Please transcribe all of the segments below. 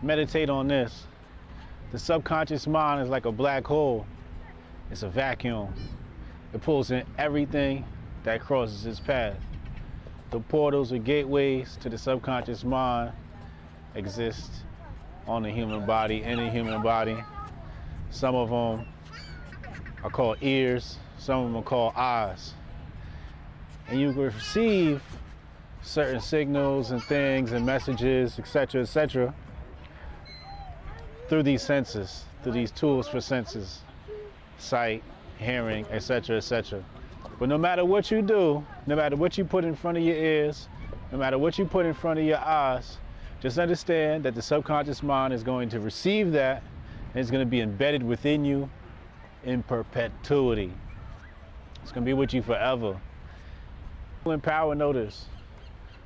meditate on this. The subconscious mind is like a black hole. It's a vacuum. It pulls in everything that crosses its path. The portals or gateways to the subconscious mind exist on the human body, in the human body. Some of them are called ears, some of them are called eyes. And you can receive certain signals and things and messages, etc., through these senses, through these tools for senses, sight, hearing, etc. But no matter what you do, no matter what you put in front of your ears, no matter what you put in front of your eyes, just understand that the subconscious mind is going to receive that and it's going to be embedded within you in perpetuity. It's going to be with you forever. The ruling power know this.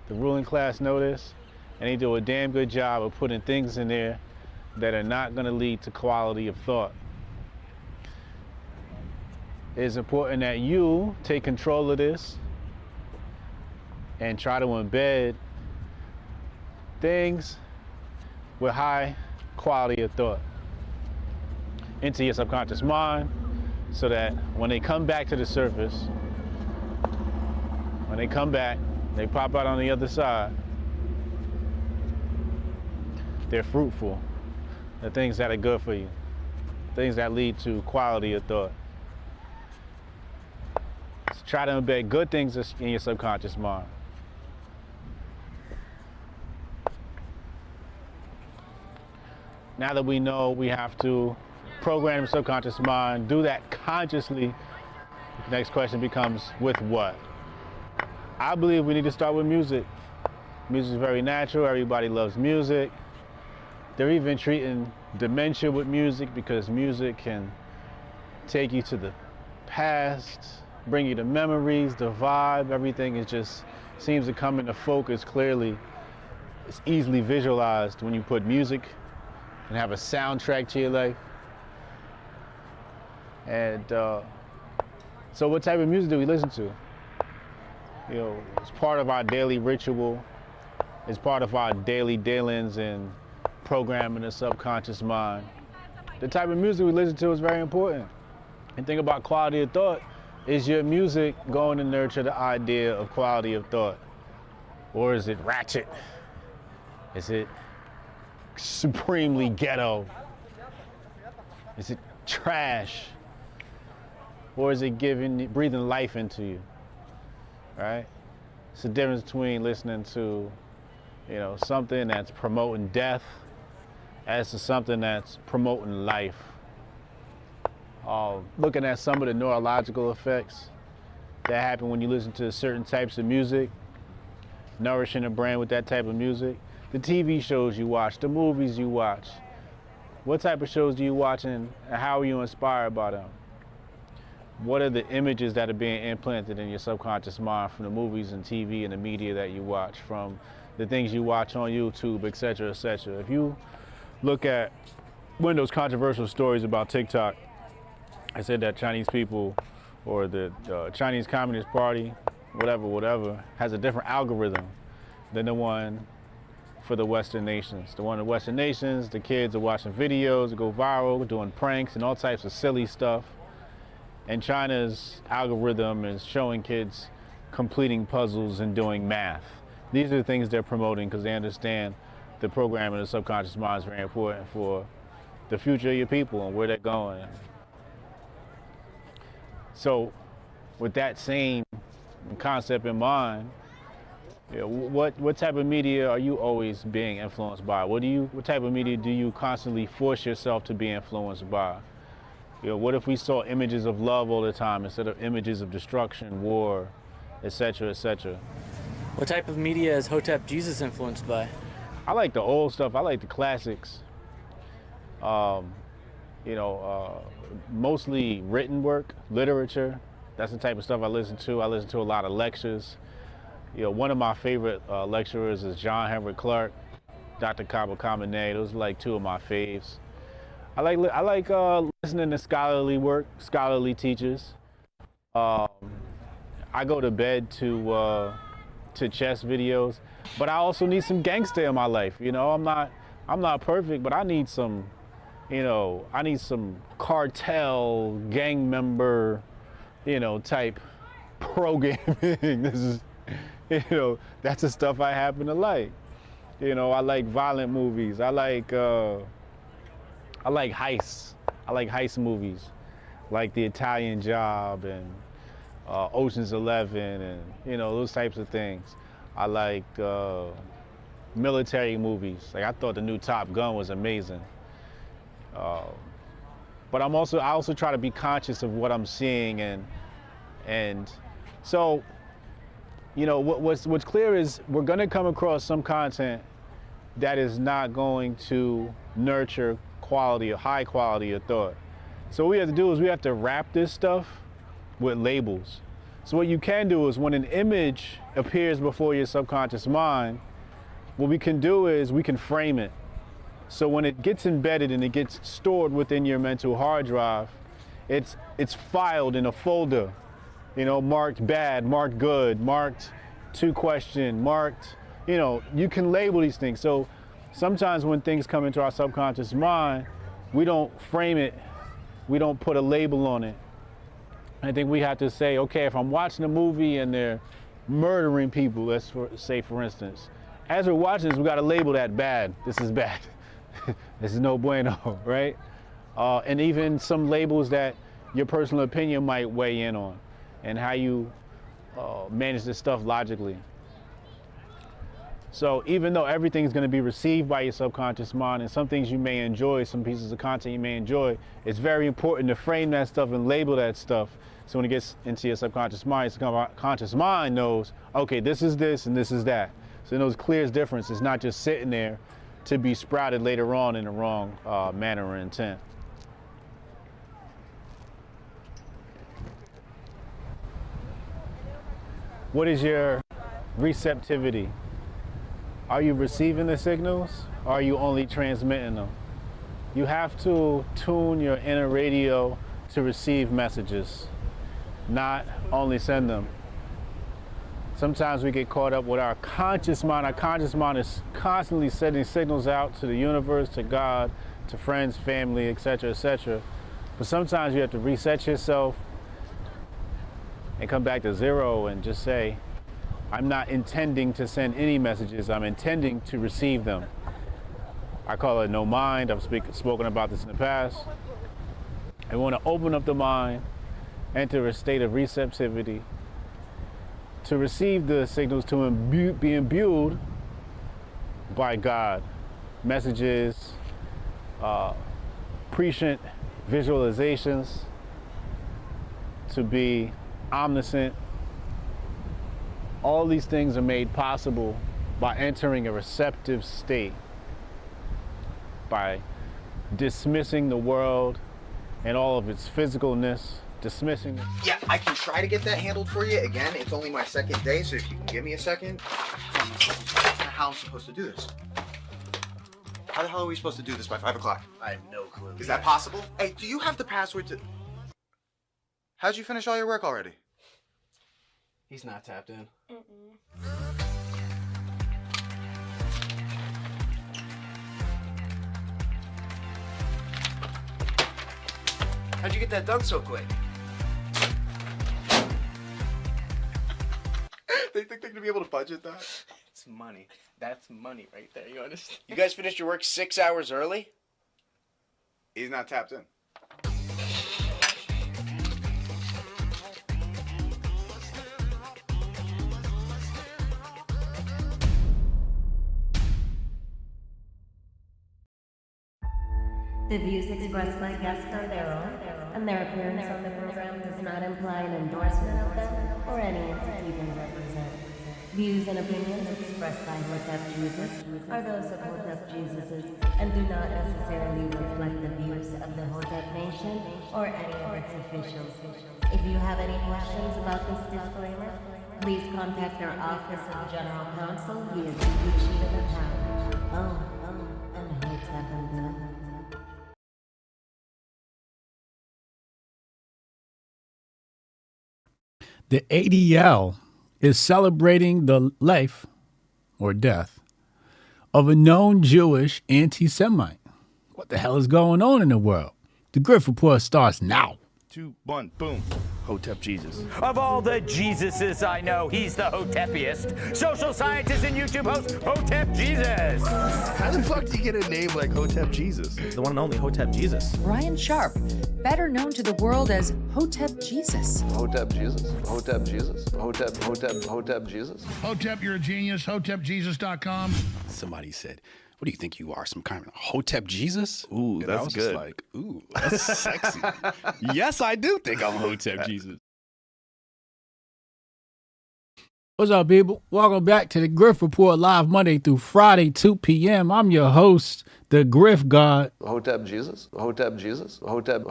The ruling class know this, and they do a damn good job of putting things in there that are not going to lead to quality of thought. It's important that you take control of this and try to embed things with high quality of thought into your subconscious mind, so that when they come back to the surface, when they come back, they pop out on the other side, they're fruitful. The things that are good for you, things that lead to quality of thought. So try to embed good things in your subconscious mind. Now that we know we have to program the subconscious mind, do that consciously, the next question becomes, with what? I believe we need to start with music. Music is very natural, everybody loves music. They're even treating dementia with music, because music can take you to the past, bring you to memories, the vibe, everything is just seems to come into focus clearly. It's easily visualized when you put music and have a soundtrack to your life. And so what type of music do we listen to? You know, it's part of our daily ritual. It's part of our daily dealings and programming the subconscious mind. The type of music we listen to is very important. And think about quality of thought. Is your music going to nurture the idea of quality of thought? Or is it ratchet? Is it supremely ghetto? Is it trash? Or is it breathing life into you? Right? It's the difference between listening to, you know, something that's promoting death as to something that's promoting life. Looking at some of the neurological effects that happen when you listen to certain types of music, nourishing the brain with that type of music. The TV shows you watch, the movies you watch. What type of shows do you watch, and how are you inspired by them? What are the images that are being implanted in your subconscious mind from the movies and TV and the media that you watch, from the things you watch on YouTube, etc., etc. If you look at one of those controversial stories about TikTok, I said that Chinese people, or the Chinese Communist Party, whatever, has a different algorithm than the one for the Western nations. The one in the Western nations, the kids are watching videos that go viral, doing pranks and all types of silly stuff. And China's algorithm is showing kids completing puzzles and doing math. These are the things they're promoting because they understand the programming of the subconscious mind is very important for the future of your people and where they're going. So with that same concept in mind, you know, what type of media are you always being influenced by? What type of media do you constantly force yourself to be influenced by? You know, what if we saw images of love all the time instead of images of destruction, war, etc., etc.? What type of media is Hotep Jesus influenced by? I like the old stuff. I like the classics. Mostly written work, literature. That's the type of stuff I listen to. I listen to a lot of lectures. You know, one of my favorite lecturers is John Henrik Clarke, Dr. Kaba Kamene. Those are like two of my faves. I like listening to scholarly work, scholarly teachers. I go to bed to chess videos, but I also need some gangster in my life. You know, I'm not I'm not perfect, but I need some, I need some cartel gang member, type programming. This is, that's the stuff I happen to like. I like violent movies. I like heists. I like heist movies, like The Italian Job and Ocean's 11 and, those types of things. I like military movies. Like, I thought the new Top Gun was amazing. But I also try to be conscious of what I'm seeing, and so, what's clear is we're gonna come across some content that is not going to nurture quality or high quality of thought. So what we have to do is we have to wrap this stuff with labels. So what you can do is when an image appears before your subconscious mind, what we can do is we can frame it. So when it gets embedded and it gets stored within your mental hard drive, it's filed in a folder, marked bad, marked good, marked to question, marked, you can label these things. So sometimes when things come into our subconscious mind, we don't frame it, we don't put a label on it. I think we have to say, okay, if I'm watching a movie and they're murdering people, let's say for instance, as we're watching this, we got to label that bad. This is bad. This is no bueno, right? And even some labels that your personal opinion might weigh in on, and how you manage this stuff logically. So even though everything is going to be received by your subconscious mind, and some things you may enjoy, some pieces of content you may enjoy, it's very important to frame that stuff and label that stuff. So when it gets into your subconscious mind, your conscious mind knows, okay, this is this and this is that. So it knows clear difference. It's not just sitting there to be sprouted later on in the wrong manner or intent. What is your receptivity? Are you receiving the signals, or are you only transmitting them? You have to tune your inner radio to receive messages, not only send them. Sometimes we get caught up with our conscious mind. Our conscious mind is constantly sending signals out to the universe, to God, to friends, family, etc., etc. But sometimes you have to reset yourself and come back to zero and just say, I'm not intending to send any messages, I'm intending to receive them. I call it no mind. I've spoken about this in the past. I want to open up the mind, enter a state of receptivity, to receive the signals, to be imbued by God. Messages, prescient visualizations, to be omniscient. All these things are made possible by entering a receptive state, by dismissing the world and all of its physicalness, dismissing. Yeah, I can try to get that handled for you. Again, it's only my second day, so if you can give me a second. How I'm supposed to do this? How the hell are we supposed to do this by 5 o'clock? I have no clue. Is that possible? Hey, do you have the password to... How'd you finish all your work already? He's not tapped in. How'd you get that done so quick? They think they're gonna be able to budget that? It's money. That's money right there, you understand? You guys finished your work 6 hours early? He's not tapped in. The views expressed by guests are their own, and their appearance on the program does not imply an endorsement of them or any entity they represent. Views and opinions expressed by Hotep Jesus are those of Hotep Jesuses and do not necessarily reflect the views of the Hotep Nation or any of its officials. If you have any questions about this disclaimer, please contact our Office of General Counsel via the sheet of account. And Hotep and them. The ADL is celebrating the life or death of a known Jewish anti-Semite. What the hell is going on in the world? The Grift Report starts now. 2, 1, boom. Hotep Jesus. Of all the Jesuses I know, he's the Hotepiest. Social scientist and YouTube host, Hotep Jesus. How the fuck do you get a name like Hotep Jesus? The one and only Hotep Jesus. Ryan Sharp, better known to the world as Hotep Jesus. Hotep Jesus. Hotep Jesus. Hotep Jesus. Hotep, you're a genius. HotepJesus.com. Somebody said, what do you think you are, some kind of Hotep Jesus? Ooh, and that's I was good. Just like, ooh, that's sexy. Yes, I do think I'm Hotep Jesus. What's up, people? Welcome back to the Grift Report, live Monday through Friday, 2 p.m. I'm your host, the Grift God. Hotep Jesus. Hotep Jesus. Hotep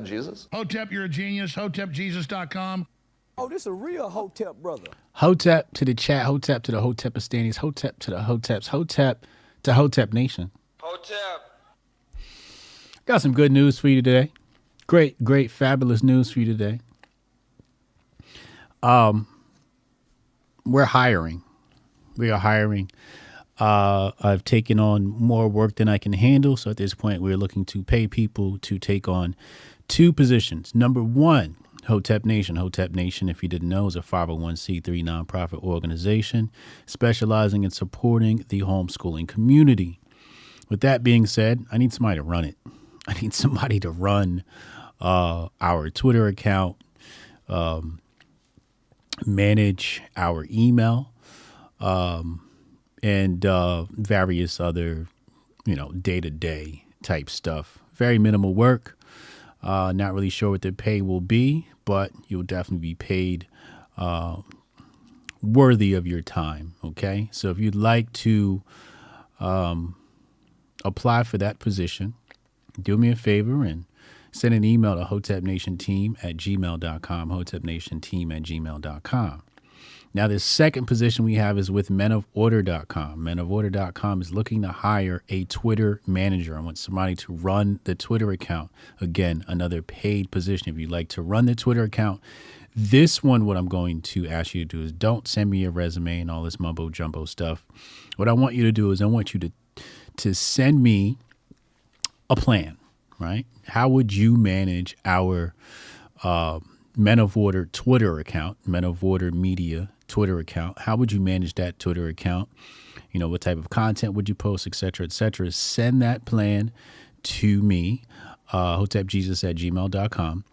Jesus. Hotep, you're a genius. HotepJesus.com. Oh, this a real Hotep brother. Hotep to the chat, Hotep to the Hotepistanis, Hotep to the Hoteps, Hotep to Hotep Nation. Hotep. Got some good news for you today. Great, fabulous news for you today. We're hiring. We are hiring. I've taken on more work than I can handle. So at this point, we're looking to pay people to take on 2 positions. Number 1, Hotep Nation. Hotep Nation, if you didn't know, is a 501c3 nonprofit organization specializing in supporting the homeschooling community. With that being said, I need somebody to run it. I need somebody to run our Twitter account, manage our email, and various other, day-to-day type stuff. Very minimal work. Not really sure what the pay will be, but you'll definitely be paid worthy of your time. Okay, so if you'd like to apply for that position, do me a favor and send an email to hotepnationteam@gmail.com, hotepnationteam@gmail.com. Now, the second position we have is with menoforder.com. Menoforder.com is looking to hire a Twitter manager. I want somebody to run the Twitter account. Again, another paid position. If you'd like to run the Twitter account, this one, what I'm going to ask you to do is don't send me your resume and all this mumbo jumbo stuff. What I want you to do is I want you to send me a plan, right? How would you manage our Men of Order Twitter account, Men of Order Media Twitter account? How would you manage that Twitter account? What type of content would you post, et cetera, et cetera? Send that plan to me, hotepjesus@gmail.com.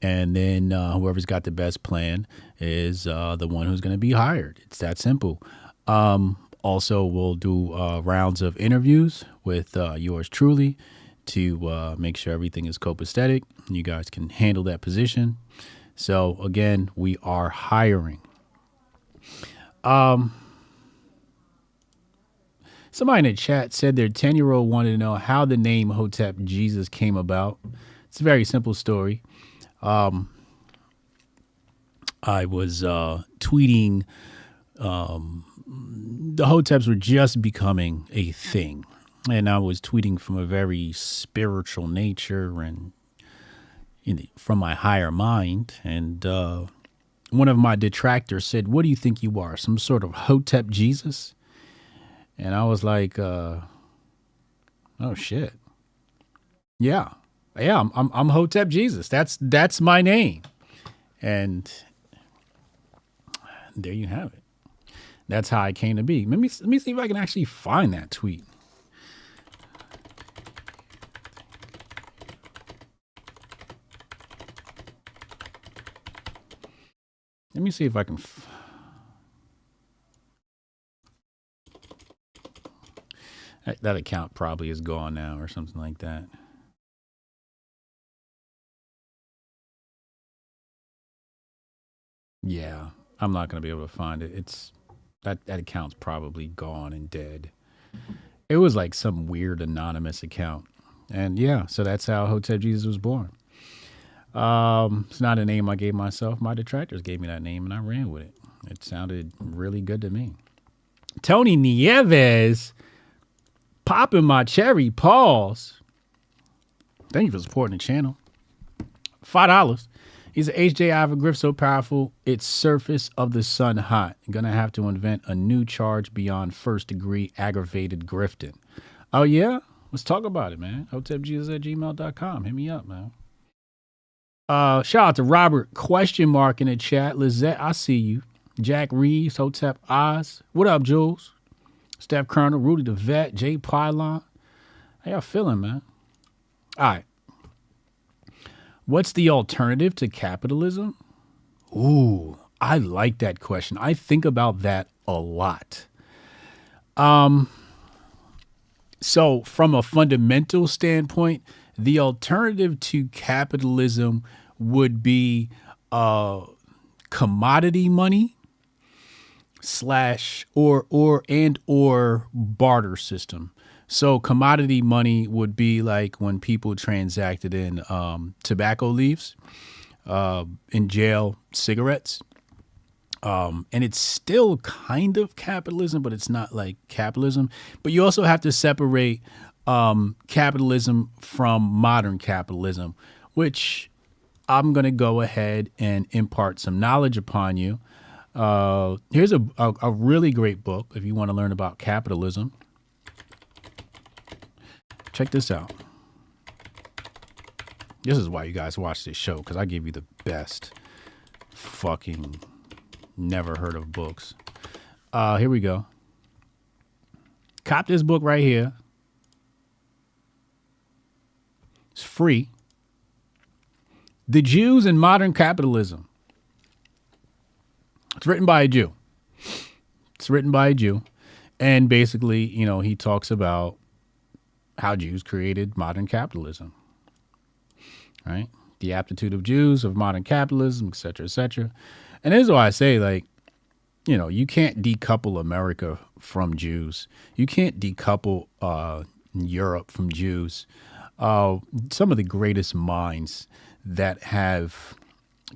And then whoever's got the best plan is the one who's going to be hired. It's that simple. Also, we'll do rounds of interviews with yours truly to make sure everything is copacetic. You guys can handle that position. So again, we are hiring. Somebody in the chat said their 10-year-old wanted to know how the name Hotep Jesus came about. It's a very simple story. I was tweeting. The Hoteps were just becoming a thing. And I was tweeting from a very spiritual nature and from my higher mind. And one of my detractors said, "What do you think you are, some sort of Hotep Jesus?" And I was like, "Oh shit, yeah, I'm Hotep Jesus. That's my name." And there you have it. That's how I came to be. Let me see if I can actually find that tweet. Let me see if I can. That account probably is gone now or something like that. Yeah, I'm not going to be able to find it. It's that account's probably gone and dead. It was like some weird anonymous account. And yeah, so that's how Hotep Jesus was born. It's not a name I gave myself. My detractors gave me that name and I ran with it. It sounded really good to me. Tony Nieves, popping my cherry paws. Thank you for supporting the channel. $5. He's an HJI for Grift so powerful, it's surface of the sun hot. Gonna have to invent a new charge beyond first degree aggravated grifting. Oh, yeah? Let's talk about it, man. hotepjesus@gmail.com. Hit me up, man. Shout out to Robert, question mark in the chat. Lizette, I see you. Jack Reeves, Hotep Oz. What up, Jules? Steph Colonel, Rudy the Vet, Jay Pylon. How y'all feeling, man? All right. What's the alternative to capitalism? Ooh, I like that question. I think about that a lot. So from a fundamental standpoint, the alternative to capitalism would be commodity money / or barter system. So commodity money would be like when people transacted in tobacco leaves, in jail cigarettes. And it's still kind of capitalism, but it's not like capitalism. But you also have to separate capitalism from modern capitalism, which I'm going to go ahead and impart some knowledge upon you. Here's a really great book if you want to learn about capitalism. Check this out. This is why you guys watch this show, because I give you the best fucking never heard of books. Here we go. Cop this book right here. It's free. The Jews and Modern Capitalism. It's written by a Jew. And basically, you know, he talks about how Jews created modern capitalism, right? The aptitude of Jews of modern capitalism, et cetera, et cetera. And this is why I say, like, you know, you can't decouple America from Jews. You can't decouple Europe from Jews. Some of the greatest minds that have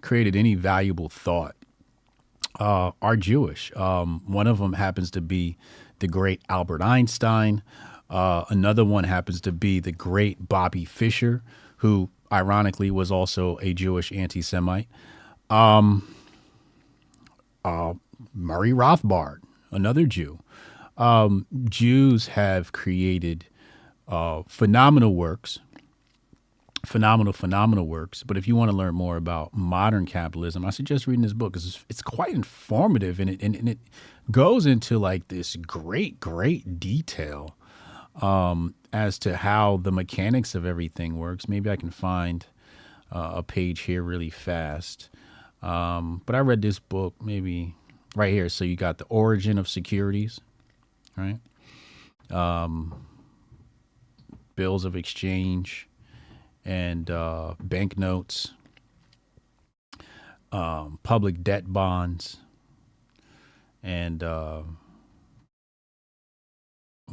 created any valuable thought are Jewish. One of them happens to be the great Albert Einstein. Another one happens to be the great Bobby Fischer, who ironically was also a Jewish anti-Semite. Murray Rothbard, another Jew. Jews have created phenomenal works. But if you want to learn more about modern capitalism, I suggest reading this book because it's quite informative, and it goes into like this great detail as to how the mechanics of everything works. Maybe I can find a page here really fast. But I read this book maybe right here. So you got the origin of securities, right? Bills of exchange and banknotes, public debt bonds, and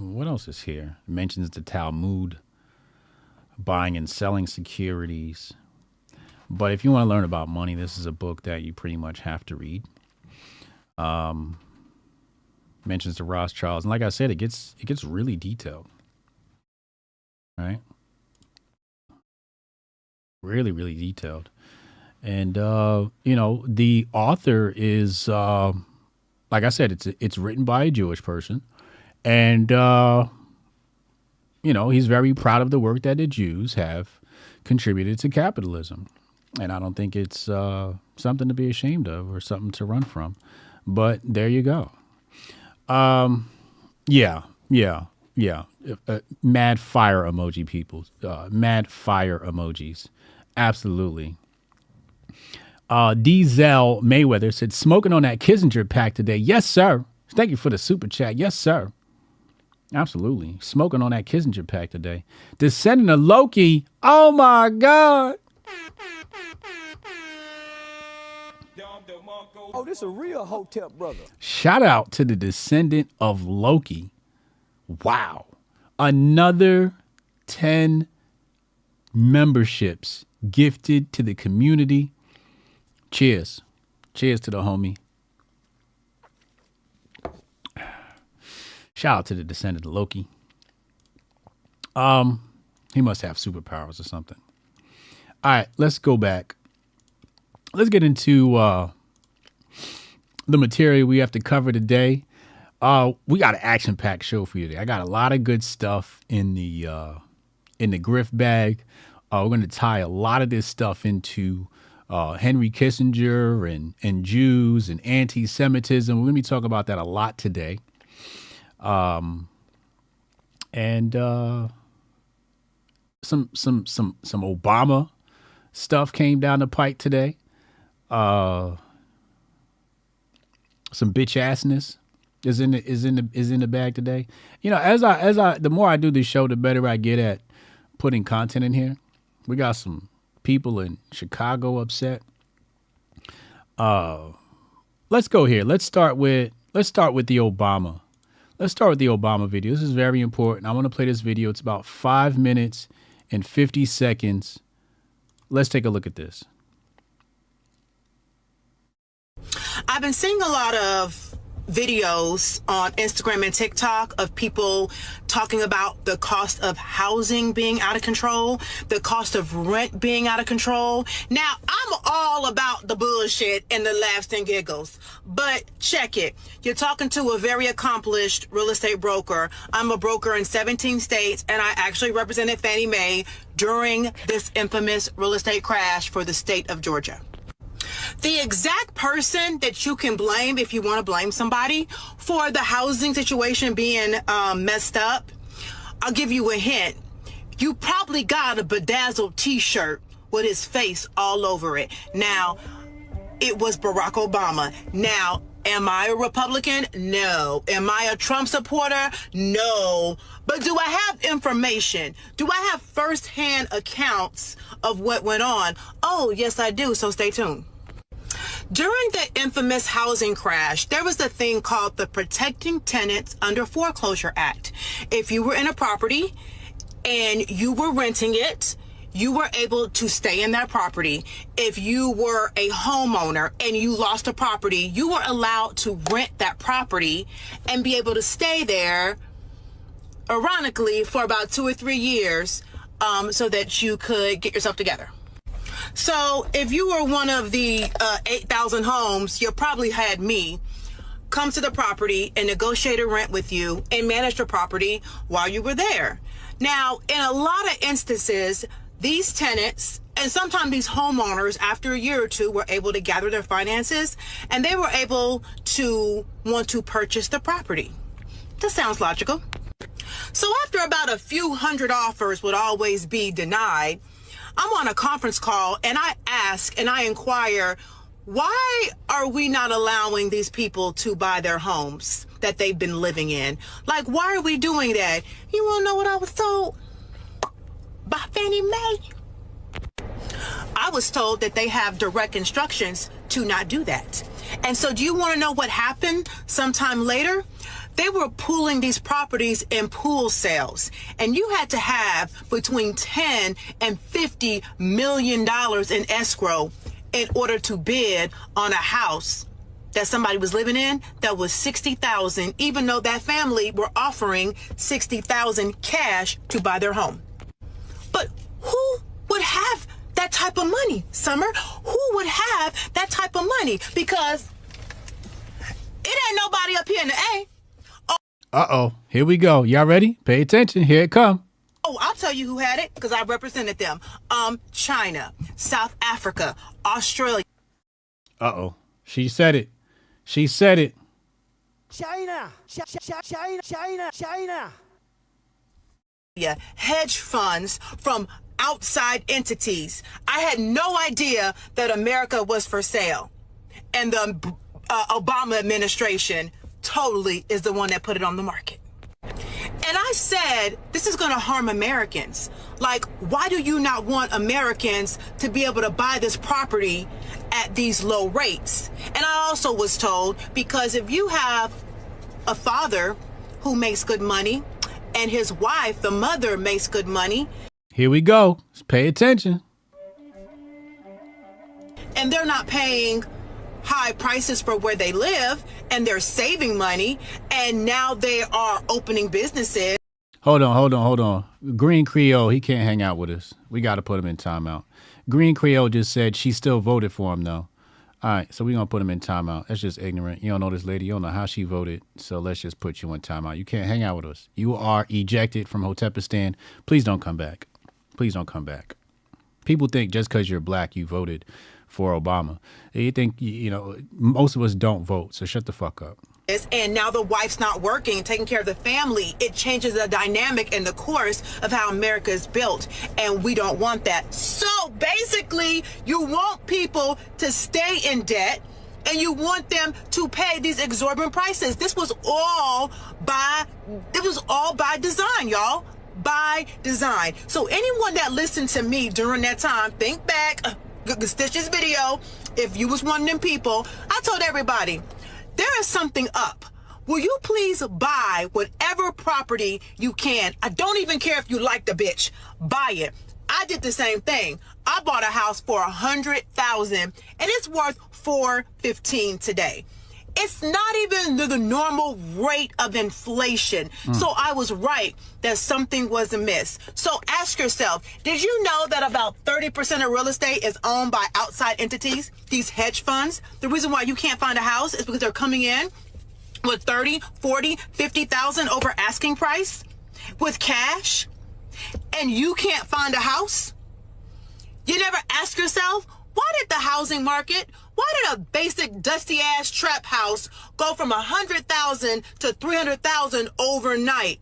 what else is here? It mentions the Talmud, buying and selling securities. But if you want to learn about money, this is a book that you pretty much have to read. Mentions the Rothschilds, and like I said, it gets really detailed, right? Really detailed. And you know, the author is like I said, it's written by a Jewish person. And, you know, he's very proud of the work that the Jews have contributed to capitalism. And I don't think it's something to be ashamed of or something to run from. But there you go. Yeah. Mad fire emoji, people. Mad fire emojis. Absolutely. Diesel Mayweather said, smoking on that Kissinger pack today. Yes, sir. Thank you for the super chat. Yes, sir. Absolutely. Smoking on that Kissinger pack today. Descendant of Loki. Oh, my God. Oh, this a real Hotep brother. Shout out to the descendant of Loki. Wow. Another 10 memberships gifted to the community. Cheers. Cheers to the homie. Shout out to the descendant of Loki. He must have superpowers or something. All right, let's go back. let's get into the material we have to cover today. We got an action-packed show for you today. I got a lot of good stuff in the Grift bag. We're going to tie a lot of this stuff into Henry Kissinger and Jews and anti-Semitism. We're going to be talking about that a lot today. And some Obama stuff came down the pike today. Some bitch assness is in the bag today. You know, as I the more I do this show, the better I get at putting content in here. We got some people in Chicago upset. Let's go here. Let's start with the Obama. Let's start with the Obama video. This is very important. I want to play this video. It's about 5 minutes and 50 seconds. Let's take a look at this. I've been seeing a lot of videos on Instagram and TikTok of people talking about the cost of housing being out of control, the cost of rent being out of control. Now, I'm all about the bullshit and the laughs and giggles, but check it. You're talking to a very accomplished real estate broker. I'm a broker in 17 states, and I actually represented Fannie Mae during this infamous real estate crash for the state of Georgia. The exact person that you can blame, if you want to blame somebody, for the housing situation being messed up, I'll give you a hint. You probably got a bedazzled t-shirt with his face all over it. Now, it was Barack Obama. Now, am I a Republican? No. Am I a Trump supporter? No. But do I have information? Do I have firsthand accounts of what went on? Oh, yes, I do. So stay tuned. During the infamous housing crash, there was a thing called the Protecting Tenants Under Foreclosure Act. If you were in a property and you were renting it, you were able to stay in that property. If you were a homeowner and you lost a property, you were allowed to rent that property and be able to stay there, ironically, for about 2 or 3 years, so that you could get yourself together. So if you were one of the 8,000 homes, you probably had me come to the property and negotiate a rent with you and manage the property while you were there. Now, in a lot of instances, these tenants and sometimes these homeowners, after a year or two, were able to gather their finances and they were able to want to purchase the property. That sounds logical. So after about a few hundred offers would always be denied, I'm on a conference call and I ask and I inquire, why are we not allowing these people to buy their homes that they've been living in? Like, why are we doing that? You want to know what I was told? By Fannie Mae. I was told that they have direct instructions to not do that. And so do you want to know what happened sometime later? They were pooling these properties in pool sales, and you had to have between $10 and $50 million in escrow in order to bid on a house that somebody was living in that was $60,000, even though that family were offering $60,000 cash to buy their home. But who would have that type of money, Summer? Who would have that type of money? Because it ain't nobody up here in the A. Uh-oh. Here we go. Y'all ready? Pay attention. Here it come. Oh, I'll tell you who had it because I represented them. China, South Africa, Australia. Uh-oh. She said it. She said it. China. Yeah, hedge funds from outside entities. I had no idea that America was for sale. And the Obama administration totally is the one that put it on the market. And I said, this is going to harm Americans. Like, why do you not want Americans to be able to buy this property at these low rates? And I also was told, because if you have a father who makes good money and his wife, the mother, makes good money. Here we go. Let's pay attention. And they're not paying high prices for where they live, and they're saving money, and now they are opening businesses. Hold on. Green Creole, he can't hang out with us. We got to put him in timeout. Green Creole just said she still voted for him, though. All right, so we're going to put him in timeout. That's just ignorant. You don't know this lady. You don't know how she voted. So let's just put you in timeout. You can't hang out with us. You are ejected from Hotepistan. Please don't come back. Please don't come back. People think just because you're black, you voted for Obama. You think, you know, most of us don't vote, so shut the fuck up. And now the wife's not working, taking care of the family. It changes the dynamic and the course of how America is built. And we don't want that. So basically, you want people to stay in debt and you want them to pay these exorbitant prices. This was all by design, y'all. By design. So anyone that listened to me during that time, think back, stitch this video. If you was one of them people, I told everybody, there is something up. Will you please buy whatever property you can? I don't even care if you like the bitch. Buy it. I did the same thing. I bought a house for $100,000 and it's worth $415 today. It's not even the normal rate of inflation. So I was right that something was amiss. So ask yourself, did you know that about 30% of real estate is owned by outside entities, these hedge funds? The reason why you can't find a house is because they're coming in with 30, 40, 50,000 over asking price with cash, and you can't find a house? You never ask yourself, why did the housing market, why did a basic dusty ass trap house go from 100,000 to 300,000 overnight?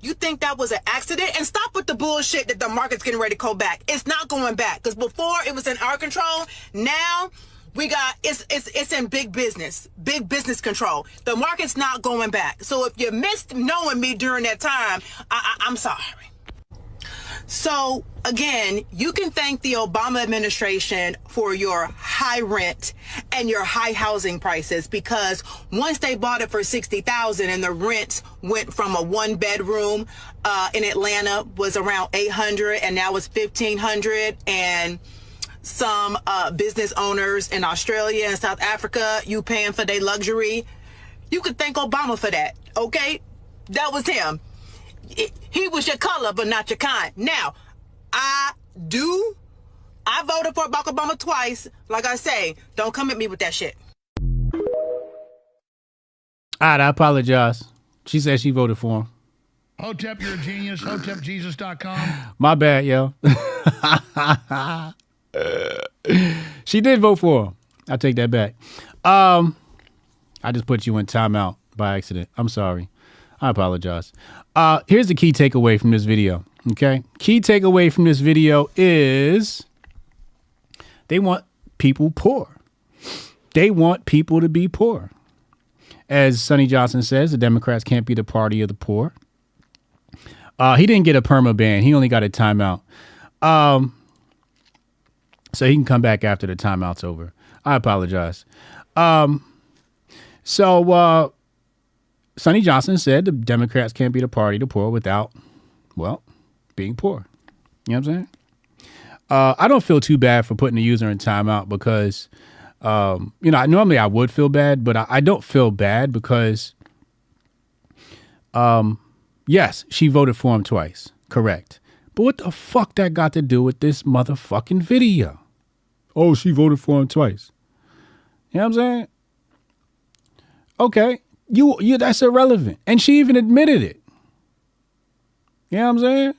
You think that was an accident? And stop with the bullshit that the market's getting ready to go back. It's not going back, because before it was in our control. Now we got it's in big business control. The market's not going back. So if you missed knowing me during that time, I'm sorry. So again, you can thank the Obama administration for your high rent and your high housing prices, because once they bought it for $60,000 and the rent went from a 1-bedroom in Atlanta was around $800 and now it's $1,500, and some business owners in Australia and South Africa, you paying for their luxury. You could thank Obama for that, okay? That was him. He was your color, but not your kind. Now, I voted for Barack Obama twice. Like I say, don't come at me with that shit. All right, I apologize. She said she voted for him. Hotep, you're a genius. HotepJesus.com. My bad, yo. She did vote for him. I'll take that back. I just put you in timeout by accident. I'm sorry. I apologize. Here's the key takeaway from this video. Okay. Key takeaway from this video is they want people poor. They want people to be poor. As Sonny Johnson says, the Democrats can't be the party of the poor. He didn't get a perma ban. He only got a timeout. So he can come back after the timeout's over. I apologize. So Sonny Johnson said the Democrats can't be the party of the poor without, well, being poor. You know what I'm saying? I don't feel too bad for putting the user in timeout because, normally I would feel bad, but I don't feel bad because, yes, she voted for him twice. Correct. But what the fuck that got to do with this motherfucking video? Oh, she voted for him twice. You know what I'm saying? Okay. You that's irrelevant. And she even admitted it. You know what I'm saying?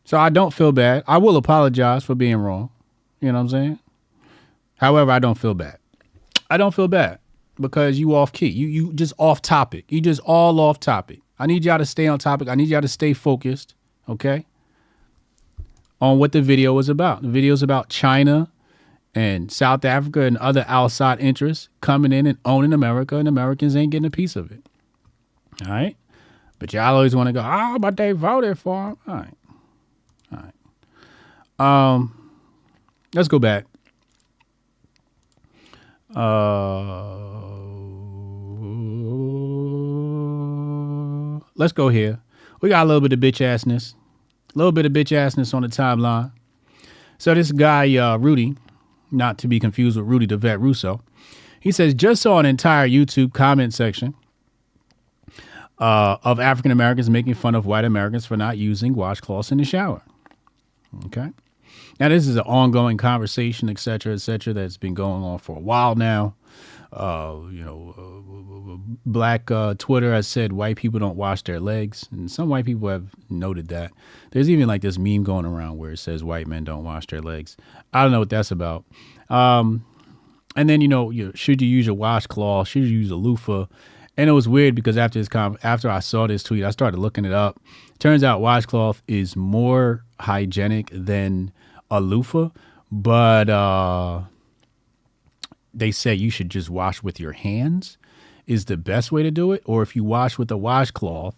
So I don't feel bad. I will apologize for being wrong. You know what I'm saying? However, I don't feel bad. I don't feel bad because you off key. You just off topic. You just all off topic. I need y'all to stay on topic. I need y'all to stay focused. Okay? On what the video is about. The video is about China and South Africa and other outside interests coming in and owning America, and Americans ain't getting a piece of it. All right? But y'all always want to go, but they voted for him. All right. Let's go back. Let's go here. We got a little bit of bitch assness. A little bit of bitch assness on the timeline. So this guy, Rudy, not to be confused with Rudy the Vet Russo, he says, just saw an entire YouTube comment section of African Americans making fun of white Americans for not using washcloths in the shower. Okay. Now, this is an ongoing conversation, et cetera, that's been going on for a while now. Black Twitter has said white people don't wash their legs, and some white people have noted that. There's even like this meme going around where it says white men don't wash their legs. I don't know what that's about. And then, should you use a washcloth? Should you use a loofah? And it was weird because after I saw this tweet, I started looking it up. Turns out washcloth is more hygienic than a loofah, but they say you should just wash with your hands is the best way to do it. Or if you wash with a washcloth,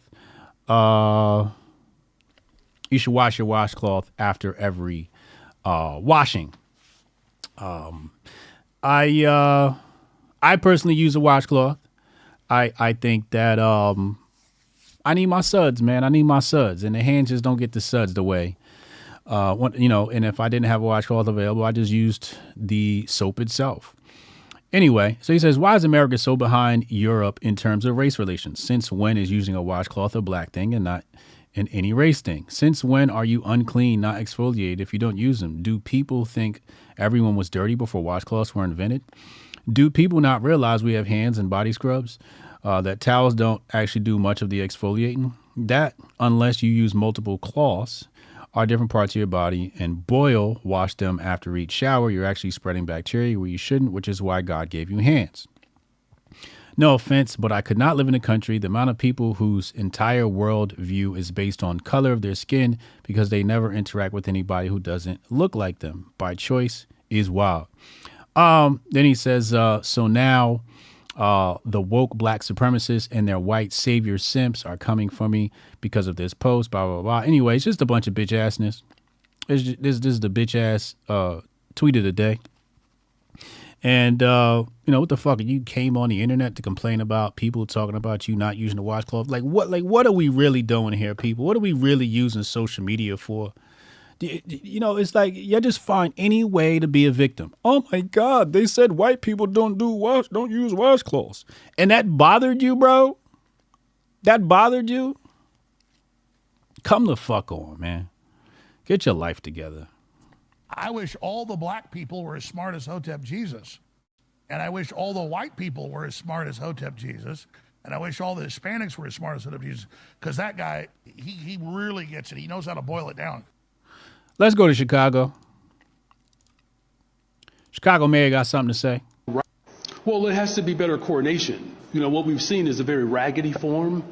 you should wash your washcloth after every washing. I personally use a washcloth. I think that I need my suds, man. I need my suds, and the hands just don't get the suds the way. And if I didn't have a washcloth available, I just used the soap itself. Anyway, so he says, why is America so behind Europe in terms of race relations? Since when is using a washcloth a black thing and not in any race thing? Since when are you unclean, not exfoliated if you don't use them? Do people think everyone was dirty before washcloths were invented? Do people not realize we have hands and body scrubs? That towels don't actually do much of the exfoliating? That, unless you use multiple cloths, are different parts of your body, and wash them after each shower, you're actually spreading bacteria where you shouldn't, which is why God gave you hands. No offense, but I could not live in a country, the amount of people whose entire world view is based on color of their skin because they never interact with anybody who doesn't look like them by choice is wild. Then he says, so now the woke black supremacists and their white savior simps are coming for me because of this post, blah, blah, blah. Anyway, it's just a bunch of bitch assness. This is the bitch ass tweet of the day. And, what the fuck? You came on the internet to complain about people talking about you not using the washcloth. What are we really doing here, people? What are we really using social media for? It's like you just find any way to be a victim. Oh my God, they said white people don't use washcloths. And that bothered you, bro? That bothered you? Come the fuck on, man. Get your life together. I wish all the black people were as smart as Hotep Jesus. And I wish all the white people were as smart as Hotep Jesus. And I wish all the Hispanics were as smart as Hotep Jesus. Because that guy, he really gets it. He knows how to boil it down. Let's go to Chicago. Chicago mayor got something to say. Well, it has to be better coordination. What we've seen is a very raggedy form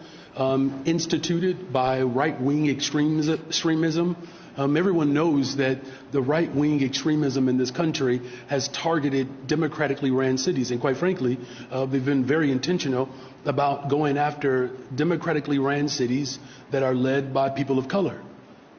instituted by right-wing extremism. Everyone knows that the right-wing extremism in this country has targeted democratically ran cities. And quite frankly, they've been very intentional about going after democratically ran cities that are led by people of color.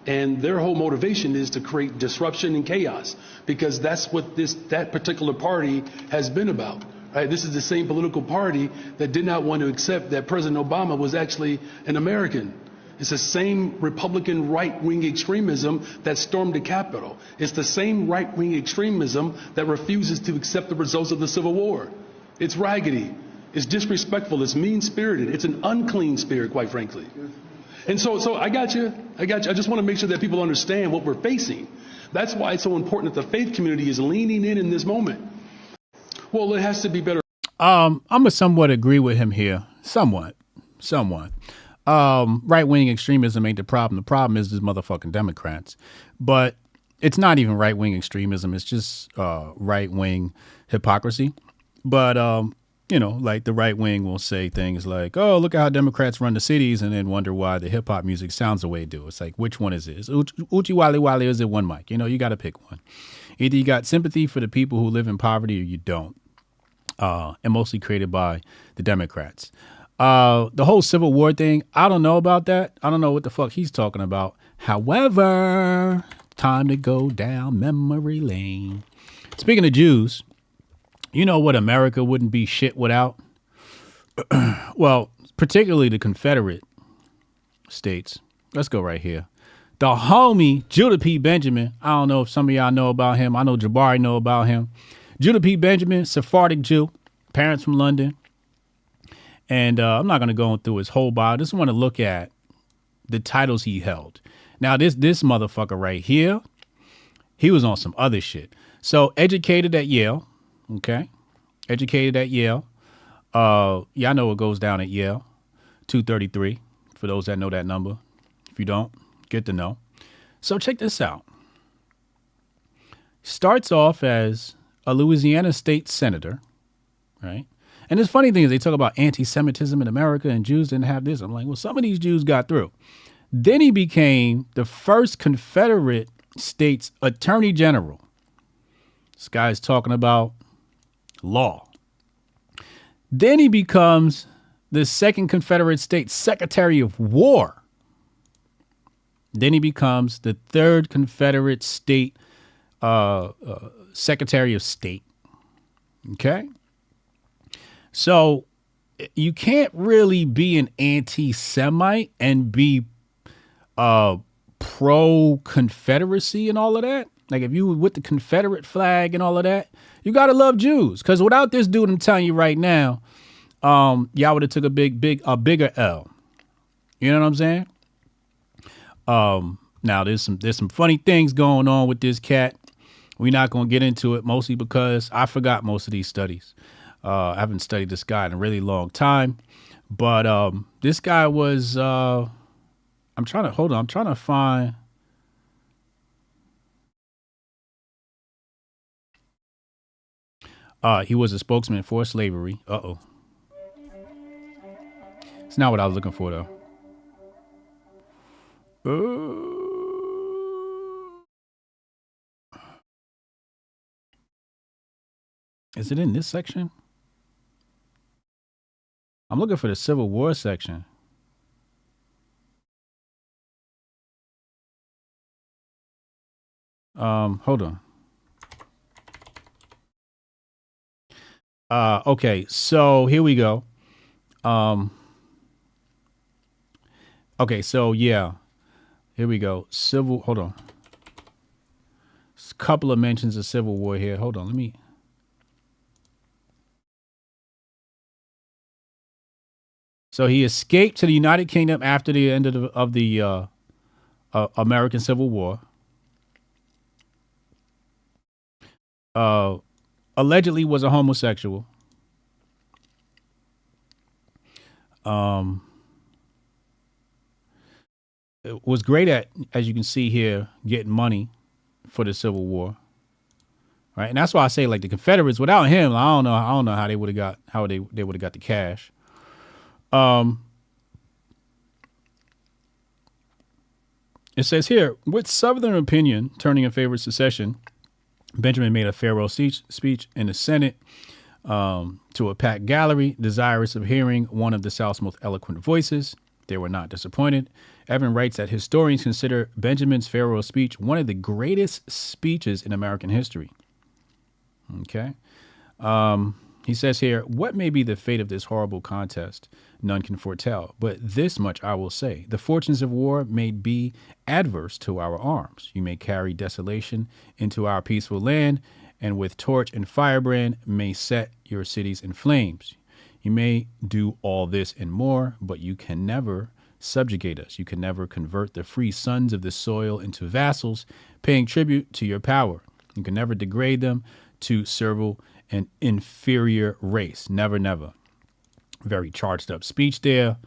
And their whole motivation is to create disruption and chaos, because that's what that particular party has been about. Right? This is the same political party that did not want to accept that President Obama was actually an American. It's the same Republican right-wing extremism that stormed the Capitol. It's the same right-wing extremism that refuses to accept the results of the Civil War. It's raggedy. It's disrespectful. It's mean-spirited. It's an unclean spirit, quite frankly. And so I got you. I just want to make sure that people understand what we're facing. That's why it's so important that the faith community is leaning in this moment. Well, it has to be better. I'm gonna somewhat agree with him here. Somewhat. Right-wing extremism ain't the problem. The problem is motherfucking Democrats. But it's not even right-wing extremism. It's just right-wing hypocrisy. But like the right wing will say things like, oh, look at how Democrats run the cities, and then wonder why the hip hop music sounds the way it do. It's like, which one is it? Is Uchi Wally Wally, or is it one mic? You got to pick one. Either you got sympathy for the people who live in poverty or you don't. And mostly created by the Democrats. The whole Civil War thing, I don't know about that. I don't know what the fuck he's talking about. However, time to go down memory lane. Speaking of Jews, you know what America wouldn't be shit without? Well, particularly the Confederate states. Let's go right here. The homie, Judah P. Benjamin. I don't know if some of y'all know about him. I know Jabari know about him. Judah P. Benjamin, Sephardic Jew, parents from London. And I'm not going to go through his whole bio. I just want to look at the titles he held. Now, this motherfucker right here, He was on some other shit. So educated at Yale. Okay. Educated at Yale. Y'all know what goes down at Yale. 233, for those that know that number. If you don't, get to know. So check this out. Starts off as a Louisiana state senator, right? And the funny thing is they talk about anti-Semitism in America and Jews didn't have this. I'm like, well, some of these Jews got through. Then he became the first Confederate state's attorney general. This guy's talking about law. Then he becomes the second Confederate state secretary of war. Then he becomes the third Confederate state secretary of state. Okay. So you can't really be an anti-Semite and be pro-Confederacy and all of that. Like if you were with the Confederate flag and all of that, you got to love Jews. Because without this dude, I'm telling you right now, y'all would have took a bigger L. You know what I'm saying? Now there's some funny things going on with this cat. We're not going to get into it, mostly because I forgot most of these studies. I haven't studied this guy in a really long time, but this guy was, I'm trying to find. He was a spokesman for slavery. Uh-oh. It's not what I was looking for, though. Is it in this section? I'm looking for the Civil War section. Hold on. Okay, so here we go. Okay, so yeah. Here we go. Hold on. There's a couple of mentions of Civil War here. Hold on, let me. So he escaped to the United Kingdom after the end of the American Civil War. Allegedly was a homosexual. It was great at, as you can see here, getting money for the Civil War. Right. And that's why I say, like, the Confederates, without him, I don't know how they would have got the cash. It says here, with Southern opinion turning in favor of secession, Benjamin made a farewell speech in the Senate to a packed gallery, desirous of hearing one of the South's most eloquent voices. They were not disappointed. Evan writes that historians consider Benjamin's farewell speech one of the greatest speeches in American history. Okay. He says here, what may be the fate of this horrible contest? None can foretell. But this much I will say. The fortunes of war may be adverse to our arms. You may carry desolation into our peaceful land, and with torch and firebrand may set your cities in flames. You may do all this and more, but you can never subjugate us. You can never convert the free sons of the soil into vassals, paying tribute to your power. You can never degrade them to servile and inferior race. Never, never. Very charged up speech there.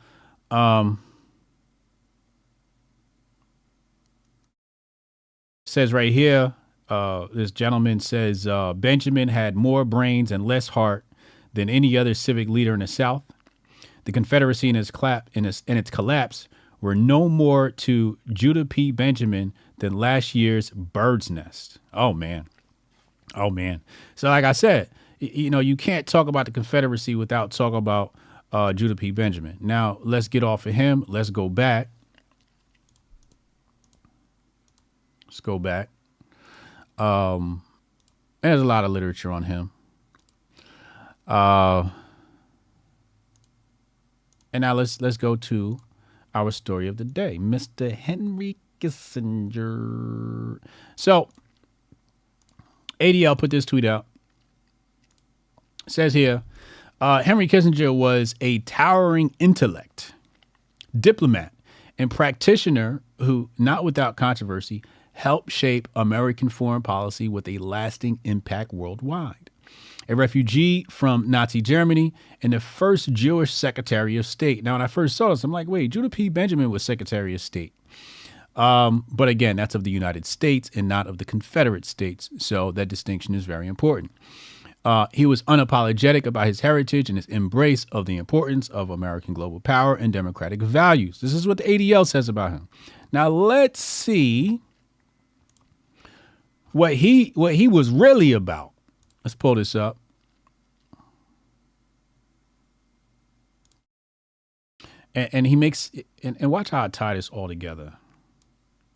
Says right here, this gentleman says Benjamin had more brains and less heart than any other civic leader in the South. The Confederacy and its collapse were no more to Judah P. Benjamin than last year's bird's nest. Oh, man. Oh, man. So like I said, you can't talk about the Confederacy without talking about Judah P. Benjamin. Now, let's get off of him. Let's go back. Let's go back. There's a lot of literature on him. And now let's go to our story of the day, Mr. Henry Kissinger. So ADL put this tweet out. It says here, Henry Kissinger was a towering intellect, diplomat, and practitioner who, not without controversy, help shape American foreign policy with a lasting impact worldwide. A refugee from Nazi Germany and the first Jewish Secretary of State. Now, when I first saw this, I'm like, wait, Judah P. Benjamin was Secretary of State. But again, that's of the United States and not of the Confederate States. So that distinction is very important. He was unapologetic about his heritage and his embrace of the importance of American global power and democratic values. This is what the ADL says about him. Now, let's see what he was really about. Let's pull this up. And he makes, and watch how I tie this all together.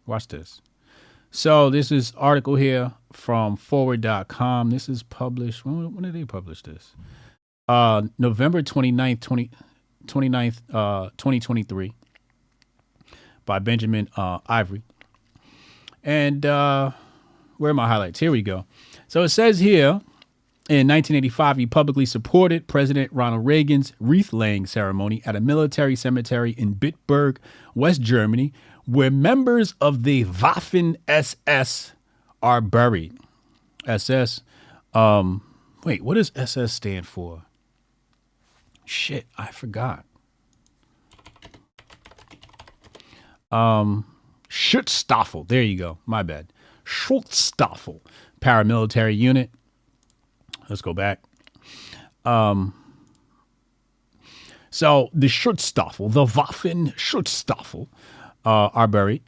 Watch this. So this is article here from forward.com. This is published. When did they publish this? November 29th, 2023 by Benjamin Ivory. And where are my highlights? Here we go. So it says here, in 1985, he publicly supported President Ronald Reagan's wreath-laying ceremony at a military cemetery in Bitburg, West Germany, where members of the Waffen-SS are buried. SS, wait, what does SS stand for? Shit, I forgot. Schutzstaffel, there you go, my bad. Schutzstaffel, paramilitary unit. Let's go back. So the Schutzstaffel, the Waffen-Schutzstaffel, are buried.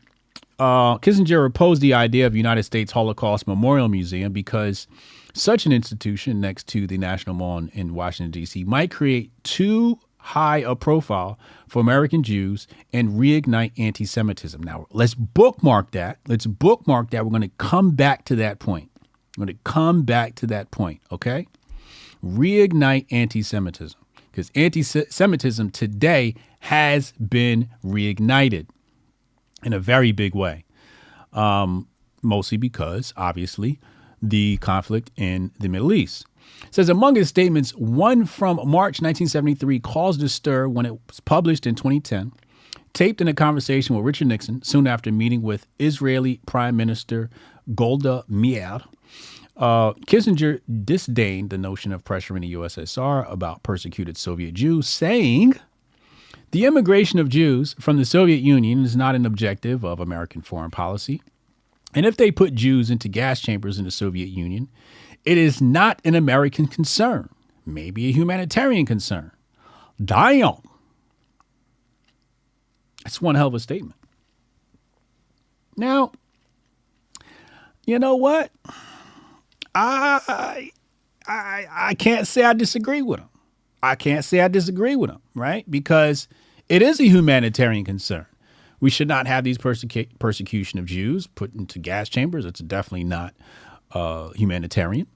Kissinger opposed the idea of United States Holocaust Memorial Museum because such an institution next to the National Mall in Washington, D.C. might create too high a profile for American Jews and reignite anti-Semitism. Now, let's bookmark that. We're going to come back to that point. Okay? Reignite anti-Semitism. Because anti-Semitism today has been reignited in a very big way. Mostly because, obviously, the conflict in the Middle East. It says among his statements, one from March 1973 caused a stir when it was published in 2010, taped in a conversation with Richard Nixon soon after meeting with Israeli Prime Minister Golda Meir. Kissinger disdained the notion of pressuring the USSR about persecuted Soviet Jews, saying the immigration of Jews from the Soviet Union is not an objective of American foreign policy. And if they put Jews into gas chambers in the Soviet Union, it is not an American concern, maybe a humanitarian concern. Damn. That's one hell of a statement. Now, you know what? I can't say I disagree with him. Right? Because it is a humanitarian concern. We should not have these persecution of Jews put into gas chambers. It's definitely not humanitarian.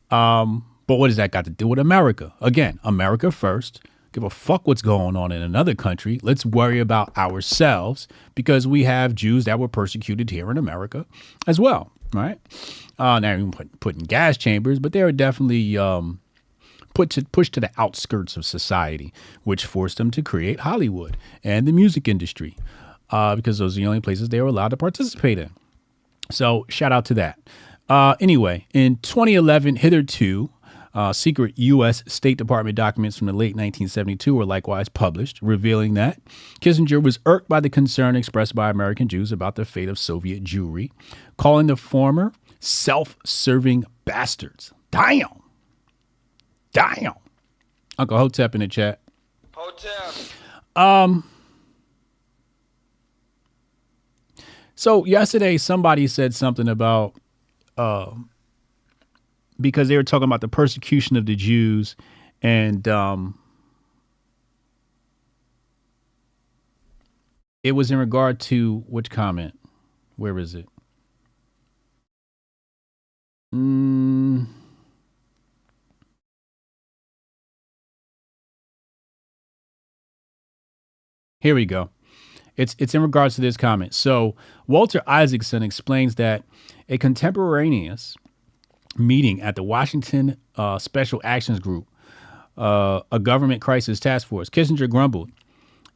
But what does that got to do with America? Again, America first. Give a fuck what's going on in another country. Let's worry about ourselves because we have Jews that were persecuted here in America as well. Right? Not even put in gas chambers, but they were definitely pushed to the outskirts of society, which forced them to create Hollywood and the music industry because those are the only places they were allowed to participate in. So shout out to that. Anyway, in 2011, hitherto, secret U.S. State Department documents from the late 1972 were likewise published, revealing that Kissinger was irked by the concern expressed by American Jews about the fate of Soviet Jewry, calling the former self-serving bastards. Damn. Uncle Hotep in the chat. So yesterday somebody said something about because they were talking about the persecution of the Jews and it was in regard to which comment? Where is it? Here we go. It's in regards to this comment. So Walter Isaacson explains that a contemporaneous meeting at the Washington Special Actions Group, a government crisis task force, Kissinger grumbled,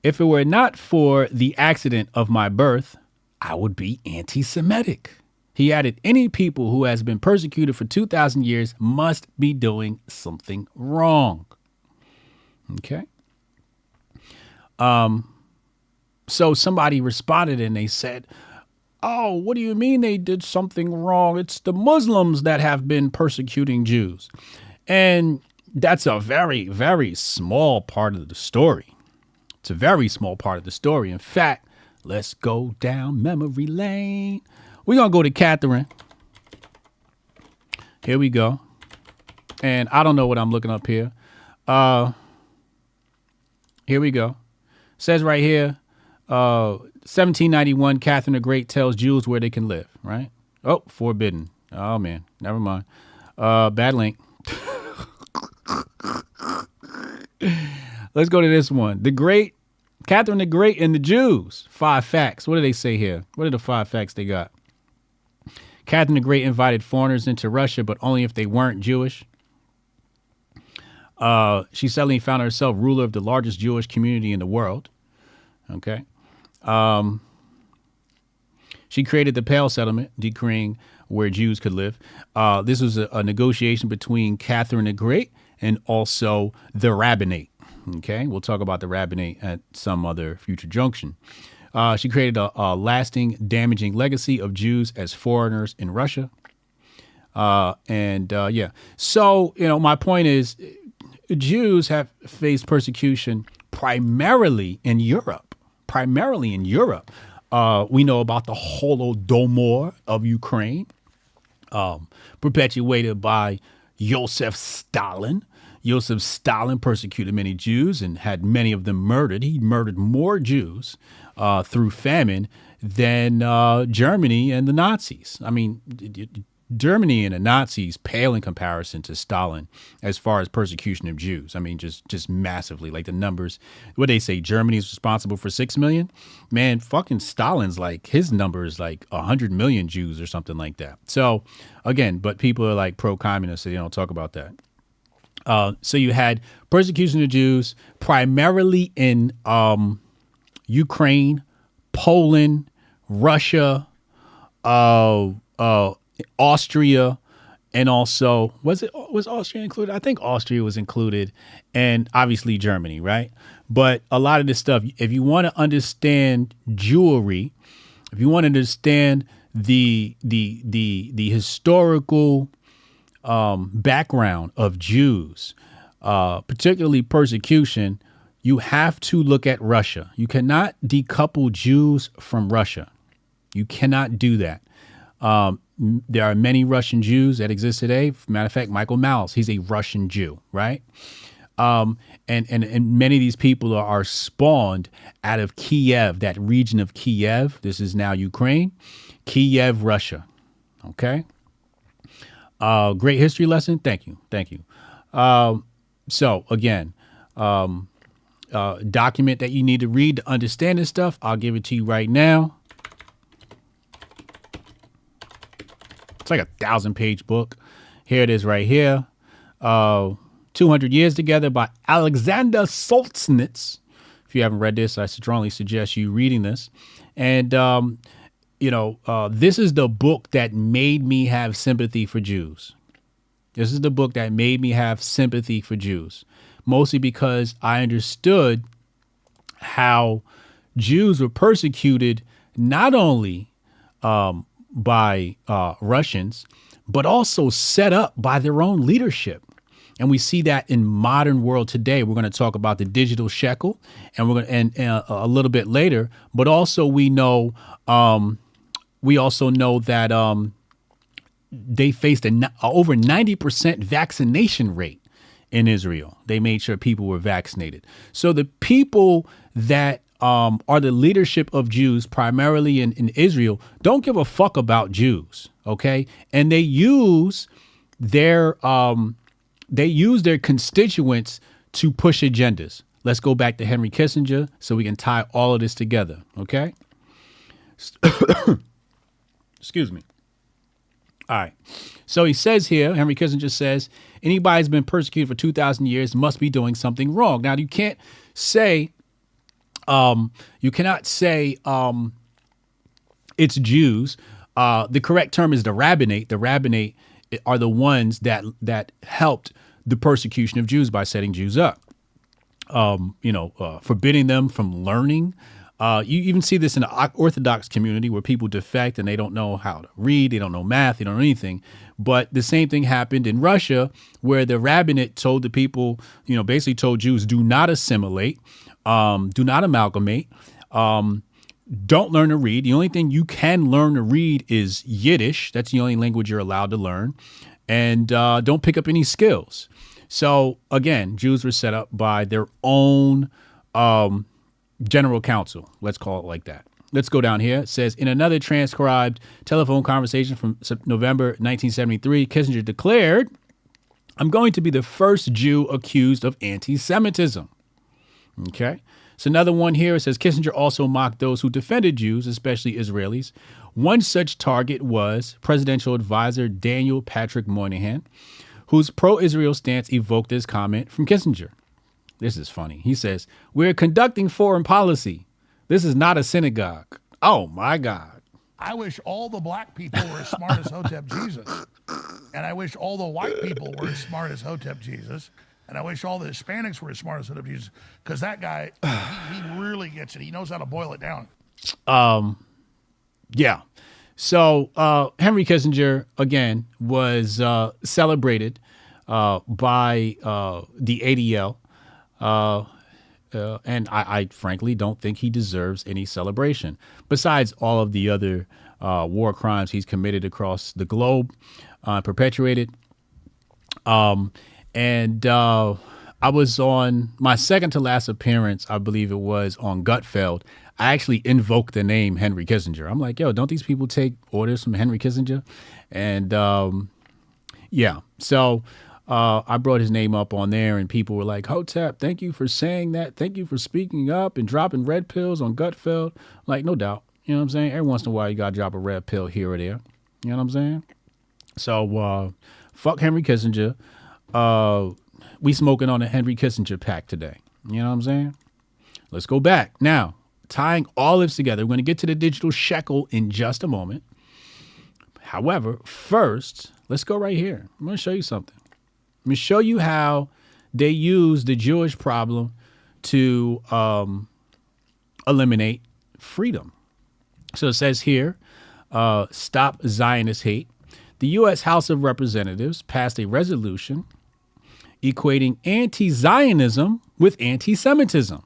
"If it were not for the accident of my birth, I would be anti-Semitic. He added, any people who has been persecuted for 2,000 years must be doing something wrong. Okay. So somebody responded and they said, oh, what do you mean they did something wrong? It's the Muslims that have been persecuting Jews. And that's a very, very small part of the story. It's a very small part of the story. In fact, let's go down memory lane. We're going to go to Catherine. Here we go. And I don't know what I'm looking up here. Here we go. Says right here, 1791, Catherine the Great tells Jews where they can live, right? Oh, forbidden. Oh, man. Never mind. Bad link. Let's go to this one. Catherine the Great and the Jews. 5 facts. What do they say here? What are the 5 facts they got? Catherine the Great invited foreigners into Russia, but only if they weren't Jewish. She suddenly found herself ruler of the largest Jewish community in the world. Okay. She created the Pale Settlement, decreeing where Jews could live. This was a negotiation between Catherine the Great and also the rabbinate. Okay. We'll talk about the rabbinate at some other future junction. She created a lasting, damaging legacy of Jews as foreigners in Russia. Yeah. So, my point is Jews have faced persecution primarily in Europe. We know about the Holodomor of Ukraine, perpetuated by Joseph Stalin. Joseph Stalin persecuted many Jews and had many of them murdered. He murdered more Jews through famine than Germany and the Nazis. I mean, Germany and the Nazis pale in comparison to Stalin as far as persecution of Jews. I mean, just massively. Like the numbers, what they say, Germany's responsible for 6 million. Man, fucking Stalin's like, his number is like 100 million Jews or something like that. So again, but people are like pro-communist, so they don't talk about that. So you had persecution of Jews primarily in Ukraine, Poland, Russia, Austria, and also was Austria included? I think Austria was included, and obviously Germany, right? But a lot of this stuff, if you want to understand Jewry, if you want to understand the historical background of Jews, particularly persecution, you have to look at Russia. You cannot decouple Jews from Russia. You cannot do that. There are many Russian Jews that exist today. Matter of fact, Michael Malice, he's a Russian Jew, right? And many of these people are spawned out of Kiev, that region of Kiev. This is now Ukraine, Kiev, Russia. Okay. Great history lesson. Thank you. So again, document that you need to read to understand this stuff. I'll give it to you right now. It's like a 1,000-page book. Here it is right here. 200 Years Together by Alexander Solzhenitsyn. If you haven't read this, I strongly suggest you reading this. And, this is the book that made me have sympathy for Jews. This is the book that made me have sympathy for Jews, mostly because I understood how Jews were persecuted not only by Russians, but also set up by their own leadership. And we see that in modern world today. We're going to talk about the digital shekel, and we're going to, a little bit later. But also we know that they faced an over 90% vaccination rate in Israel. They made sure people were vaccinated. So the people that are the leadership of Jews, primarily in Israel, don't give a fuck about Jews. OK, and they use their constituents to push agendas. Let's go back to Henry Kissinger so we can tie all of this together. OK, excuse me. All right. So he says here, Henry Kissinger says, anybody who's been persecuted for 2,000 years must be doing something wrong. Now, you can't say it's Jews. The correct term is the rabbinate. The rabbinate are the ones that helped the persecution of Jews by setting Jews up, forbidding them from learning. You even see this in the Orthodox community where people defect and they don't know how to read, they don't know math, they don't know anything. But the same thing happened in Russia, where the rabbinate told the people, basically told Jews, do not assimilate, do not amalgamate, don't learn to read. The only thing you can learn to read is Yiddish. That's the only language you're allowed to learn. And don't pick up any skills. So again, Jews were set up by their own general counsel. Let's call it like that. Let's go down here. It says, in another transcribed telephone conversation from November 1973, Kissinger declared, I'm going to be the first Jew accused of anti-Semitism. Okay. So another one here, it says Kissinger also mocked those who defended Jews, especially Israelis. One such target was presidential advisor Daniel Patrick Moynihan, whose pro-Israel stance evoked this comment from Kissinger. This is funny. He says, we're conducting foreign policy. This is not a synagogue. Oh, my God. I wish all the black people were as smart as Hotep Jesus. And I wish all the white people were as smart as Hotep Jesus. And I wish all the Hispanics were as smart as Hotep Jesus. Because that guy, he really gets it. He knows how to boil it down. Yeah. So Henry Kissinger, again, was celebrated by the ADL. And I frankly don't think he deserves any celebration. Besides all of the other war crimes he's committed across the globe, perpetuated. And I was on my second to last appearance, I believe it was on Gutfeld. I actually invoked the name Henry Kissinger. I'm like, yo, don't these people take orders from Henry Kissinger? And yeah, so I brought his name up on there and people were like, Hotep, thank you for saying that. Thank you for speaking up and dropping red pills on Gutfeld. Like, no doubt. You know what I'm saying? Every once in a while, you got to drop a red pill here or there. You know what I'm saying? So fuck Henry Kissinger. We smoking on a Henry Kissinger pack today. You know what I'm saying? Let's go back. Now, tying all this together, we're going to get to the digital shekel in just a moment. However, first, let's go right here. I'm going to show you something. I'm going to show you how they use the Jewish problem to eliminate freedom. So it says here, stop Zionist hate. The U.S. House of Representatives passed a resolution equating anti-Zionism with anti-Semitism.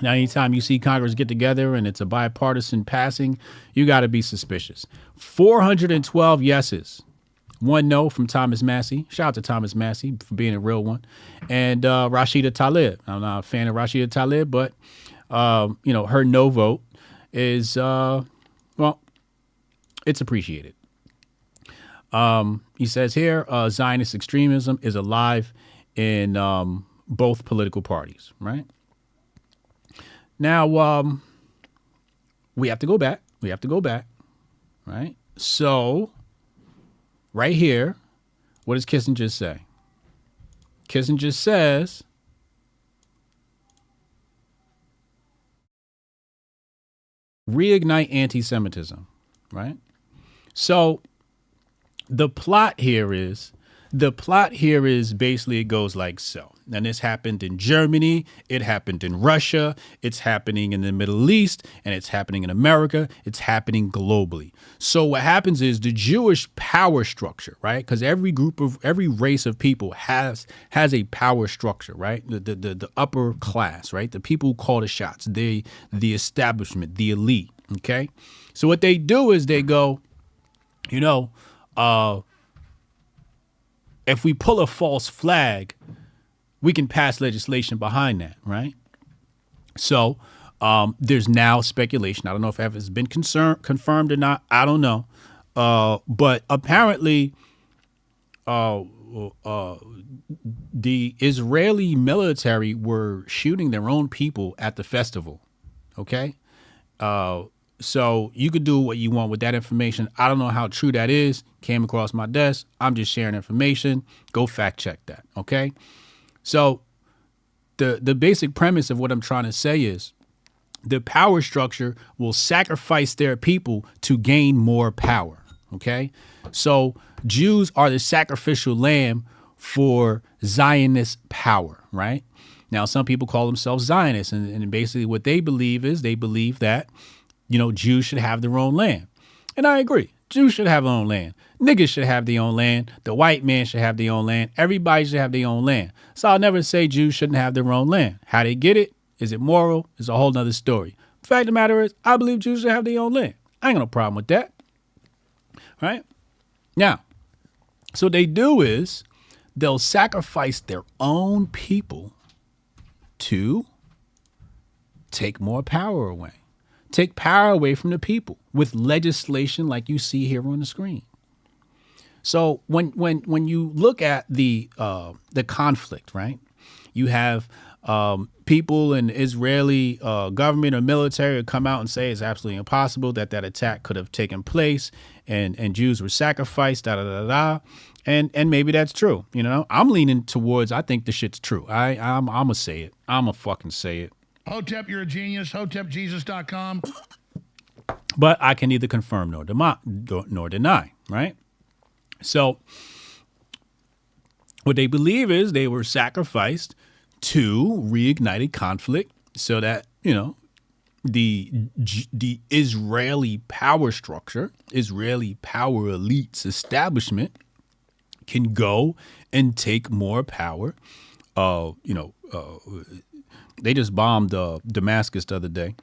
Now, anytime you see Congress get together and it's a bipartisan passing, you got to be suspicious. 412 yeses. 1 no from Thomas Massey. Shout out to Thomas Massey for being a real one. And Rashida Tlaib. I'm not a fan of Rashida Tlaib, but, her no vote is, it's appreciated. He says here, Zionist extremism is alive in both political parties, right? Now, we have to go back. Right? So, right here, what does Kissinger say? Kissinger says, reignite anti-Semitism, right? So, the plot here is basically it goes like so. And this happened in Germany, it happened in Russia, it's happening in the Middle East, and it's happening in America, it's happening globally. So what happens is the Jewish power structure, right? Because every race of people has a power structure, right? The upper class, right? The people who call the shots, the establishment, the elite, okay? So what they do is they go, if we pull a false flag, we can pass legislation behind that, right? So there's now speculation. I don't know if it's been confirmed or not. I don't know. But apparently the Israeli military were shooting their own people at the festival, okay? So you could do what you want with that information. I don't know how true that is. Came across my desk. I'm just sharing information. Go fact check that, okay? So the basic premise of what I'm trying to say is the power structure will sacrifice their people to gain more power. Okay, so Jews are the sacrificial lamb for Zionist power, right? Now, some people call themselves Zionists, and basically what they believe is they believe that, Jews should have their own land. And I agree. Jews should have their own land. Niggas should have their own land. The white man should have their own land. Everybody should have their own land. So I'll never say Jews shouldn't have their own land. How they get it, is it moral, is a whole nother story. The fact of the matter is, I believe Jews should have their own land. I ain't got no problem with that. Right? Now, so what they do is they'll sacrifice their own people to take more power away. Take power away from the people with legislation like you see here on the screen. So when you look at the conflict, right, you have people in Israeli government or military come out and say it's absolutely impossible that attack could have taken place and Jews were sacrificed, and maybe that's true. I'm leaning towards, I think the shit's true. I'm gonna say it. I'm gonna fucking say it. Hotep, you're a genius. HotepJesus.com. But I can neither confirm nor deny, right? So what they believe is they were sacrificed to reignited conflict so that, the Israeli power structure, Israeli power elites establishment can go and take more power. They just bombed Damascus the other day.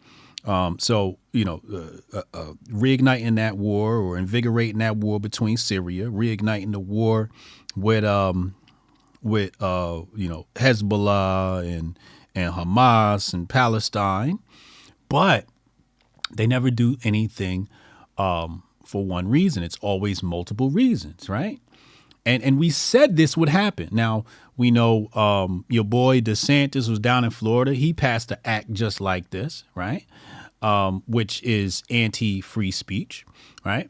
Reigniting that war or invigorating that war between Syria, reigniting the war with Hezbollah and Hamas and Palestine. But they never do anything for one reason. It's always multiple reasons, right? And we said this would happen. Now, we know your boy DeSantis was down in Florida. He passed an act just like this, right? Which is anti-free speech, right?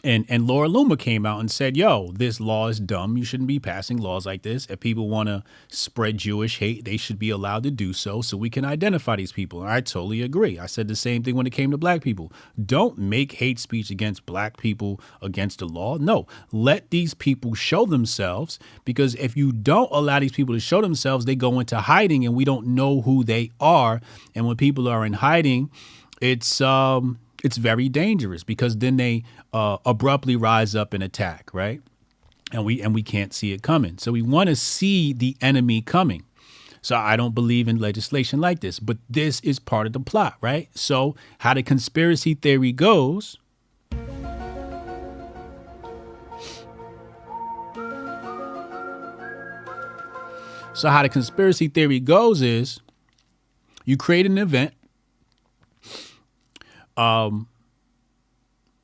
And Laura Loomer came out and said, yo, this law is dumb. You shouldn't be passing laws like this. If people want to spread Jewish hate, they should be allowed to do so we can identify these people. And I totally agree. I said the same thing when it came to black people. Don't make hate speech against black people against the law. No, let these people show themselves, because if you don't allow these people to show themselves, they go into hiding and we don't know who they are. And when people are in hiding, it's very dangerous, because then they abruptly rise up and attack, right? And we can't see it coming. So we want to see the enemy coming. So I don't believe in legislation like this, but this is part of the plot, right? So how the conspiracy theory goes. So how the conspiracy theory goes is you create an event.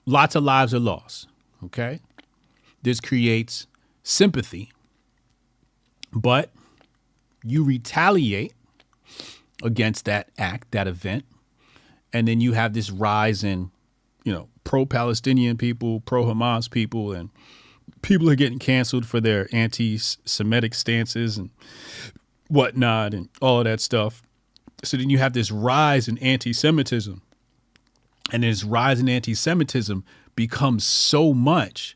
Lots of lives are lost. Okay. This creates sympathy, but you retaliate against that act, that event. And then you have this rise in, pro-Palestinian people, pro-Hamas people, and people are getting canceled for their anti-Semitic stances and whatnot and all of that stuff. So then you have this rise in anti-Semitism. And this rise in anti-Semitism becomes so much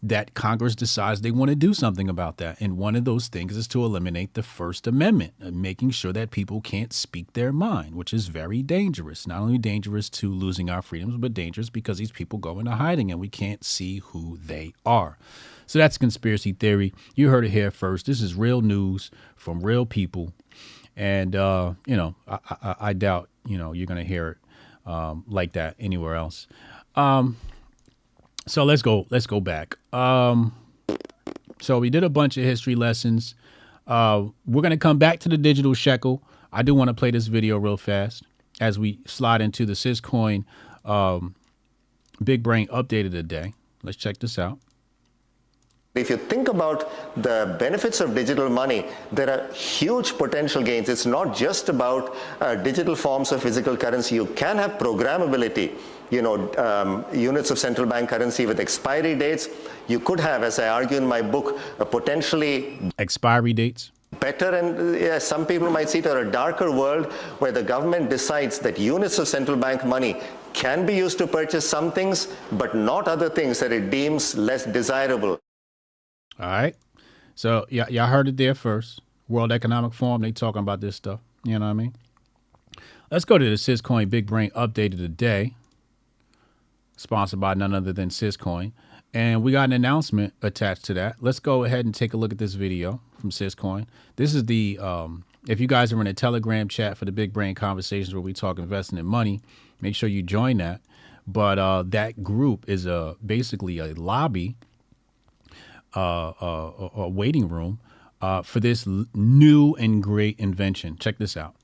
that Congress decides they want to do something about that. And one of those things is to eliminate the First Amendment, making sure that people can't speak their mind, which is very dangerous. Not only dangerous to losing our freedoms, but dangerous because these people go into hiding and we can't see who they are. So that's conspiracy theory. You heard it here first. This is real news from real people. And, I doubt, you're going to hear it like that anywhere else. So let's go back. So we did a bunch of history lessons. We're going to come back to the digital shekel. I do want to play this video real fast as we slide into the Syscoin Big Brain update of the day. Let's check this out. If you think about the benefits of digital money, there are huge potential gains. It's not just about digital forms of physical currency. You can have programmability, units of central bank currency with expiry dates. You could have, as I argue in my book, potentially expiry dates. better, and some people might see it, or a darker world where the government decides that units of central bank money can be used to purchase some things, but not other things that it deems less desirable. All right. So y'all heard it there first. World Economic Forum, they talking about this stuff. You know what I mean? Let's go to the Syscoin Big Brain Update of the Day, sponsored by none other than Syscoin. And we got an announcement attached to that. Let's go ahead and take a look at this video from Syscoin. This is the, if you guys are in a Telegram chat for the Big Brain Conversations where we talk investing in money, make sure you join that. But that group is basically a lobby, a waiting room for this new and great invention. Check this out.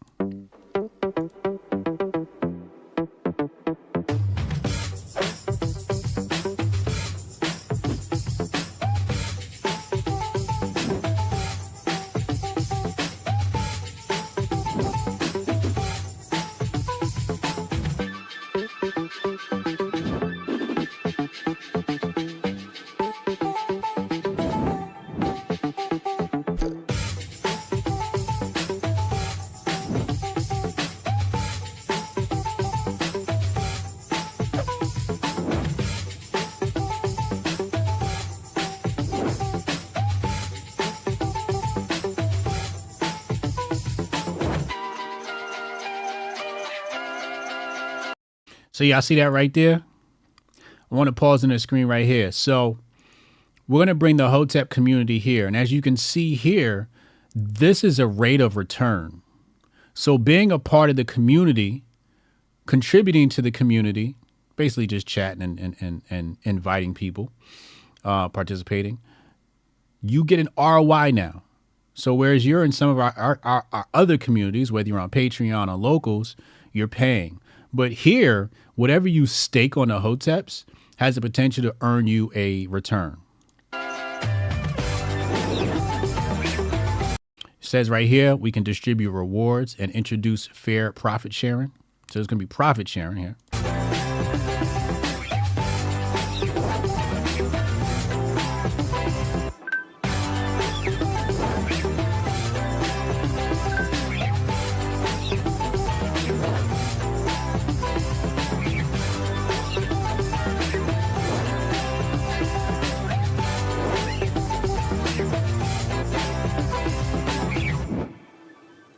So y'all see that right there? I want to pause on the screen right here. So we're going to bring the Hotep community here. And as you can see here, this is a rate of return. So being a part of the community, contributing to the community, basically just chatting and inviting people, participating, you get an ROI now. So whereas you're in some of our other communities, whether you're on Patreon or Locals, you're paying. But here, whatever you stake on the Hoteps has the potential to earn you a return. It says right here, we can distribute rewards and introduce fair profit sharing. So there's going to be profit sharing here.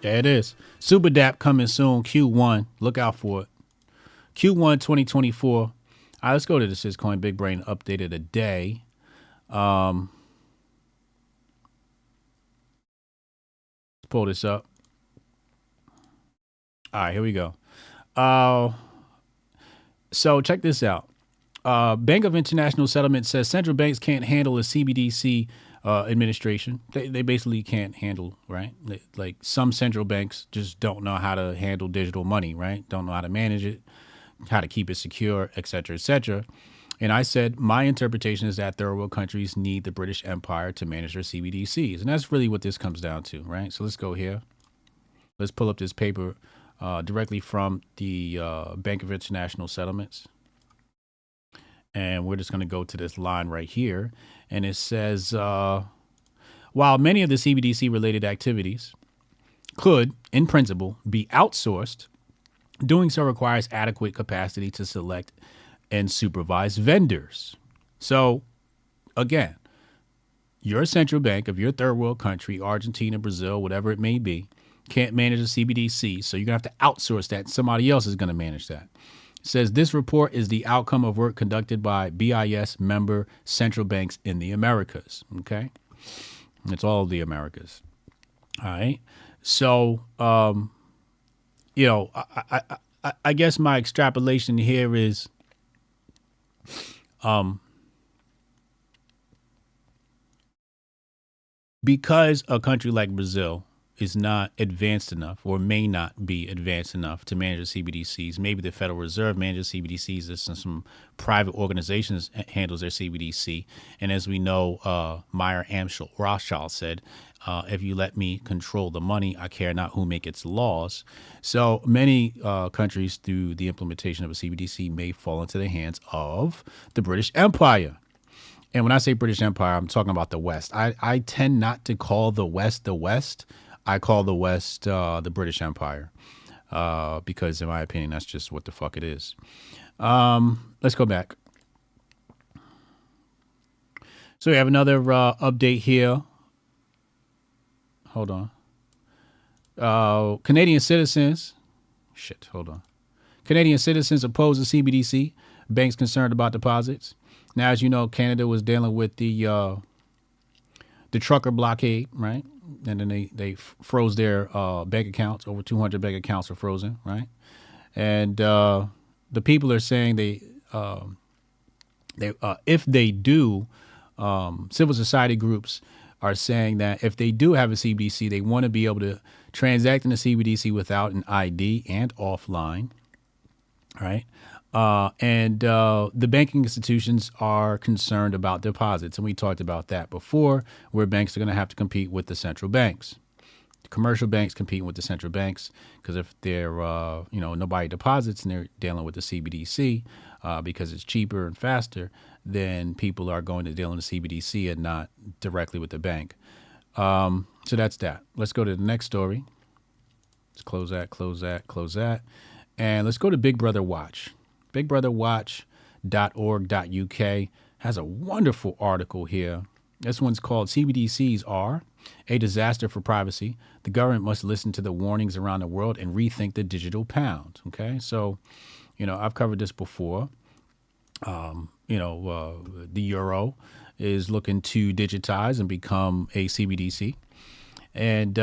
There it is. Super DAP coming soon. Q1. Look out for it. Q1 2024. All right, let's go to the Syscoin Big Brain Update of the Day. Let's pull this up. All right, here we go. So check this out. Bank of International Settlement says central banks can't handle a CBDC administration. They basically can't handle, right? Like some central banks just don't know how to handle digital money, right? Don't know how to manage it, how to keep it secure, et cetera, et cetera. And I said, my interpretation is that third world countries need the British Empire to manage their CBDCs. And that's really what this comes down to, right? So let's go here. Let's pull up this paper directly from the Bank of International Settlements. And we're just going to go to this line right here. And it says, while many of the CBDC related activities could, in principle, be outsourced, doing so requires adequate capacity to select and supervise vendors. So, again, your central bank of your third world country, Argentina, Brazil, whatever it may be, can't manage a CBDC. So you're going to have to outsource that. Somebody else is going to manage that. It says this report is the outcome of work conducted by BIS member central banks in the Americas. Okay. It's all of the Americas. All right. So, you know, I guess my extrapolation here is, because a country like Brazil is not advanced enough or may not be advanced enough to manage the CBDCs. Maybe the Federal Reserve manages CBDCs and some private organizations handles their CBDC. And as we know, Meyer Amschel Rothschild said, if you let me control the money, I care not who make its laws. So many countries through the implementation of a CBDC may fall into the hands of the British Empire. And when I say British Empire, I'm talking about the West. I tend not to call the West the West. I call the West the British Empire because, in my opinion, that's just what the fuck it is. Let's go back. So we have another update here. Hold on. Canadian citizens. Shit, hold on. Canadian citizens oppose the CBDC. Banks concerned about deposits. Now, as you know, Canada was dealing with the trucker blockade, right? And then they froze their bank accounts. Over 200 bank accounts were frozen, right? And the people are saying if they do, civil society groups are saying that if they do have a CBDC, they want to be able to transact in the CBDC without an ID and offline, right? And the banking institutions are concerned about deposits. And we talked about that before, where banks are going to have to compete with the central banks. The commercial banks competing with the central banks, because if they're, nobody deposits and they're dealing with the CBDC because it's cheaper and faster, then people are going to deal in the CBDC and not directly with the bank. So that's that. Let's go to the next story. Let's close that. And let's go to Big Brother Watch. BigBrotherWatch.org.uk has a wonderful article here. This one's called CBDCs Are a Disaster for Privacy. The government must listen to the warnings around the world and rethink the digital pound. Okay, so, I've covered this before. The euro is looking to digitize and become a CBDC. And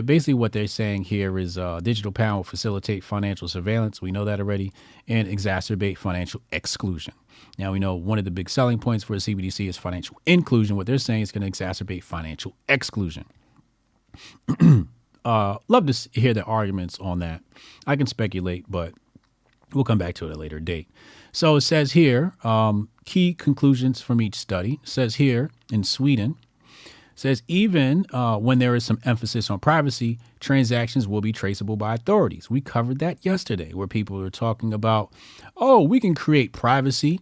basically what they're saying here is digital pound will facilitate financial surveillance. We know that already, and exacerbate financial exclusion. Now, we know one of the big selling points for a CBDC is financial inclusion. What they're saying is going to exacerbate financial exclusion. Love to hear the arguments on that. I can speculate, but we'll come back to it at a later date. So it says here, key conclusions from each study. It says here in Sweden, says even when there is some emphasis on privacy, transactions will be traceable by authorities. We covered that yesterday, where people were talking about, we can create privacy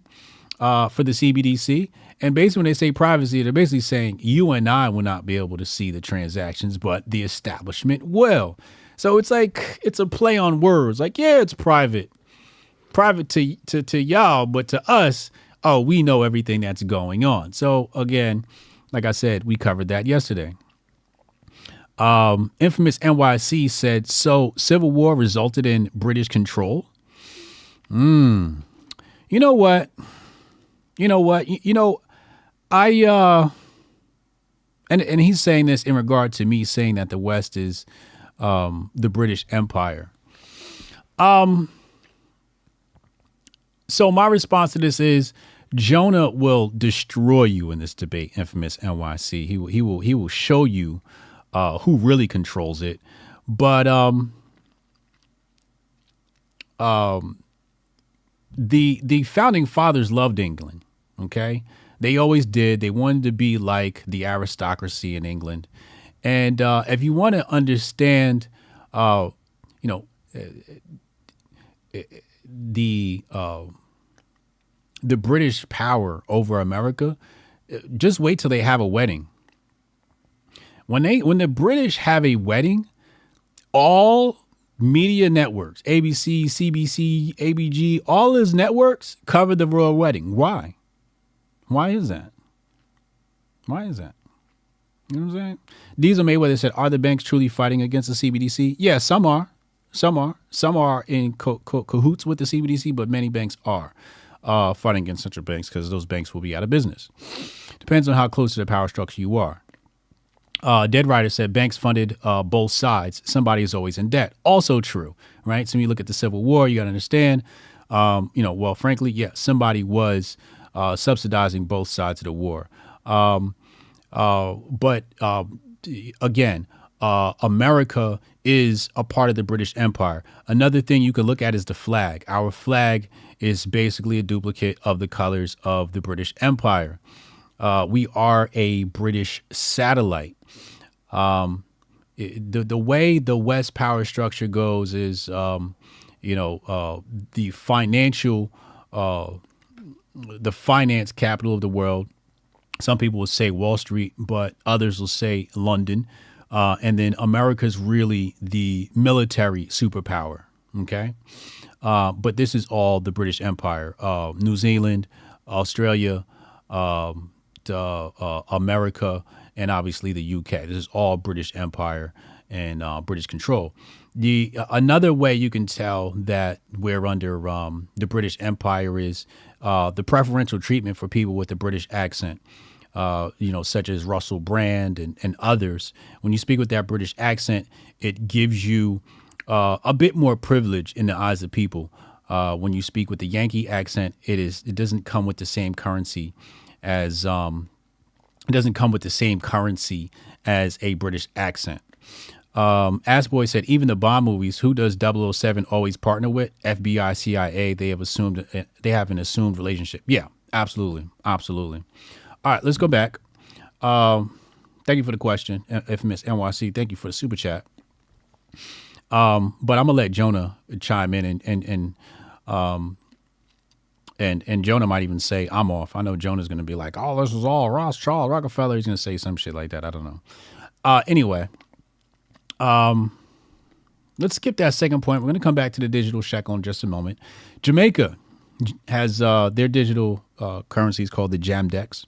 for the CBDC. And basically when they say privacy, they're basically saying you and I will not be able to see the transactions, but the establishment will. So it's like, it's a play on words. Like, yeah, it's private to y'all, but to us, we know everything that's going on. So again, like I said, we covered that yesterday. Infamous NYC said, so Civil War resulted in British control. You know what? And he's saying this in regard to me saying that the West is the British Empire. So my response to this is, Jonah will destroy you in this debate, infamous NYC. He will show you who really controls it. But the founding fathers loved England. Okay, they always did. They wanted to be like the aristocracy in England. And if you want to understand, the British power over America, just wait till they have a wedding. When the British have a wedding, all media networks, ABC, CBC, ABG, all those networks cover the royal wedding. Why? Why is that? You know what I'm saying? Diesel Mayweather said, are the banks truly fighting against the CBDC? Yeah, some are. Some are in cahoots with the CBDC, but many banks are fighting against central banks because those banks will be out of business. Depends on how close to the power structure you are. Dead Rider said banks funded both sides. Somebody is always in debt. Also true, right? So when you look at the Civil War, you got to understand, frankly, yeah, somebody was subsidizing both sides of the war. Again, America is a part of the British Empire. Another thing you can look at is the flag. Our flag is basically a duplicate of the colors of the British Empire. We are a British satellite. The way the West power structure goes is, the finance capital of the world Some people will say Wall Street, but others will say London. And then America's really the military superpower. Okay. But this is all the British Empire, New Zealand, Australia, America, and obviously the UK. This is all British Empire and British control. Another way you can tell that we're under the British Empire is the preferential treatment for people with a British accent, such as Russell Brand and others. When you speak with that British accent, it gives you a bit more privilege in the eyes of people. When you speak with the Yankee accent, it doesn't come with the same currency as a British accent. Assboy said, even the Bond movies, who does 007 always partner with? FBI, CIA. They have an assumed relationship. Yeah, absolutely. All right, let's go back. Thank you for the question, Infamous NYC. Thank you for the super chat. But I'm gonna let Jonah chime in and Jonah might even say I'm off. I know Jonah's gonna be like, oh, this was all Rothschild, Rockefeller. He's gonna say some shit like that. I don't know. Anyway, let's skip that second point. We're gonna come back to the digital shekel in just a moment. Jamaica has their digital currencies called the Jamdex.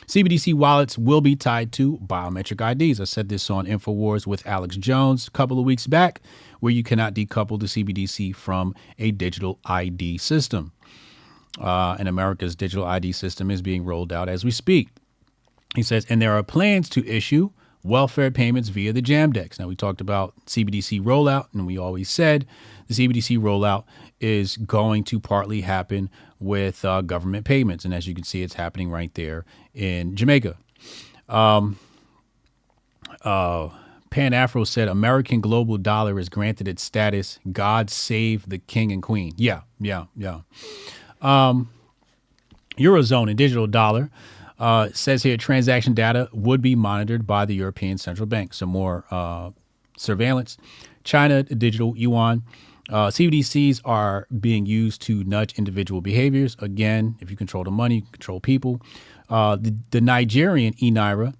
CBDC wallets will be tied to biometric IDs. I said this on InfoWars with Alex Jones a couple of weeks back, where you cannot decouple the CBDC from a digital ID system. And America's digital ID system is being rolled out as we speak. He says, and there are plans to issue welfare payments via the Jamdex. Now, we talked about CBDC rollout, and we always said the CBDC rollout is going to partly happen with government payments. And as you can see, it's happening right there in Jamaica. Pan Afro said, American global dollar is granted its status. God save the king and queen. Yeah. Eurozone and digital dollar says here transaction data would be monitored by the European Central Bank. Some more surveillance. China, digital yuan. CBDCs are being used to nudge individual behaviors. Again, if you control the money, you control people. The Nigerian e-Naira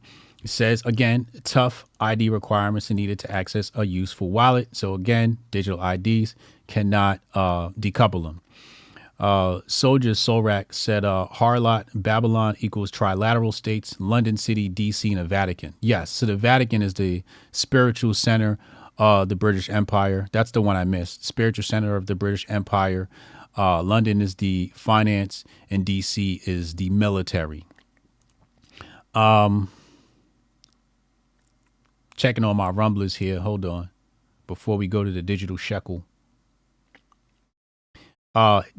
says, again, tough ID requirements are needed to access a useful wallet. So again, digital IDs cannot decouple them. Soldier Solrak said, Harlot, Babylon equals trilateral states, London City, DC, and the Vatican. Yes, so the Vatican is the spiritual center of the British Empire. That's the one I missed. Spiritual center of the British Empire. London is the finance, and DC is the military. Checking on my rumblers here. Hold on. Before we go to the digital shekel.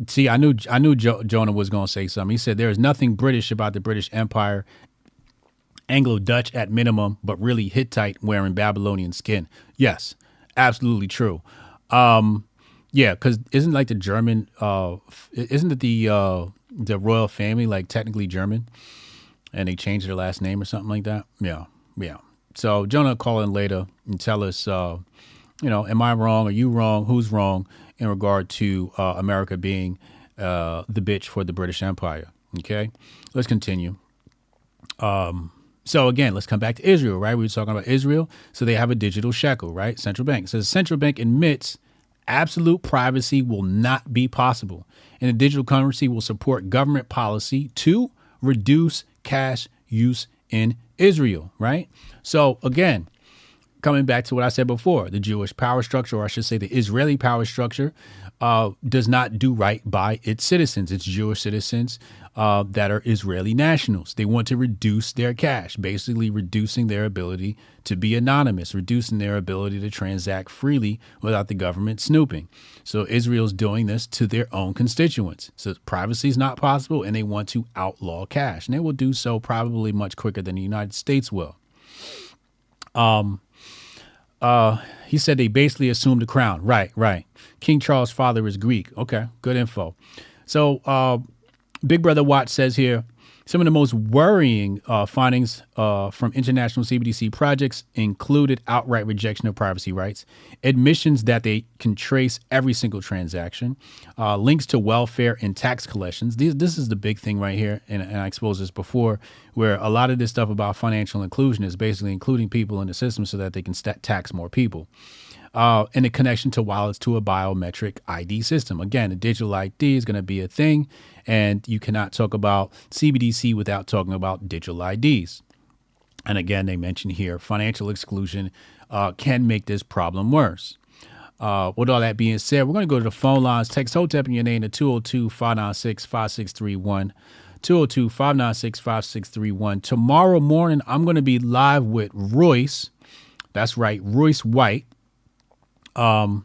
See, I knew Jonah was going to say something. He said there is nothing British about the British Empire. Anglo-Dutch at minimum, but really Hittite wearing Babylonian skin. Yes, absolutely true. Yeah, because isn't like the German, isn't it the royal family like technically German, and they changed their last name or something like that? Yeah. So Jonah, call in later and tell us, am I wrong? Are you wrong? Who's wrong in regard to America being the bitch for the British Empire? Okay, let's continue. So again, let's come back to Israel, right? We were talking about Israel. So they have a digital shekel, right? Central bank. So the central bank admits absolute privacy will not be possible. And the digital currency will support government policy to reduce cash use in Israel, right? So again, coming back to what I said before, the Jewish power structure, or I should say the Israeli power structure, does not do right by its citizens, its Jewish citizens that are Israeli nationals. They want to reduce their cash, basically reducing their ability to be anonymous, reducing their ability to transact freely without the government snooping. So Israel's doing this to their own constituents. So privacy is not possible, and they want to outlaw cash. And they will do so probably much quicker than the United States will. He said they basically assumed the crown. Right. King Charles' father is Greek. Okay, good info. So Big Brother Watch says here, Some of the most worrying findings from international CBDC projects included outright rejection of privacy rights, admissions that they can trace every single transaction, links to welfare and tax collections. This is the big thing right here, and I exposed this before, where a lot of this stuff about financial inclusion is basically including people in the system so that they can tax more people. And the connection to wallets to a biometric ID system. Again, a digital ID is going to be a thing, and you cannot talk about CBDC without talking about digital IDs. And again, they mention here, financial exclusion can make this problem worse. With all that being said, we're going to go to the phone lines. Text HOTEP in your name to 202-596-5631. 202-596-5631. Tomorrow morning, I'm going to be live with Royce. That's right, Royce White. We're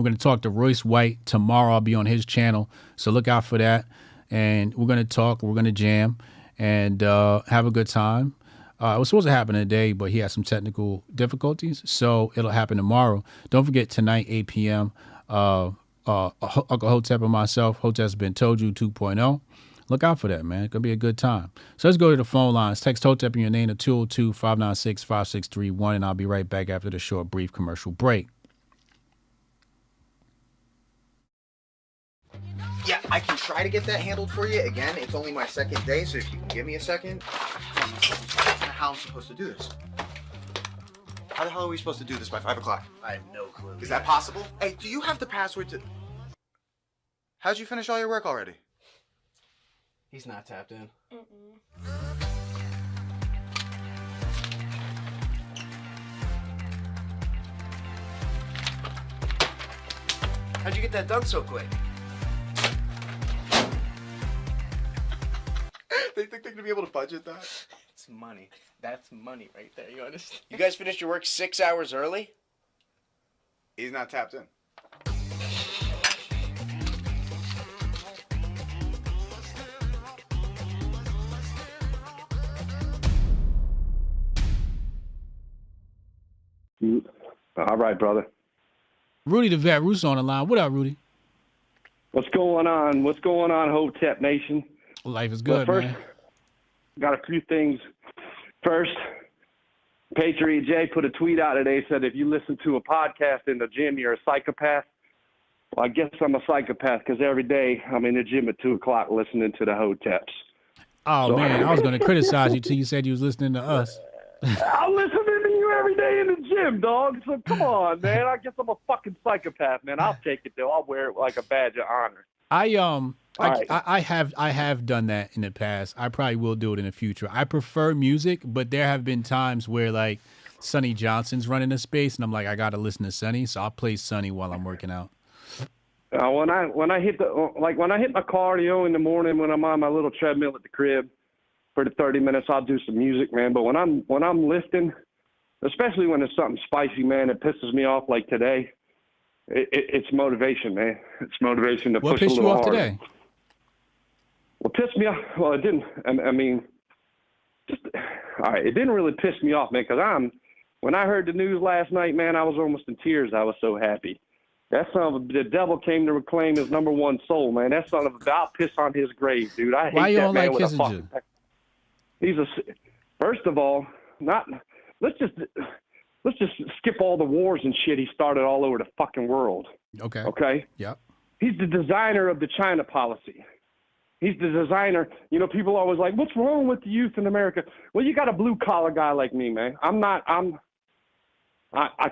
going to talk to Royce White tomorrow. I'll be on his channel, so look out for that. And we're going to talk, we're going to jam, and have a good time. It was supposed to happen today, but he had some technical difficulties, so it'll happen tomorrow. Don't forget, tonight, 8 p.m., Uncle Hotep and myself, Hotep's Been Told You 2.0. Look out for that, man. It's going to be a good time. So let's go to the phone lines. Text Hotep in your name to 202-596-5631, and I'll be right back after the short, brief commercial break. Yeah, I can try to get that handled for you. Again, it's only my second day, so if you can give me a second. How I'm supposed to do this? How the hell are we supposed to do this by 5 o'clock? I have no clue. Is that possible? Hey, do you have the password to... How'd you finish all your work already? He's not tapped in. How'd you get that done so quick? They think they're gonna be able to budget that? It's money. That's money right there. You understand? You guys finished your work 6 hours early? He's not tapped in. All right, brother. Rudy the Vet, Russo on the line. What up, Rudy? What's going on? What's going on, Hotep Nation? Life is good, first, man. Got a few things. First, Patriot J put a tweet out today, said if you listen to a podcast in the gym, you're a psychopath. Well, I guess I'm a psychopath because every day I'm in the gym at 2 o'clock listening to the Hoteps. Oh, so, man, I was going to criticize you till you said you was listening to us. I'm listening to you every day in the gym, dog. So come on, man. I guess I'm a fucking psychopath, man. I'll take it, though. I'll wear it like a badge of honor. I have done that in the past. I probably will do it in the future. I prefer music, but there have been times where like Sonny Johnson's running a space, and I'm like, I gotta listen to Sonny, so I'll play Sonny while I'm working out. When I hit my cardio in the morning when I'm on my little treadmill at the crib for the 30 minutes, I'll do some music, man. But when I'm lifting, especially when it's something spicy, man, it pisses me off. Like today, it's motivation, man. It's motivation to push a little harder. What pissed you off today? What pissed me off? Well, it didn't. I mean, all right. It didn't really piss me off, man. Because when I heard the news last night, man, I was almost in tears. I was so happy. That son of the devil came to reclaim his number one soul, man. That son of a, I'll piss on his grave, dude. I hate Why you that don't man like with a fucking. First of all, let's just skip all the wars and shit he started all over the fucking world. Okay. Okay. Yep. He's the designer of the China policy. He's the designer. You know, people are always like, what's wrong with the youth in America? Well, you got a blue collar guy like me, man. I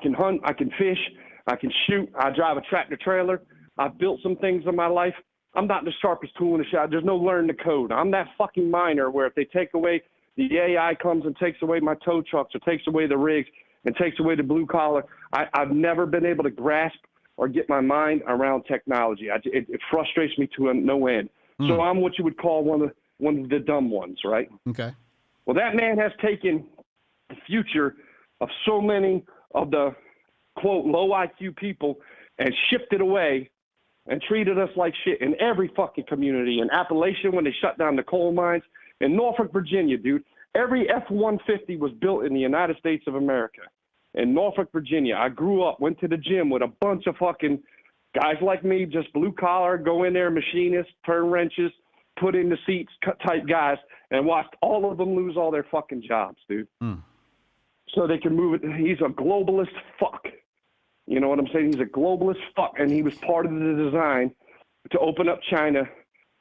can hunt, I can fish, I can shoot, I drive a tractor trailer. I've built some things in my life. I'm not the sharpest tool in the shop. There's no learn the code. I'm that fucking miner where if they take away, the AI comes and takes away my tow trucks or takes away the rigs and takes away the blue collar. I've never been able to grasp or get my mind around technology. It frustrates me to no end. So I'm what you would call one of the dumb ones, right? Okay. Well, that man has taken the future of so many of the, quote, low IQ people and shipped it away and treated us like shit in every fucking community. In Appalachia, when they shut down the coal mines. In Norfolk, Virginia, dude, every F-150 was built in the United States of America. In Norfolk, Virginia, I grew up, went to the gym with a bunch of fucking guys like me, just blue collar, go in there, machinists, turn wrenches, put in the seats type guys and watched all of them lose all their fucking jobs, dude. So they can move it. He's a globalist fuck. You know what I'm saying? He's a globalist fuck, and he was part of the design to open up China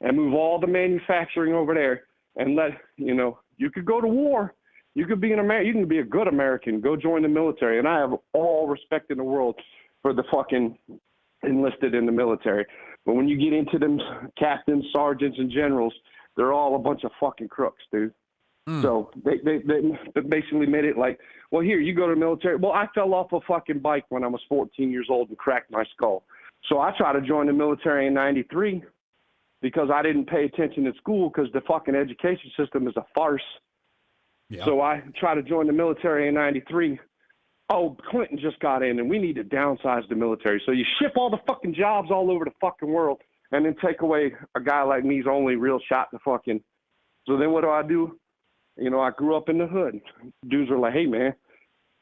and move all the manufacturing over there and let, you know, you could go to war. You could be an American. You can be a good American. Go join the military. And I have all respect in the world for the fucking enlisted in the military. But when you get into them captains, sergeants, and generals, they're all a bunch of fucking crooks, dude. So they basically made it like, well, here, you go to the military. Well, I fell off a fucking bike when I was 14 years old and cracked my skull. So I tried to join the military in 93 because I didn't pay attention in school because the fucking education system is a farce. Yeah. So I tried to join the military in 93. Oh, Clinton just got in, and we need to downsize the military. So you ship all the fucking jobs all over the fucking world and then take away a guy like me's only real shot to fucking. So then what do? You know, I grew up in the hood. Dudes were like, hey, man,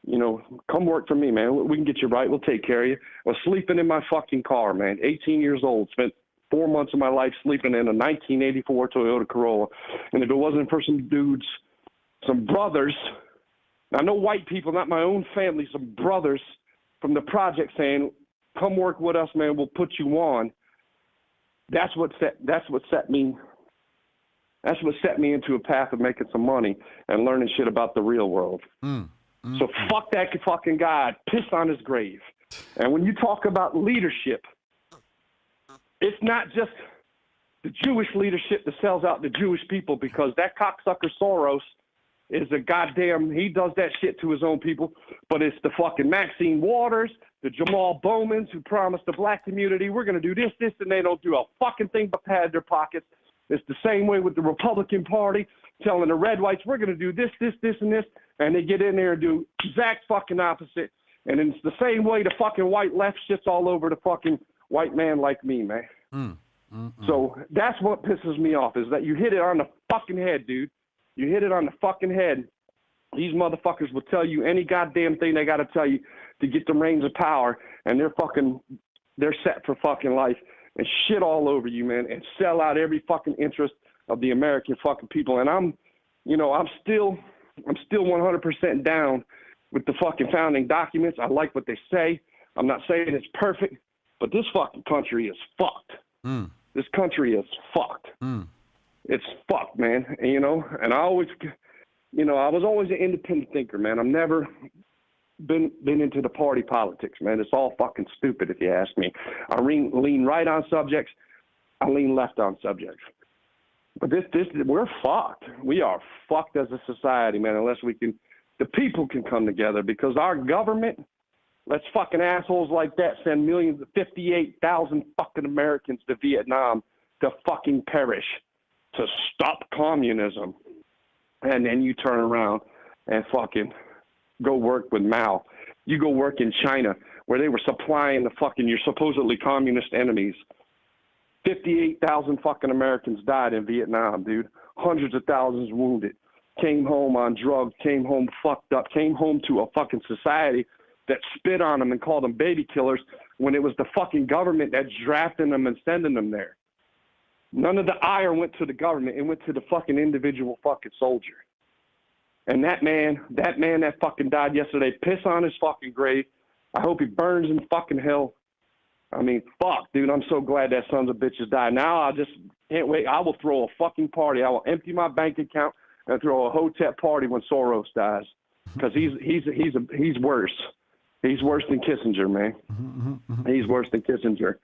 you know, come work for me, man. We can get you right. We'll take care of you. I was sleeping in my fucking car, man, 18 years old, spent 4 months of my life sleeping in a 1984 Toyota Corolla. And if it wasn't for some dudes, some brothers, I know white people, not my own family, some brothers from the project saying, come work with us, man, we'll put you on. That's what set me into a path of making some money and learning shit about the real world. So fuck that fucking guy. Piss on his grave. And when you talk about leadership, it's not just the Jewish leadership that sells out the Jewish people, because that cocksucker Soros is a goddamn, he does that shit to his own people, but it's the fucking Maxine Waters, the Jamal Bowmans who promised the black community, we're going to do this, and they don't do a fucking thing but pad their pockets. It's the same way with the Republican Party, telling the red whites, we're going to do this, and this, and they get in there and do exact fucking opposite. And it's the same way the fucking white left shits all over the fucking white man like me, man. So that's what pisses me off, is that you hit it on the fucking head, dude. You hit it on the fucking head. These motherfuckers will tell you any goddamn thing they got to tell you to get the reins of power, and they're set for fucking life and shit all over you, man, and sell out every fucking interest of the American fucking people. And I'm still 100% down with the fucking founding documents. I like what they say. I'm not saying it's perfect, but this fucking country is fucked. This country is fucked. It's fucked, man. And, you know, and I was always an independent thinker, man. I've never been into the party politics, man. It's all fucking stupid if you ask me. I lean right on subjects. I lean left on subjects. But we're fucked. We are fucked as a society, man, unless the people can come together, because our government lets fucking assholes like that send 58,000 fucking Americans to Vietnam to fucking perish, to stop communism. And then you turn around and fucking go work with Mao. You go work in China, where they were supplying the fucking your supposedly communist enemies. 58,000 fucking Americans died in Vietnam, dude. Hundreds of thousands wounded. Came home on drugs, came home fucked up, came home to a fucking society that spit on them and called them baby killers, when it was the fucking government that's drafting them and sending them there. None of the ire went to the government. It went to the fucking individual fucking soldier. And that man that fucking died yesterday, piss on his fucking grave. I hope he burns in fucking hell. I mean, fuck, dude, I'm so glad that sons of bitches died. Now I just can't wait. I will throw a fucking party. I will empty my bank account and throw a Hotep party when Soros dies, because he's worse. He's worse than Kissinger, man. He's worse than Kissinger.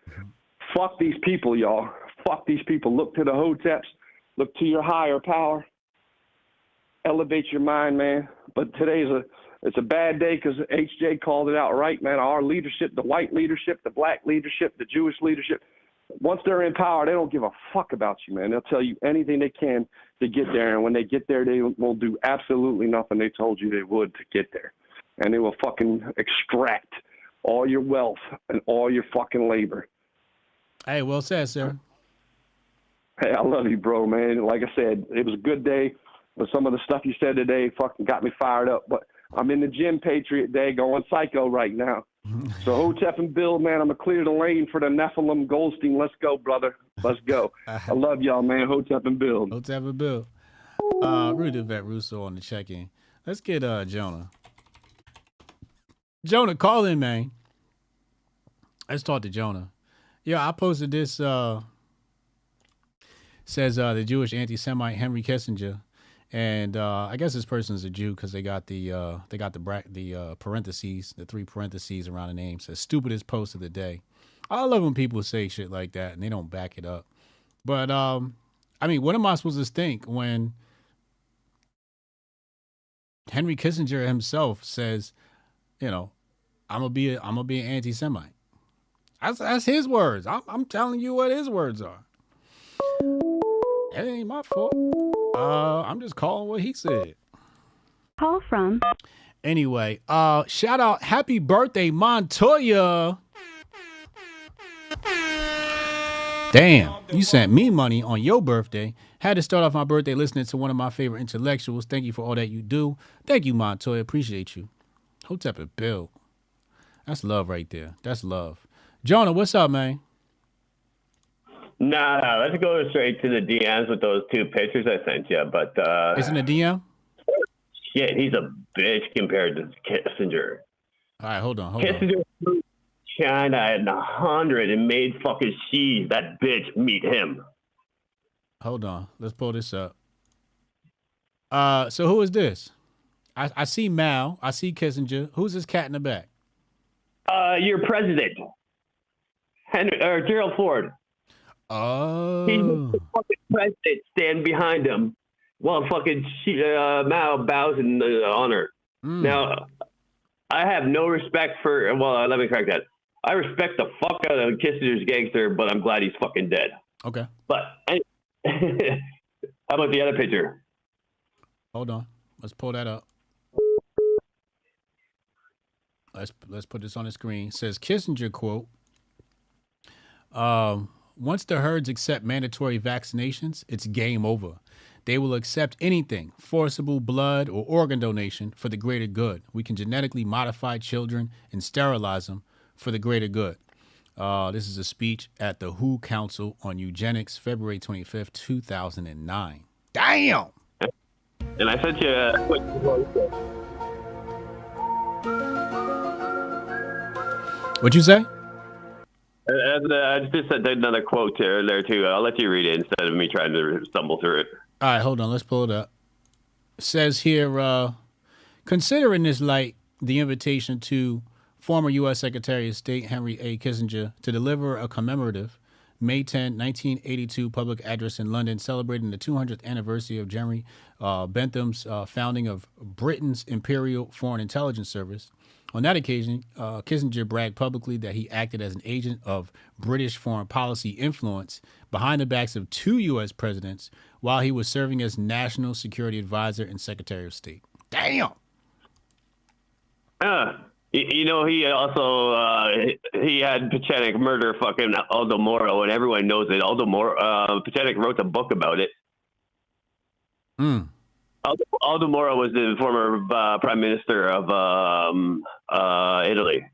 Fuck these people, y'all. Fuck these people. Look to the Hoteps. Look to your higher power. Elevate your mind, man. But it's a bad day, because HJ called it out right, man. Our leadership, the white leadership, the black leadership, the Jewish leadership, once they're in power, they don't give a fuck about you, man. They'll tell you anything they can to get there. And when they get there, they will do absolutely nothing they told you they would to get there. And they will fucking extract all your wealth and all your fucking labor. Hey, well said, sir. Hey, I love you, bro, man. Like I said, it was a good day. But some of the stuff you said today fucking got me fired up. But I'm in the gym, Patriot Day, going psycho right now. So Hotep and Bill, man, I'm going to clear the lane for the Nephilim Goldstein. Let's go, brother. Let's go. I love y'all, man. Hotep and Bill. Hotep and Bill. Rudy Vet Russo on the check-in. Let's get Jonah. Jonah, call in, man. Let's talk to Jonah. Yeah, I posted this. Says the Jewish anti-Semite Henry Kissinger, and I guess this person's a Jew because they got the parentheses, the 3 parentheses around the name. Says stupidest post of the day. I love when people say shit like that and they don't back it up. But I mean, what am I supposed to think when Henry Kissinger himself says, you know, I'm gonna be an anti-Semite? That's his words. I'm telling you what his words are. That ain't my fault. I'm just calling what he said. Call from. Anyway, shout out, happy birthday, Montoya. Damn, you sent me money on your birthday. Had to start off my birthday listening to one of my favorite intellectuals. Thank you for all that you do. Thank you, Montoya. Appreciate you. Hotep and Bill. That's love right there. That's love. Jonah, what's up, man? Nah, let's go straight to the DMs with those 2 pictures I sent you. But isn't a DM? Shit, he's a bitch compared to Kissinger. All right, hold on. Kissinger flew China at 100 and made fucking Xi, that bitch, meet him. Hold on. Let's pull this up. So who is this? I see Mao. I see Kissinger. Who's this cat in the back? Your president, Gerald Ford. Oh. He's the fucking president stand behind him while fucking Mao bows in honor. Now, I have no respect for, well, let me correct that. I respect the fuck out of Kissinger's gangster, but I'm glad he's fucking dead. Okay. But, how about the other picture? Hold on. Let's pull that up. Let's put this on the screen. It says Kissinger quote, once the herds accept mandatory vaccinations, it's game over. They will accept anything, forcible blood or organ donation for the greater good. We can genetically modify children and sterilize them for the greater good. This is a speech at the WHO Council on Eugenics, February 25th, 2009. Damn! And I sent you a quick. What'd you say? I just sent another quote there too. I'll let you read it instead of me trying to stumble through it. All right, hold on. Let's pull it up. It says here, consider in this light the invitation to former U.S. Secretary of State Henry A. Kissinger to deliver a commemorative May 10, 1982 public address in London celebrating the 200th anniversary of Jeremy Bentham's founding of Britain's Imperial Foreign Intelligence Service. On that occasion, Kissinger bragged publicly that he acted as an agent of British foreign policy influence behind the backs of 2 U.S. presidents while he was serving as National Security Advisor and Secretary of State. Damn! You know, he also he had Pachenik murder fucking Aldo Moro, and everyone knows it. Pachenik wrote a book about it. Aldo Moro was the former prime minister of Italy.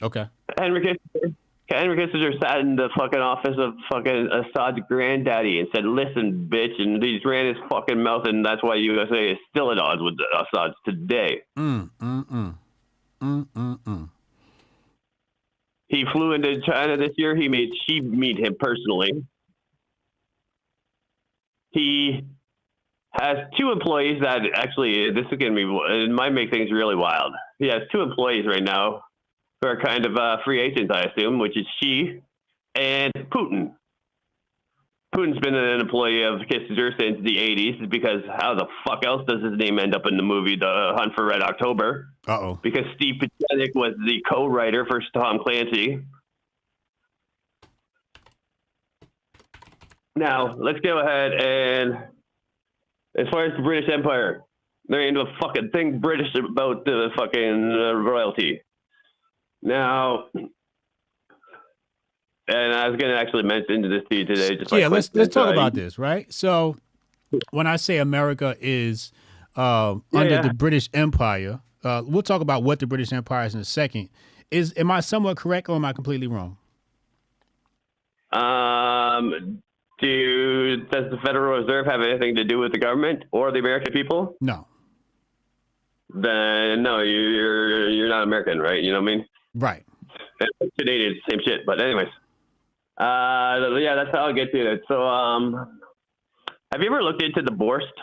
Okay. Henry Kissinger sat in the fucking office of fucking Assad's granddaddy and said, "Listen, bitch," and he ran his fucking mouth, and that's why USA is still at odds with Assad today. He flew into China this year. He made Xi meet him personally. He has 2 employees that actually, this is going to be, it might make things really wild. He has 2 employees right now who are kind of free agents, I assume, which is Xi and Putin. Putin's been an employee of Kissinger since the 80s because how the fuck else does his name end up in the movie The Hunt for Red October? Uh-oh. Because Steve Pachenik was the co-writer for Tom Clancy. Now, let's go ahead and, as far as the British Empire, there ain't a fucking thing British about the fucking royalty. Now, and I was going to actually mention this to you today. Just let's talk about this, right? So, when I say America is under the British Empire, we'll talk about what the British Empire is in a second. Am I somewhat correct or am I completely wrong? Does the Federal Reserve have anything to do with the government or the American people? No. Then no, you're not American, right? You know what I mean? Right. Canadian, same shit. But anyways, yeah, that's how I'll get to it. So, have you ever looked into the Borst,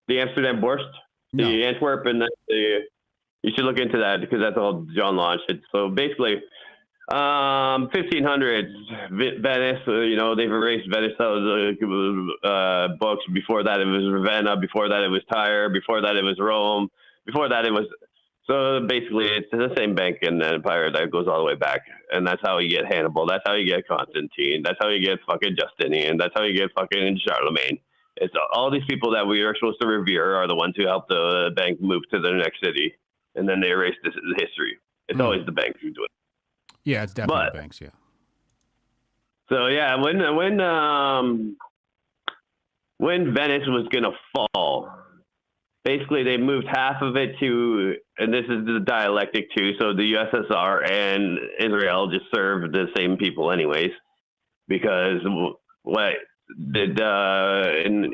the Amsterdam Borst, the Antwerp, and you should look into that because that's all John launched it. So basically, 1500s Venice. They've erased Venice out of the books. Before that, it was Ravenna. Before that, it was Tyre. Before that, it was Rome. Before that, it was. So basically, it's the same bank in the empire that goes all the way back, and that's how you get Hannibal. That's how you get Constantine. That's how you get fucking Justinian. That's how you get fucking Charlemagne. It's all these people that we are supposed to revere are the ones who helped the bank move to the next city, and then they erase the history. It's always the banks who do it. Yeah, it's definitely the banks. Yeah. So yeah, when Venice was gonna fall, basically they moved half of it to, and this is the dialectic too. So the USSR and Israel just served the same people anyways, because in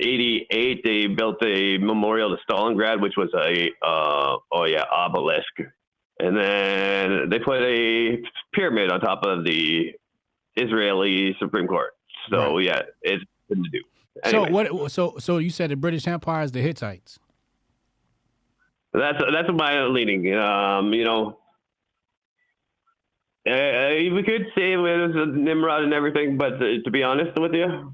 '88 they built a memorial to Stalingrad, which was a obelisk. And then they put a pyramid on top of the Israeli Supreme Court. So yeah, it's good to do. Anyway. So you said the British Empire is the Hittites. That's my leaning. We could say it was Nimrod and everything, but to be honest with you,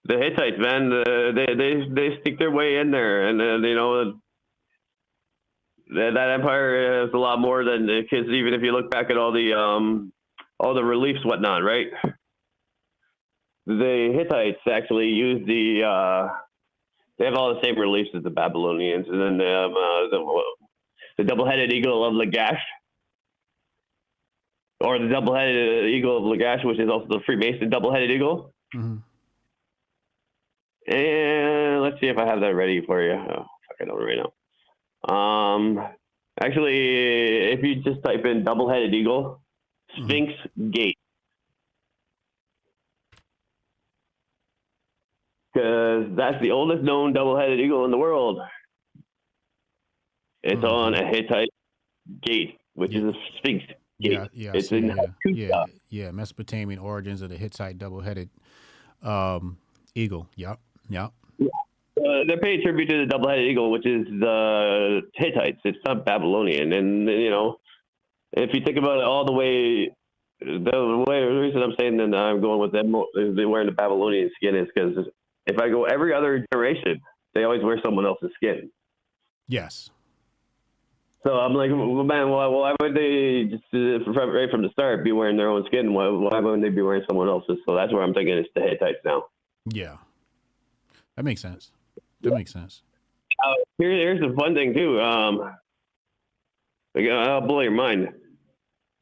the Hittites, man, they stick their way in there, and that empire is a lot more than the kids. Even if you look back at all the reliefs, whatnot, right? The Hittites actually use they have all the same reliefs as the Babylonians, and then they have the double-headed eagle of Lagash, or the double-headed eagle of Lagash, which is also the Freemason double-headed eagle. Mm-hmm. And let's see if I have that ready for you. Oh, fuck, I don't right now. Actually, if you just type in double-headed eagle, Sphinx Gate, because that's the oldest known double-headed eagle in the world. It's on a Hittite gate, which is a Sphinx gate. Yeah, it's in Mesopotamian origins of the Hittite double-headed eagle. Yep. They're paying tribute to the double-headed eagle, which is the Hittites. It's not Babylonian. And, if you think about it all the reason I'm saying that I'm going with them, they're wearing the Babylonian skin is because if I go every other generation, they always wear someone else's skin. Yes. So I'm like, well, man, why would they just right from the start be wearing their own skin? Why wouldn't they be wearing someone else's? So that's where I'm thinking it's the Hittites now. Yeah. That makes sense. Here's the fun thing too. I'll blow your mind.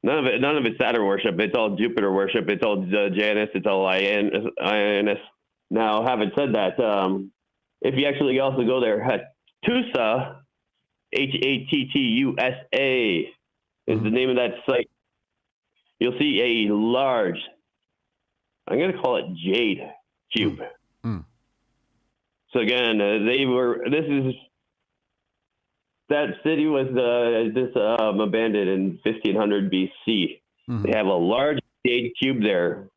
None of it's Saturn worship. It's all Jupiter worship. It's all Janus. It's all Ionis. Now, having said that, if you actually also go there, Hattusa, Hattusa, is the name of that site. You'll see a large, I'm going to call it jade cube. So again, that city was abandoned in 1500 BC. They have a large jade cube there.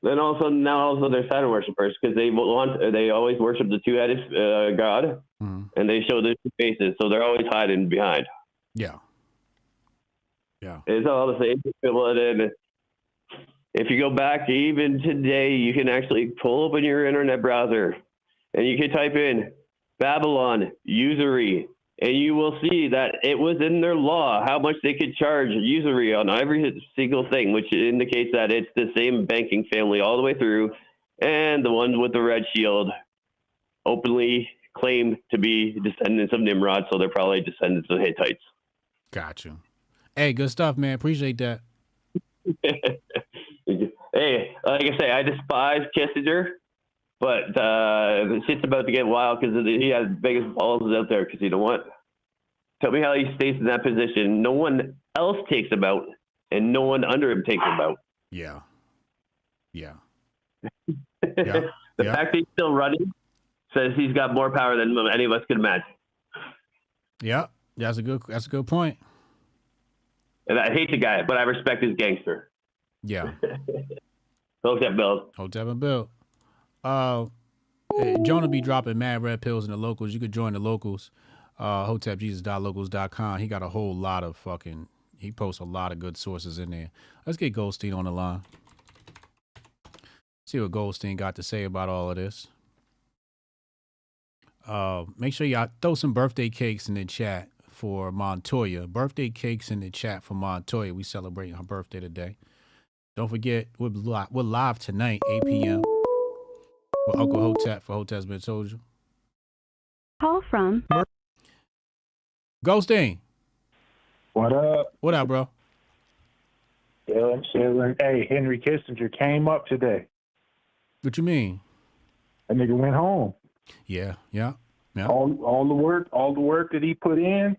Then all of a sudden, they're Saturn worshippers because they always worship the two-headed god, and they show their two faces, so they're always hiding behind. Yeah. It's all the same people. And if you go back even today, you can actually pull open your internet browser, and you can type in Babylon usury, and you will see that it was in their law how much they could charge usury on every single thing, which indicates that it's the same banking family all the way through, and the ones with the red shield openly claim to be descendants of Nimrod, so they're probably descendants of Hittites. Got you. Hey, good stuff, man. Appreciate that. Hey, like I say, I despise Kissinger, but the shit's about to get wild because he has the biggest balls out there. Because you know what? Tell me how he stays in that position. No one else takes him out, and no one under him takes him out. Yeah. Yeah. The fact that he's still running says he's got more power than any of us could imagine. Yeah, that's a good point. And I hate the guy, but I respect his gangster. Yeah. Hotep Bill. Hotep and Bill. Jonah be dropping mad red pills in the locals. You could join the locals. HotepJesus.locals.com. He got a whole lot of he posts a lot of good sources in there. Let's get Goldstein on the line. See what Goldstein got to say about all of this. Make sure y'all throw some birthday cakes in the chat for Montoya. Birthday cakes in the chat for Montoya. We celebrating her birthday today. Don't forget, we're live tonight, 8 p.m. with Uncle Hotep for Hotep's Been Told You. Call from Goldstein. What up? What up, bro? Chilling. Hey, Henry Kissinger came up today. What you mean? That nigga went home. Yeah. All the work that he put in,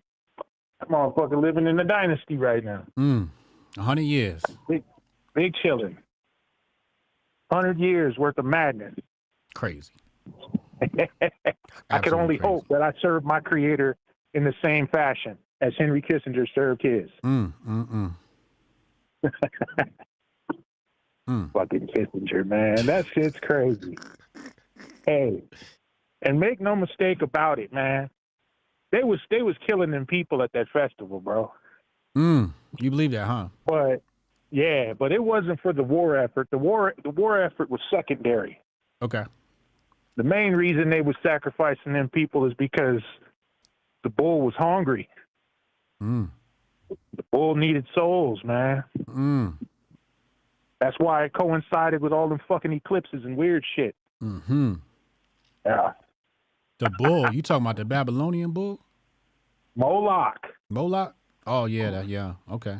that motherfucker living in the dynasty right now. 100 years. Big chilling. 100 years worth of madness. Crazy. I could only hope that I serve my creator in the same fashion as Henry Kissinger served his. Fucking Kissinger, man. That shit's crazy. Hey, and make no mistake about it, man. They was killing them people at that festival, bro. You believe that, huh? But yeah, but it wasn't for the war effort. The war effort was secondary. Okay. The main reason they was sacrificing them people is because the bull was hungry. The bull needed souls, man. That's why it coincided with all them fucking eclipses and weird shit. Yeah. The bull? You talking about the Babylonian bull? Moloch. Moloch? Oh yeah, okay.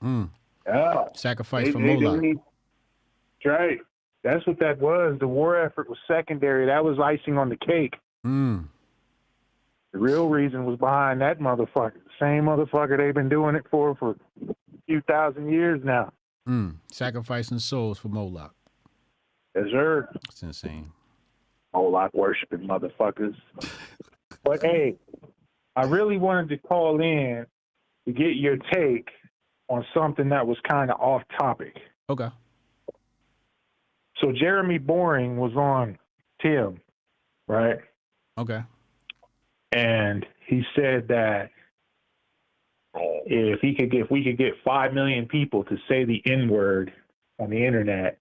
Yeah. Sacrifice for Moloch. That's right. That's what that was. The war effort was secondary. That was icing on the cake. The real reason was behind that motherfucker. The same motherfucker they've been doing it for a few thousand years now. Sacrificing souls for Moloch. Yes, sir. It's insane. Moloch worshiping motherfuckers. But hey, I really wanted to call in to get your take on something that was kind of off topic. Okay. So Jeremy Boring was on Tim, right? Okay. And he said that if we could get 5 million people to say the N-word on the internet,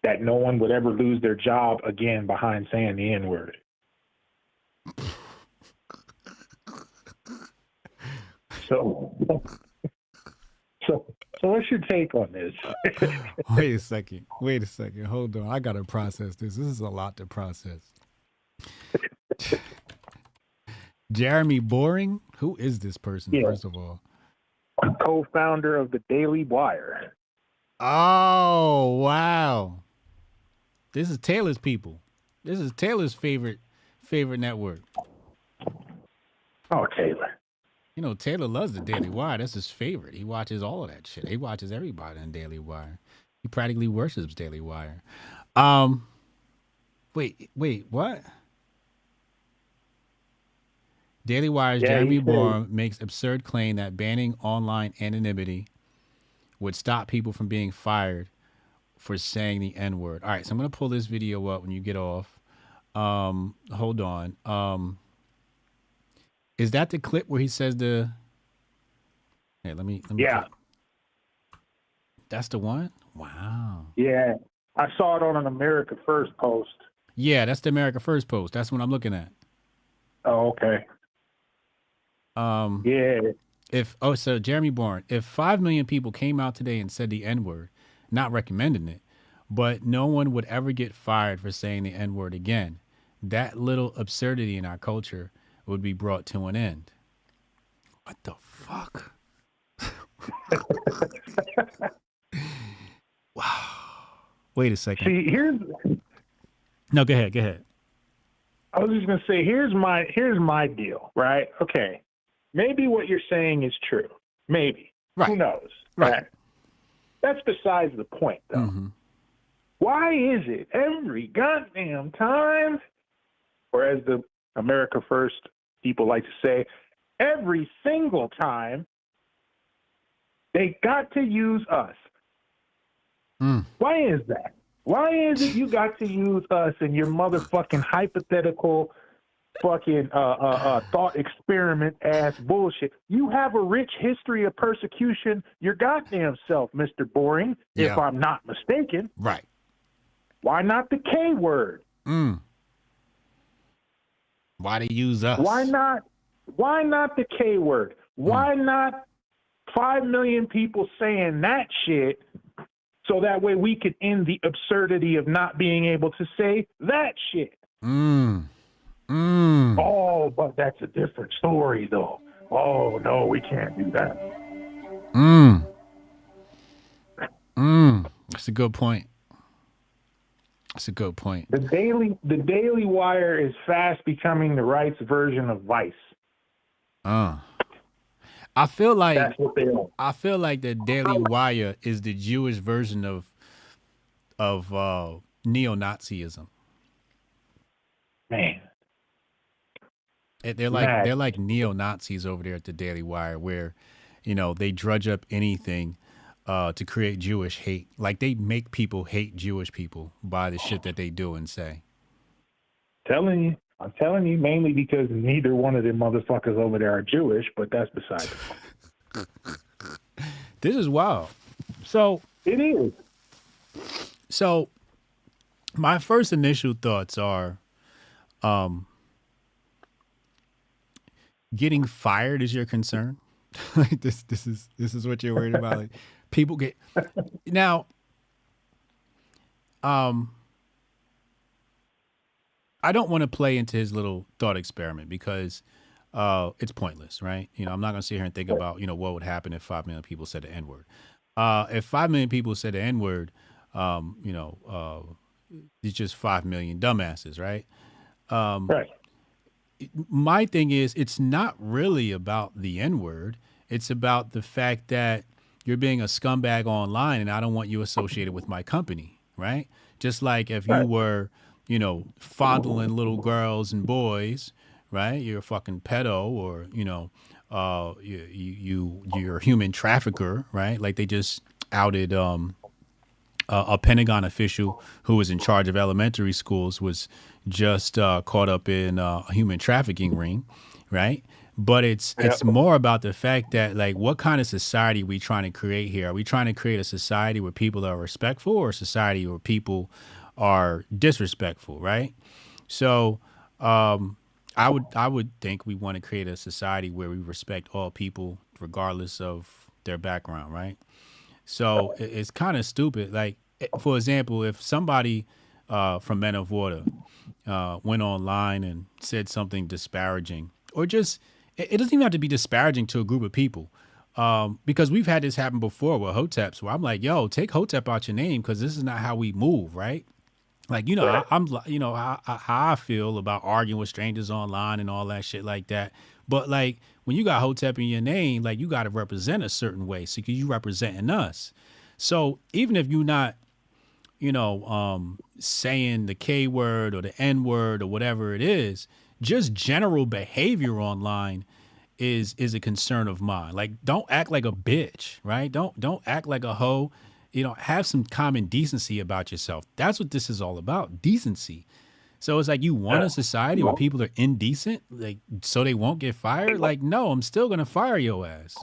that no one would ever lose their job again behind saying the N-word. So what's your take on this? Wait a second. Hold on. I got to process this. This is a lot to process. Jeremy Boring? Who is this person, first of all? Co-founder of the Daily Wire. Oh, wow. This is Taylor's people. This is Taylor's favorite network. Oh, Taylor. You know, Taylor loves the Daily Wire. That's his favorite. He watches all of that shit. He watches everybody on Daily Wire. He practically worships Daily Wire. Wait, what? Daily Wire's Jeremy Boring makes absurd claim that banning online anonymity would stop people from being fired for saying the N-word. All right, so I'm going to pull this video up when you get off. Hold on. Is that the clip where he says the... Hey, let me Yeah. That's the one? Wow. Yeah. I saw it on an America First post. Yeah, that's the America First post. That's what I'm looking at. Oh, okay. Yeah. So Jeremy Boring, if 5 million people came out today and said the N-word, not recommending it, but no one would ever get fired for saying the N-word again, that little absurdity in our culture would be brought to an end. What the fuck? Wow. Wait a second. See, No, go ahead. I was just gonna say, here's my deal, right? Okay. Maybe what you're saying is true. Maybe. Who knows? Right. That's besides the point, though. Mm-hmm. Why is it every goddamn time, or as the America First people like to say, every single time, they got to use us? Why is that? Why is it you got to use us in your motherfucking hypothetical fucking thought experiment ass bullshit? You have a rich history of persecution your goddamn self, Mr. Boring, if I'm not mistaken. Right. Why not the K word? Why they use us? Why not the K word? Why not 5 million people saying that shit so that way we could end the absurdity of not being able to say that shit? Oh, but that's a different story, though. Oh, no, we can't do that. That's a good point. That's a good point. The Daily Wire is fast becoming the right's version of Vice. I feel like that's what they are. I feel like the Daily Wire is the Jewish version of neo-Nazism. Man. They're like neo-Nazis over there at the Daily Wire, where, they drudge up anything to create Jewish hate. Like, they make people hate Jewish people by the shit that they do and say. I'm telling you, mainly because neither one of them motherfuckers over there are Jewish, but that's beside the point. This is wild. So it is. So my first initial thoughts are, getting fired is your concern. Like this is what you're worried about. Like, people get now. I don't want to play into his little thought experiment because it's pointless, right? I'm not going to sit here and think about, what would happen if 5 million people said the N-word. If 5 million people said the N-word, it's just 5 million dumbasses, right? Right. My thing is, it's not really about the N-word. It's about the fact that you're being a scumbag online and I don't want you associated with my company, right? Just like if you were, fondling little girls and boys, right? You're a fucking pedo, or, you're a human trafficker, right? Like they just outed a Pentagon official who was in charge of elementary schools was just caught up in a human trafficking ring, right? But it's more about the fact that, like, what kind of society are we trying to create here? Are we trying to create a society where people are respectful, or a society where people are disrespectful, right? So I would think we want to create a society where we respect all people regardless of their background, right? So it's kind of stupid. Like, for example, if somebody from Men of Water went online and said something disparaging, or just, it doesn't even have to be disparaging to a group of people. Because we've had this happen before with Hoteps, where I'm like, yo, take Hotep out your name, because this is not how we move, right? Like, I'm how I feel about arguing with strangers online and all that shit like that. But like, when you got Hotep in your name, like, you got to represent a certain way, so you representing us. So even if you're not, saying the K word or the N word or whatever it is, just general behavior online is a concern of mine. Like, don't act like a bitch, right? Don't act like a hoe. Have some common decency about yourself. That's what this is all about, decency. So it's like, you want a society where people are indecent, like, so they won't get fired? Like, no, I'm still going to fire your ass.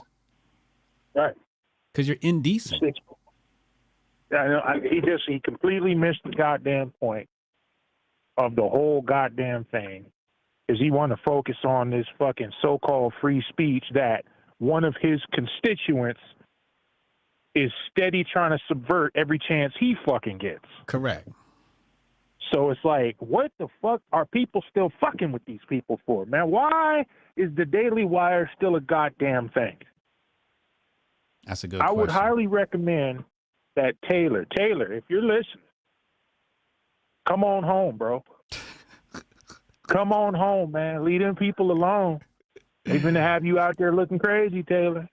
Right. Because you're indecent. He completely missed the goddamn point of the whole goddamn thing. Is he want to focus on this fucking so-called free speech that one of his constituents is steady trying to subvert every chance he fucking gets. Correct. So it's like, what the fuck are people still fucking with these people for, man? Why is the Daily Wire still a goddamn thing? That's a good question. I would highly recommend that Taylor, if you're listening, come on home, bro. Come on home, man. Leave them people alone. They're going to have you out there looking crazy, Taylor.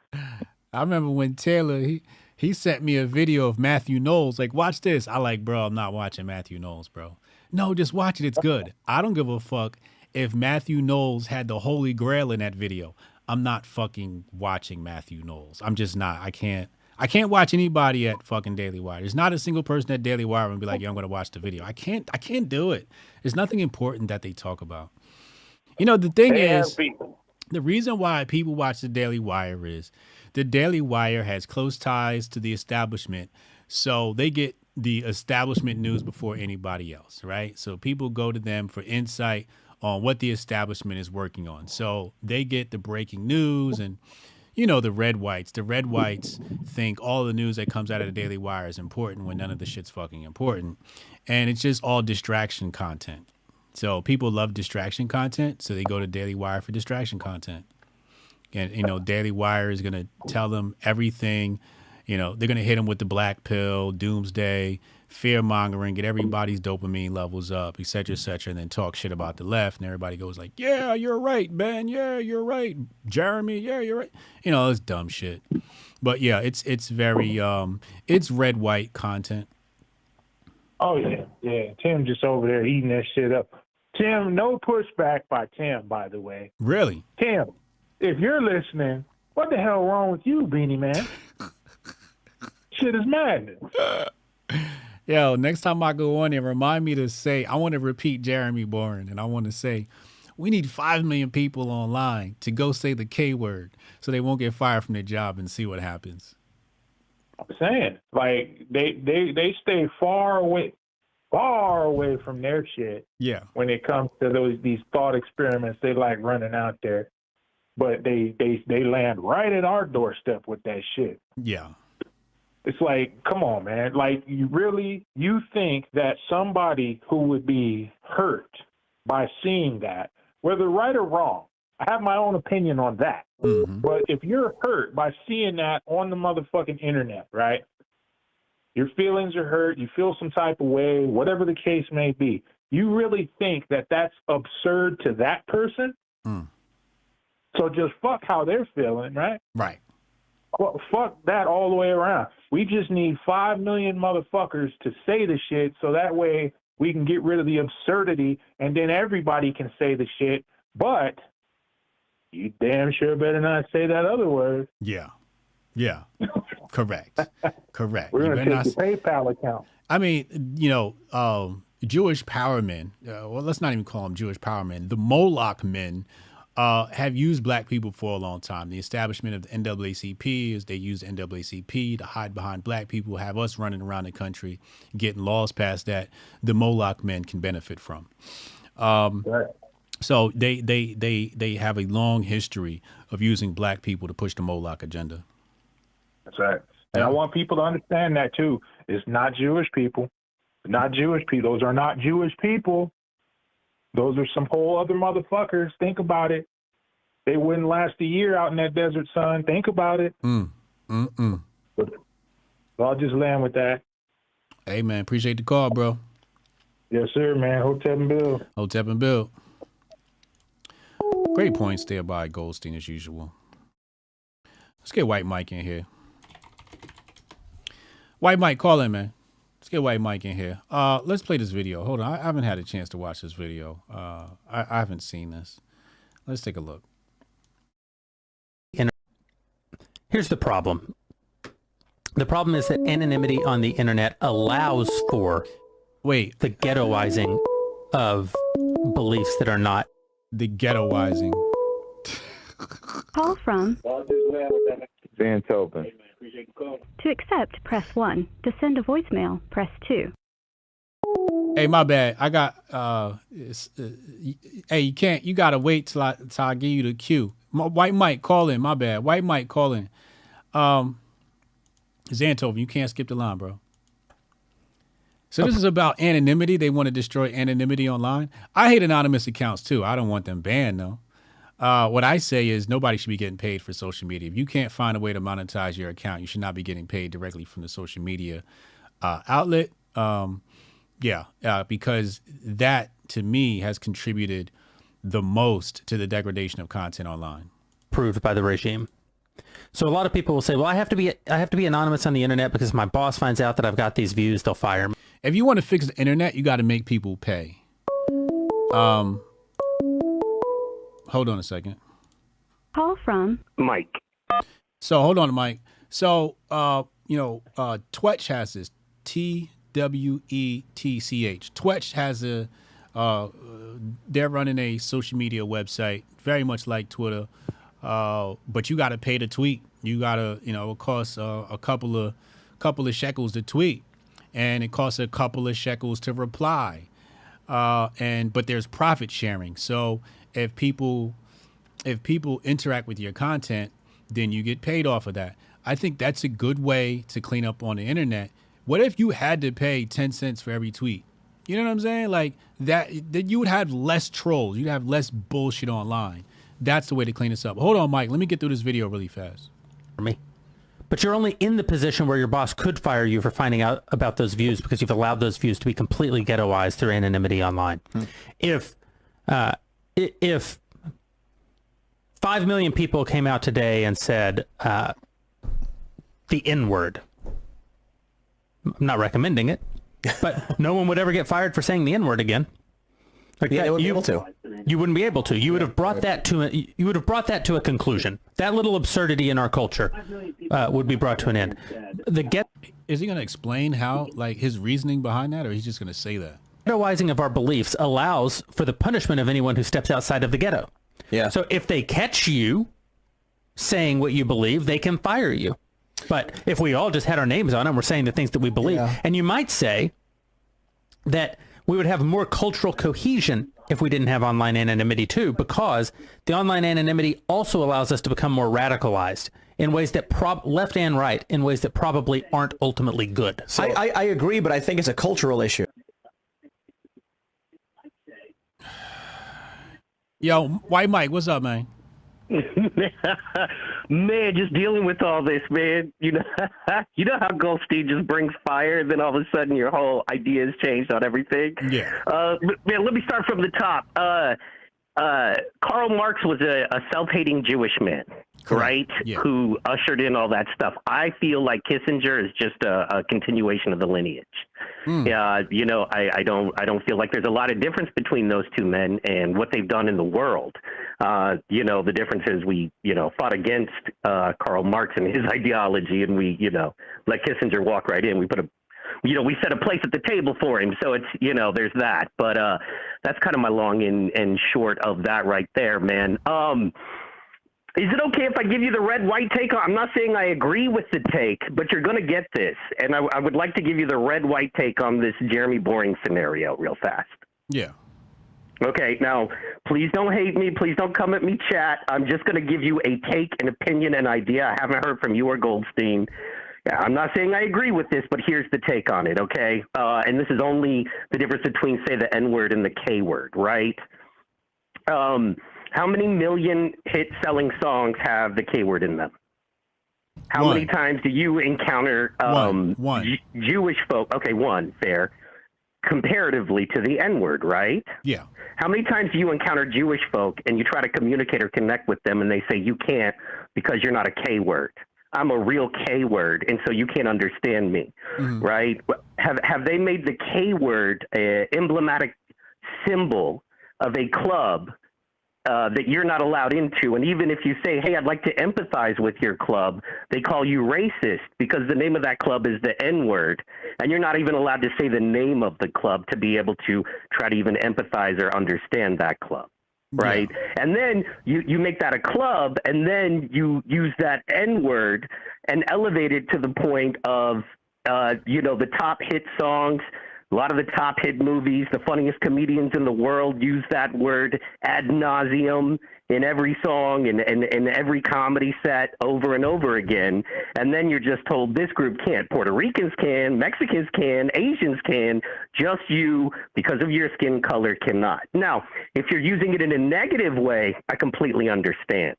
I remember when Taylor, he sent me a video of Matthew Knowles. Like, watch this. I like, bro, I'm not watching Matthew Knowles, bro. No, just watch it. It's good. I don't give a fuck if Matthew Knowles had the Holy Grail in that video. I'm not fucking watching Matthew Knowles. I'm just not. I can't watch anybody at fucking Daily Wire. There's not a single person at Daily Wire and be like, yo, I'm going to watch the video. I can't do it. There's nothing important that they talk about. You know, the thing is, the reason why people watch the Daily Wire is the Daily Wire has close ties to the establishment. So they get the establishment news before anybody else, right? So people go to them for insight on what the establishment is working on. So they get the breaking news and, you know, the red whites think all the news that comes out of the Daily Wire is important when none of the shit's fucking important. And it's just all distraction content. So people love distraction content. So they go to Daily Wire for distraction content. And, you know, Daily Wire is going to tell them everything. You know, they're going to hit them with the black pill, doomsday, fear mongering, get everybody's dopamine levels up, et cetera, and then talk shit about the left. And everybody goes like, yeah, you're right, Ben. Yeah, you're right. Jeremy. Yeah, you're right. You know, it's dumb shit. But yeah, it's very, it's red, white content. Oh, yeah. Yeah. Tim just over there eating that shit up. Tim, no pushback by Tim, by the way. Really? Tim, if you're listening, what the hell wrong with you, Beanie Man? Shit is madness. Yo, next time I go on there, remind me to say, I want to repeat Jeremy Boring, and I want to say, we need 5 million people online to go say the K word so they won't get fired from their job and see what happens. I'm saying, like, they stay far away from their shit. Yeah. When it comes to these thought experiments they like running out there. But they land right at our doorstep with that shit. Yeah. It's like, come on, man. Like, you think that somebody who would be hurt by seeing that, whether right or wrong, I have my own opinion on that. Mm-hmm. But if you're hurt by seeing that on the motherfucking internet, right? Your feelings are hurt, you feel some type of way, whatever the case may be. You really think that that's absurd to that person? Mm. So just fuck how they're feeling, right? Right. Well, fuck that all the way around. We just need 5 million motherfuckers to say the shit so that way we can get rid of the absurdity and then everybody can say the shit. But you damn sure better not say that other word. Yeah. Yeah. Correct. Correct. We're going to take your PayPal account. I mean, you know, Jewish power men, well, let's not even call them Jewish power men. The Moloch men have used black people for a long time. The establishment of the NAACP is they use NAACP to hide behind black people, have us running around the country, getting laws passed that the Moloch men can benefit from. Right. So they have a long history of using black people to push the Moloch agenda. That's right. And I want people to understand that too. It's not Jewish people. Not Jewish people. Those are not Jewish people. Those are some whole other motherfuckers. Think about it. They wouldn't last a year out in that desert sun. Think about it. So I'll just land with that. Hey, man, appreciate the call, bro. Yes, sir, man. Hotep and Bill. Hotep and Bill. Great points there by Goldstein, as usual. Let's get White Mike in here. White Mike, call in, man. Let's get White Mike in here. Let's play this video. Hold on. I haven't had a chance to watch this video. I haven't seen this. Let's take a look. Here's the problem. The problem is that anonymity on the internet allows for the ghettoizing of beliefs that are not. The ghettoizing. Call from. Van Tobin. To accept, press 1. To send a voicemail, press 2. Hey, my bad. I got, hey, you gotta wait till I give you the cue. White Mike, call in. My bad. White Mike, call in. Xantoven, you can't skip the line, bro. So this is about anonymity. They want to destroy anonymity online. I hate anonymous accounts too. I don't want them banned though. What I say is nobody should be getting paid for social media. If you can't find a way to monetize your account, you should not be getting paid directly from the social media outlet. Because that, to me, has contributed the most to the degradation of content online. Approved by the regime. So a lot of people will say, well, I have to be anonymous on the internet because if my boss finds out that I've got these views, they'll fire me. If you want to fix the internet, you got to make people pay. Hold on a second. Call from Mike. So hold on, Mike. So Twitch has this TWETCH. Twitch has they're running a social media website, very much like Twitter. But you got to pay to tweet. You got to, it costs a couple of shekels to tweet, and it costs a couple of shekels to reply. But there's profit sharing. So if people interact with your content, then you get paid off of that. I think that's a good way to clean up on the internet. What if you had to pay 10 cents for every tweet? You know what I'm saying? Like that you would have less trolls. You'd have less bullshit online. That's the way to clean this up. Hold on, Mike. Let me get through this video really fast. For me. But you're only in the position where your boss could fire you for finding out about those views because you've allowed those views to be completely ghettoized through anonymity online. If 5 million people came out today and said the N-word, I'm not recommending it, but no one would ever get fired for saying the N-word again. Like yeah, they wouldn't be able to. You wouldn't be able to. You would have brought that to a conclusion. That little absurdity in our culture would be brought to an end. Is he going to explain how, like, his reasoning behind that, or he's just going to say that? Ghettoizing of our beliefs allows for the punishment of anyone who steps outside of the ghetto. Yeah. So if they catch you saying what you believe, they can fire you. But if we all just had our names on it and we're saying the things that we believe, and you might say that we would have more cultural cohesion if we didn't have online anonymity too, because the online anonymity also allows us to become more radicalized in ways that left and right, in ways that probably aren't ultimately good. So, I agree, but I think it's a cultural issue. Yo, White Mike, what's up, man? Man, just dealing with all this, man. You know how Goldstein just brings fire, and then all of a sudden your whole idea has changed on everything. Yeah. Man, let me start from the top. Karl Marx was a self-hating Jewish man, right? Yeah. Who ushered in all that stuff. I feel like Kissinger is just a continuation of the lineage. I don't feel like there's a lot of difference between those two men and what they've done in the world. The difference is we, fought against Karl Marx and his ideology, and we, let Kissinger walk right in. We put we set a place at the table for him. So it's, there's that. But that's kind of my long and short of that right there, man. Is it okay if I give you the red-white take? I'm not saying I agree with the take, but you're going to get this. And I would like to give you the red-white take on this Jeremy Boring scenario real fast. Yeah. Okay, now, please don't hate me. Please don't come at me, chat. I'm just going to give you a take, an opinion, an idea. I haven't heard from you or Goldstein. I'm not saying I agree with this, but here's the take on it, okay? And this is only the difference between, say, the N-word and the K-word, right? How many million hit-selling songs have the K-word in them? How many times do you encounter one. Jewish folk? Okay, one, fair. Comparatively to the N-word, right? Yeah. How many times do you encounter Jewish folk and you try to communicate or connect with them and they say you can't because you're not a K-word? I'm a real K-word, and so you can't understand me, right? Have they made the K-word an emblematic symbol of a club that you're not allowed into? And even if you say, hey, I'd like to empathize with your club, they call you racist because the name of that club is the N-word, and you're not even allowed to say the name of the club to be able to try to even empathize or understand that club. Right. Yeah. And then you make that a club, and then you use that N-word and elevate it to the point of, the top hit songs. A lot of the top hit movies, the funniest comedians in the world use that word ad nauseum in every song and in every comedy set over and over again. And then you're just told this group can't. Puerto Ricans can, Mexicans can, Asians can, just you, because of your skin color, cannot. Now, if you're using it in a negative way, I completely understand.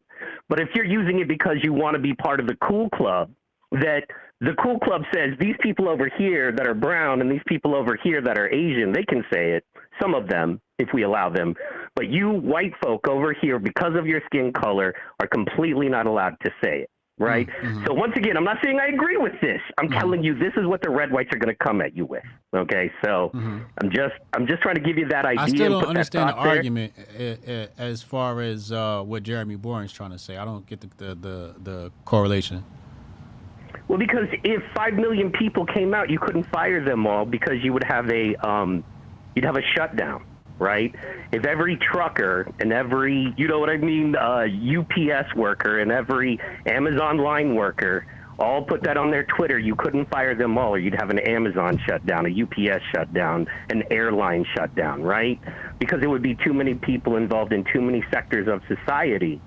But if you're using it because you want to be part of the cool club, that the cool club says these people over here that are brown and these people over here that are Asian, they can say it, some of them, if we allow them. But you white folk over here, because of your skin color, are completely not allowed to say it. right? So once again, I'm not saying I agree with this. I'm telling you this is what the red whites are going to come at you with. Okay, so I'm just trying to give you that idea. I still and don't put that understand the thought there. argument as far as what Jeremy Boring's trying to say. I don't get the correlation. Well, because if 5 million people came out, you couldn't fire them all because you would have you'd have a shutdown, right? If every trucker and every, you know what I mean, UPS worker and every Amazon line worker all put that on their Twitter, you couldn't fire them all, or you'd have an Amazon shutdown, a UPS shutdown, an airline shutdown, right? Because it would be too many people involved in too many sectors of society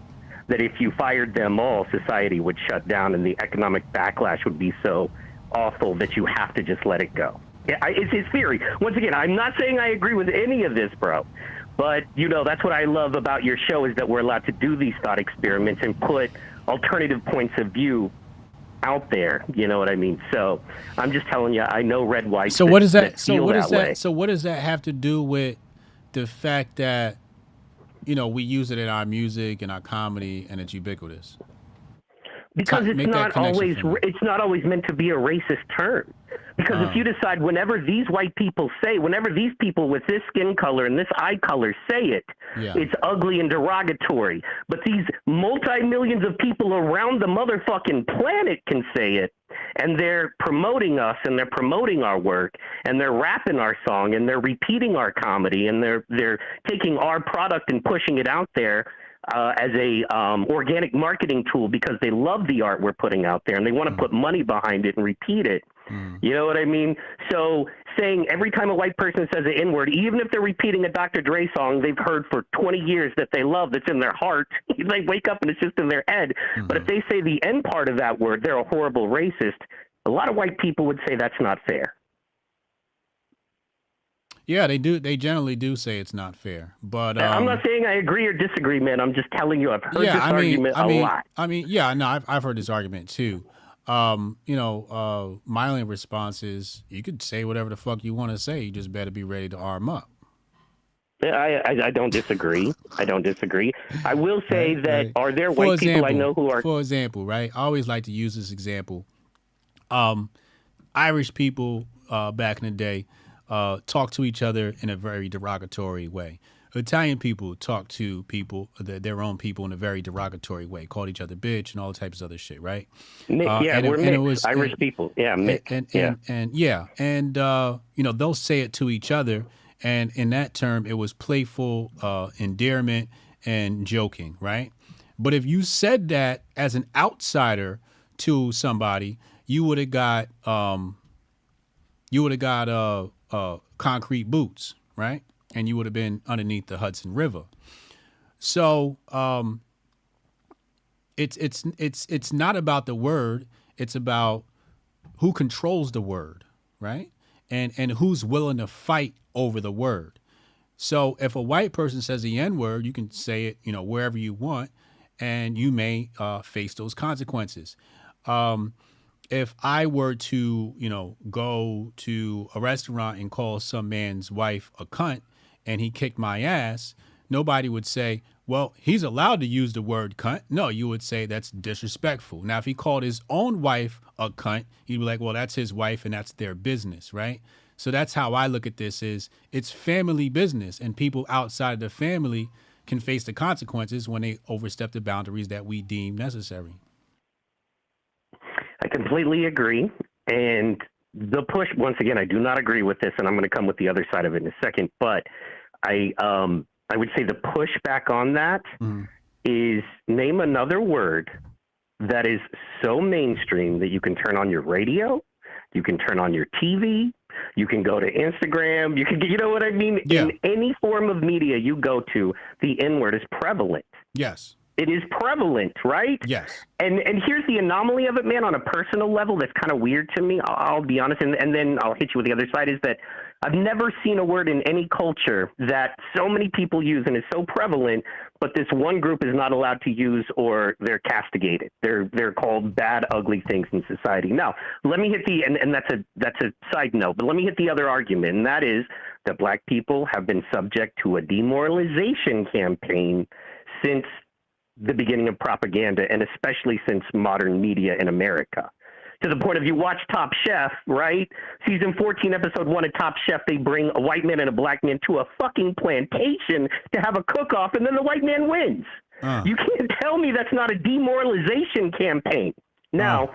that if you fired them all, society would shut down and the economic backlash would be so awful that you have to just let it go. It's his theory. Once again, I'm not saying I agree with any of this, bro. But, you know, that's what I love about your show is that we're allowed to do these thought experiments and put alternative points of view out there. You know what I mean? So I'm just telling you, I know red whites. So what does that? So what is that? So what does that have to do with the fact that, you know, we use it in our music and our comedy and it's ubiquitous? Because it's not always meant to be a racist term. Because if you decide whenever these white people whenever these people with this skin color and this eye color say it, it's ugly and derogatory. But these multi-millions of people around the motherfucking planet can say it, and they're promoting us and they're promoting our work and they're rapping our song and they're repeating our comedy and they're taking our product and pushing it out there as a organic marketing tool because they love the art we're putting out there and they want to put money behind it and repeat it. You know what I mean? So saying every time a white person says an N-word, even if they're repeating a Dr. Dre song they've heard for 20 years that they love, that's in their heart, they wake up and it's just in their head. But if they say the N part of that word, they're a horrible racist. A lot of white people would say that's not fair. Yeah, they do. They generally do say it's not fair. But I'm not saying I agree or disagree, man. I'm just telling you I've heard this argument a lot. I've heard this argument too. My only response is you could say whatever the fuck you want to say. You just better be ready to arm up. Yeah, I don't disagree. I don't disagree. I will say that are there white people I know who are... For example, right? I always like to use this example. Irish people back in the day talk to each other in a very derogatory way. Italian people talk to people, their own people, in a very derogatory way, called each other bitch and all types of other shit, right? We're mixed. Irish people. Yeah, mixed. They'll say it to each other, and in that term, it was playful endearment and joking, right? But if you said that as an outsider to somebody, you would have got concrete boots, right? And you would have been underneath the Hudson River. So it's not about the word. It's about who controls the word, right? And who's willing to fight over the word. So if a white person says the N-word, you can say it, wherever you want, and you may face those consequences. If I were to, go to a restaurant and call some man's wife a cunt and he kicked my ass, nobody would say, well, he's allowed to use the word cunt. No, you would say that's disrespectful. Now, if he called his own wife a cunt, you'd be like, well, that's his wife and that's their business, right? So that's how I look at this is it's family business, and people outside of the family can face the consequences when they overstep the boundaries that we deem necessary. I completely agree. And the push, once again, I do not agree with this, and I'm going to come with the other side of it in a second. But I would say the pushback on that is name another word that is so mainstream that you can turn on your radio, you can turn on your TV, you can go to Instagram, you can, you know what I mean? Yeah. In any form of media you go to, the N-word is prevalent. Yes. It is prevalent, right? Yes. And here's the anomaly of it, man, on a personal level that's kind of weird to me. I'll be honest, and then I'll hit you with the other side, is that I've never seen a word in any culture that so many people use and is so prevalent, but this one group is not allowed to use, or they're castigated. They're called bad, ugly things in society. Now, let me hit the, and that's a side note, but let me hit the other argument, and that is that black people have been subject to a demoralization campaign since the beginning of propaganda, and especially since modern media in America. To the point of you watch Top Chef, right? Season 14, episode 1 of Top Chef, they bring a white man and a black man to a fucking plantation to have a cook-off, and then the white man wins. You can't tell me that's not a demoralization campaign. Now,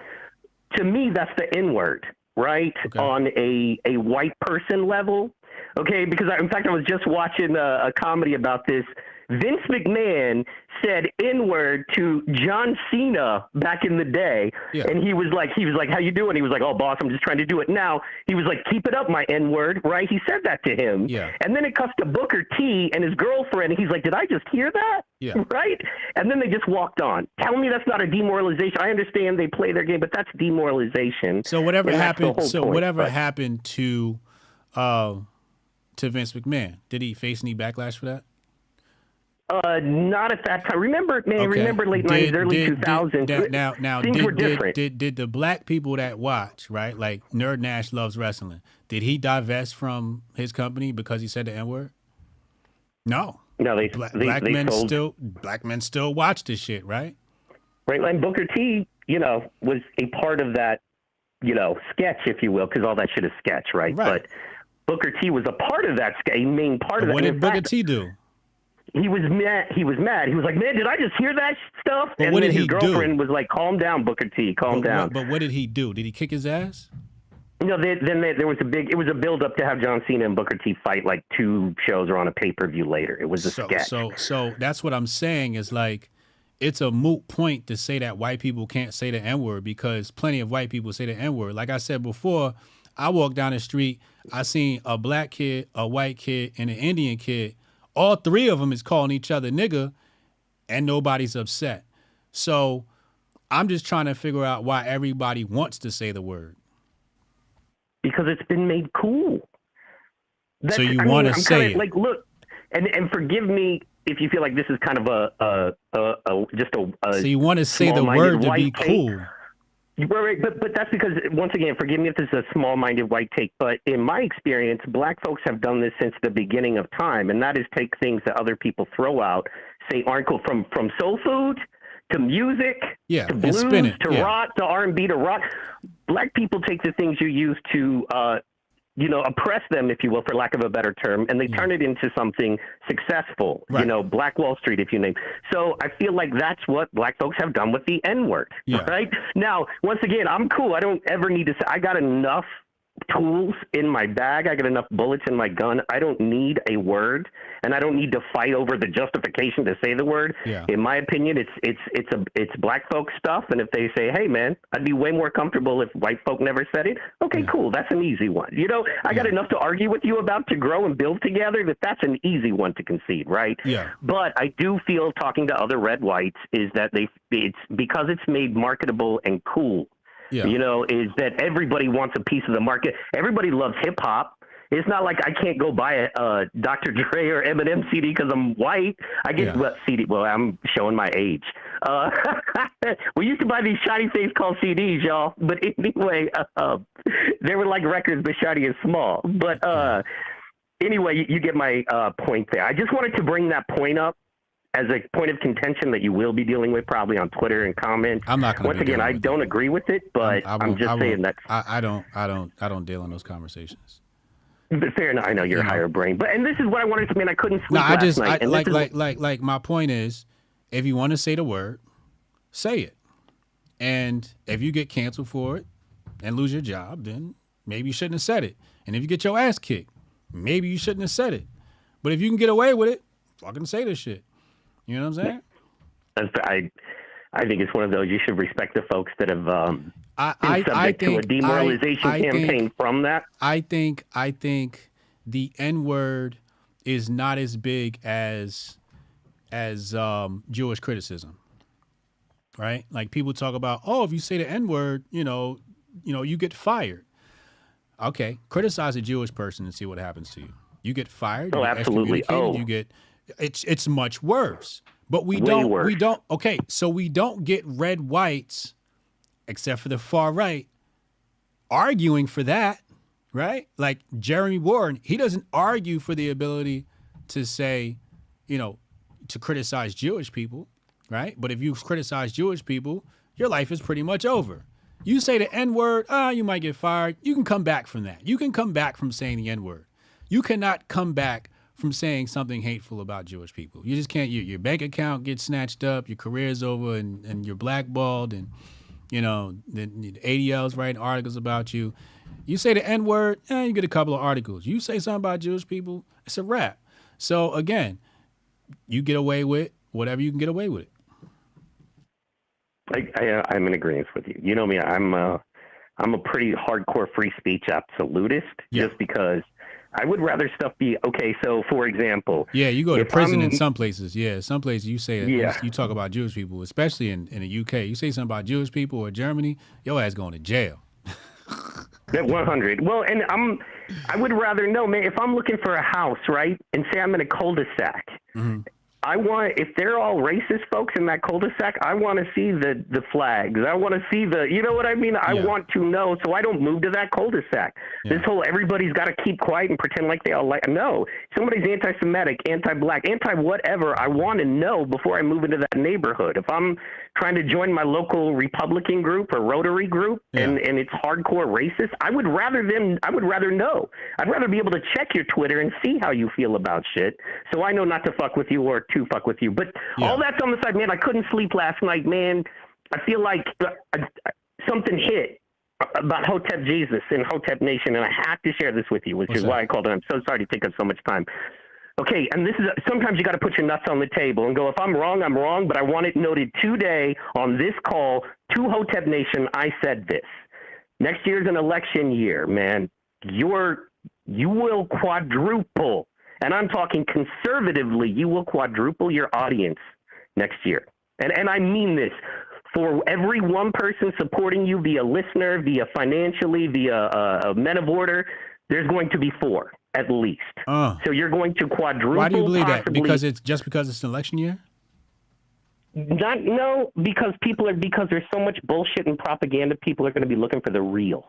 to me, that's the N-word, right? Okay. On a white person level. Okay, because in fact, I was just watching a comedy about this. Vince McMahon said N-word to John Cena back in the day, and he was like, "How you doing?" He was like, "Oh, boss, I'm just trying to do it now." He was like, "Keep it up, my N-word," right? He said that to him, and then it cuts to Booker T and his girlfriend, and he's like, "Did I just hear that?" Right? And then they just walked on. Tell me that's not a demoralization. I understand they play their game, but that's demoralization. So whatever happened, happened to Vince McMahon? Did he face any backlash for that? Not at that time. Remember late 90s, early 2000s. Now, things were different. Did the black people that watch, right, like Nerd Nash loves wrestling, did he divest from his company because he said the N-word? No. No, black men still watch this shit, right? Right, and Booker T, was a part of that, sketch, if you will, because all that shit is sketch, right? But Booker T was a part of that, a main part of that. What did Booker T do? He was mad. He was like, "Man, did I just hear that stuff?" But and what then did his he girlfriend do? was like, "Calm down, Booker T. Calm down." But what did he do? Did he kick his ass? There was it was a build up to have John Cena and Booker T fight like 2 shows or on a pay-per-view later. It was a sketch. So that's what I'm saying is like, it's a moot point to say that white people can't say the N-word because plenty of white people say the N-word. Like I said before, I walked down the street, I seen a black kid, a white kid, and an Indian kid. All 3 of them is calling each other nigga, and nobody's upset. So I'm just trying to figure out why everybody wants to say the word. Because it's been made cool. So you want to say it. Like, look, and forgive me if you feel like this is kind of So you want to say the word to be cool. Right, but that's because, once again, forgive me if this is a small-minded white take, but in my experience, black folks have done this since the beginning of time, and that is take things that other people throw out, say aren't cool, from soul food to music to blues to rock to R&B to rock. Black people take the things you use to oppress them, if you will, for lack of a better term, and they turn it into something successful, Black Wall Street, if you name. So I feel like that's what black folks have done with the N-word, right? Now, once again, I'm cool. I don't ever need to say, I got enough tools in my bag. I got enough bullets in my gun. I don't need a word, and I don't need to fight over the justification to say the word. In my opinion, it's black folk stuff. And if they say, "Hey, man, I'd be way more comfortable if white folk never said it," okay, cool. That's an easy one. I got enough to argue with you about to grow and build together. That's an easy one to concede, right? But I do feel, talking to other red whites, is that it's because it's made marketable and cool. Is that everybody wants a piece of the market. Everybody loves hip hop. It's not like I can't go buy a Dr. Dre or Eminem CD because I'm white. I get CD. Well, I'm showing my age. We used to buy these shiny things called CDs, y'all. But anyway, they were like records, but shiny and small. But anyway, you get my point there. I just wanted to bring that point up as a point of contention that you will be dealing with probably on Twitter and comments. I'm not going to. Once again, I don't agree with it, but I'm just saying that I don't deal in those conversations. But fair enough. I know you're a higher brain, and this is what I wanted to mean. I couldn't sleep last night. Like my point is, if you want to say the word, say it, and if you get canceled for it and lose your job, then maybe you shouldn't have said it. And if you get your ass kicked, maybe you shouldn't have said it. But if you can get away with it, fucking say this shit. You know what I'm saying? I think it's one of those, you should respect the folks that have been subject to a demoralization campaign from that. I think the N-word is not as big as Jewish criticism, right? Like people talk about, if you say the N-word, you get fired. Okay, criticize a Jewish person and see what happens to you. You get fired. Oh, absolutely. You get. It's much worse. But we don't. Okay, so we don't get red whites, except for the far right, arguing for that, right? Like Jeremy Warren, he doesn't argue for the ability to say, to criticize Jewish people, right? But if you criticize Jewish people, your life is pretty much over. You say the N-word, you might get fired. You can come back from that. You can come back from saying the N-word. You cannot come back from saying something hateful about Jewish people. You just can't. Your bank account gets snatched up, your career's over, and you're blackballed, and the ADL's writing articles about you. You say the N-word, you get a couple of articles. You say something about Jewish people, it's a wrap. So again, you get away with whatever you can get away with. I'm in agreement with you. You know me, I'm a pretty hardcore free speech absolutist, just because I would rather stuff be okay. So, for example, you go to prison in some places. Some places you say you talk about Jewish people, especially in the UK. You say something about Jewish people or Germany, your ass going to jail. That 100. Well, and I would rather know, man. If I'm looking for a house, right, and say I'm in a cul-de-sac. Mm-hmm. If they're all racist folks in that cul-de-sac, I want to see the flags. I want to see you know what I mean? I want to know so I don't move to that cul-de-sac. This whole everybody's got to keep quiet and pretend like they all no. Somebody's anti-Semitic, anti-black, anti-whatever. I want to know before I move into that neighborhood. If I'm trying to join my local Republican group or Rotary group and it's hardcore racist, I would rather know. I'd rather be able to check your Twitter and see how you feel about shit so I know not to fuck with you or to fuck with you. But all that's on the side, man. I couldn't sleep last night, man. I feel like something hit about Hotep Jesus and Hotep Nation, and I have to share this with you, which is why I called it. I'm so sorry to take up so much time. Okay, and this is sometimes you got to put your nuts on the table and go, if I'm wrong, I'm wrong, but I want it noted today on this call to Hotep Nation, I said this. Next year's an election year, man. You will quadruple, and I'm talking conservatively, you will quadruple your audience next year. And I mean this. For every one person supporting you via listener, via financially, via men of order, there's going to be 4 at least. So you're going to quadruple. Why do you believe that? Because it's an election year? Because there's so much bullshit and propaganda, people are going to be looking for the real.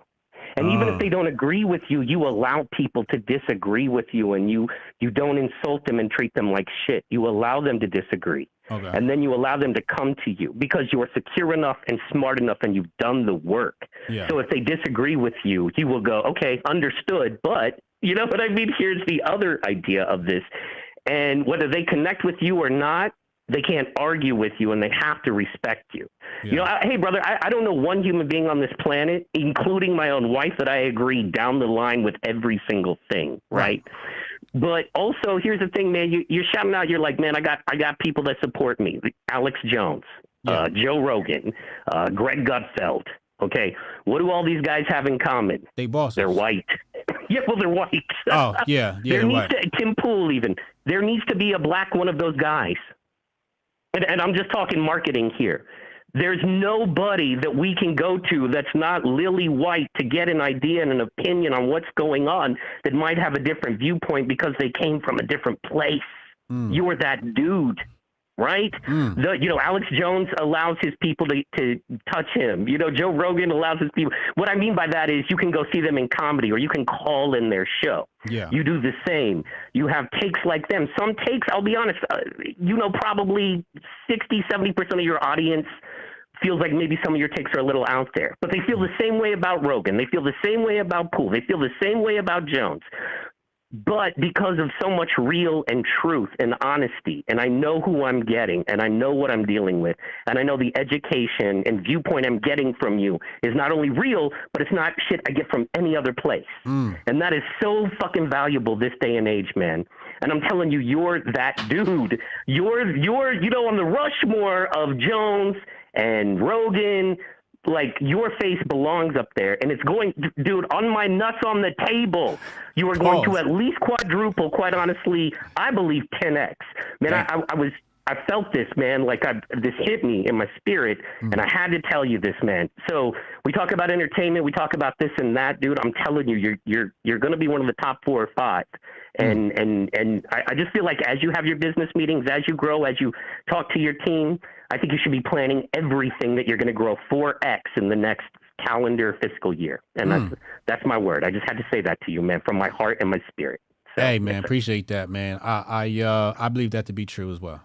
And even if they don't agree with you, you allow people to disagree with you, and you don't insult them and treat them like shit. You allow them to disagree. Okay. And then you allow them to come to you because you are secure enough and smart enough and you've done the work. Yeah. So if they disagree with you, you will go, okay, understood. But you know what I mean? Here's the other idea of this. And whether they connect with you or not, they can't argue with you and they have to respect you. Yeah. You know, hey, brother, I don't know one human being on this planet, including my own wife, that I agree down the line with every single thing, right? But also, here's the thing, man. You're shouting out. You're like, man, I got people that support me. Alex Jones, Joe Rogan, Greg Gutfeld. Okay, what do all these guys have in common? They bosses. They're white. Yeah, well, they're white. Oh, yeah, they're white. Tim Pool, even. There needs to be a black one of those guys. And I'm just talking marketing here. There's nobody that we can go to that's not lily white to get an idea and an opinion on what's going on that might have a different viewpoint because they came from a different place. You're that dude, right? Alex Jones allows his people to touch him. Joe Rogan allows his people. What I mean by that is you can go see them in comedy or you can call in their show. Yeah. You do the same. You have takes like them. Some takes, I'll be honest, probably 60-70% of your audience feels like maybe some of your takes are a little out there. But they feel the same way about Rogan. They feel the same way about Poole. They feel the same way about Jones. But because of so much real and truth and honesty, and I know who I'm getting, and I know what I'm dealing with, and I know the education and viewpoint I'm getting from you is not only real, but it's not shit I get from any other place. And that is so fucking valuable this day and age, man. And I'm telling you, you're that dude. You're on the Rushmore of Jones and Rogan. Like, your face belongs up there, and it's going, dude, on my nuts on the table, you are going to at least quadruple, quite honestly, I believe 10x. Man, I felt this, man, like this hit me in my spirit, and I had to tell you this, man. So we talk about entertainment, we talk about this and that, dude. I'm telling you, you're going to be one of the top 4 or 5. And I just feel like as you have your business meetings, as you grow, as you talk to your team, I think you should be planning everything that you're going to grow 4x in the next calendar fiscal year. And that's my word. I just had to say that to you, man, from my heart and my spirit. So, hey, man, appreciate that, man. I believe that to be true as well.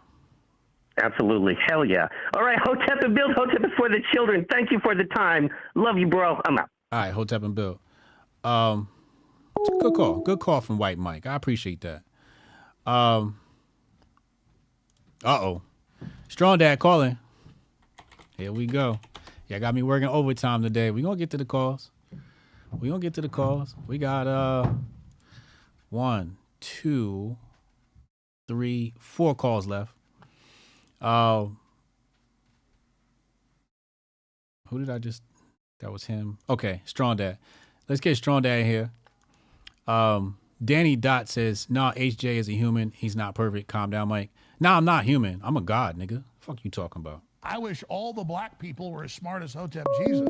Absolutely. Hell yeah. All right, Hotep and Bill. Hotep is for the children. Thank you for the time. Love you, bro. I'm out. All right, Hotep and Bill. It's a good call. Good call from White Mike. I appreciate that. Uh-oh. Strong Dad calling. Here we go. Yeah, got me working overtime today. We're going to get to the calls. We got 1, 2, 3, 4 calls left. Who did I just... That was him. Okay, Strong Dad. Let's get Strong Dad here. Danny Dot says, nah, HJ is a human. He's not perfect. Calm down, Mike. Nah, I'm not human. I'm a god, nigga. Fuck you talking about? I wish all the black people were as smart as Hotep Jesus.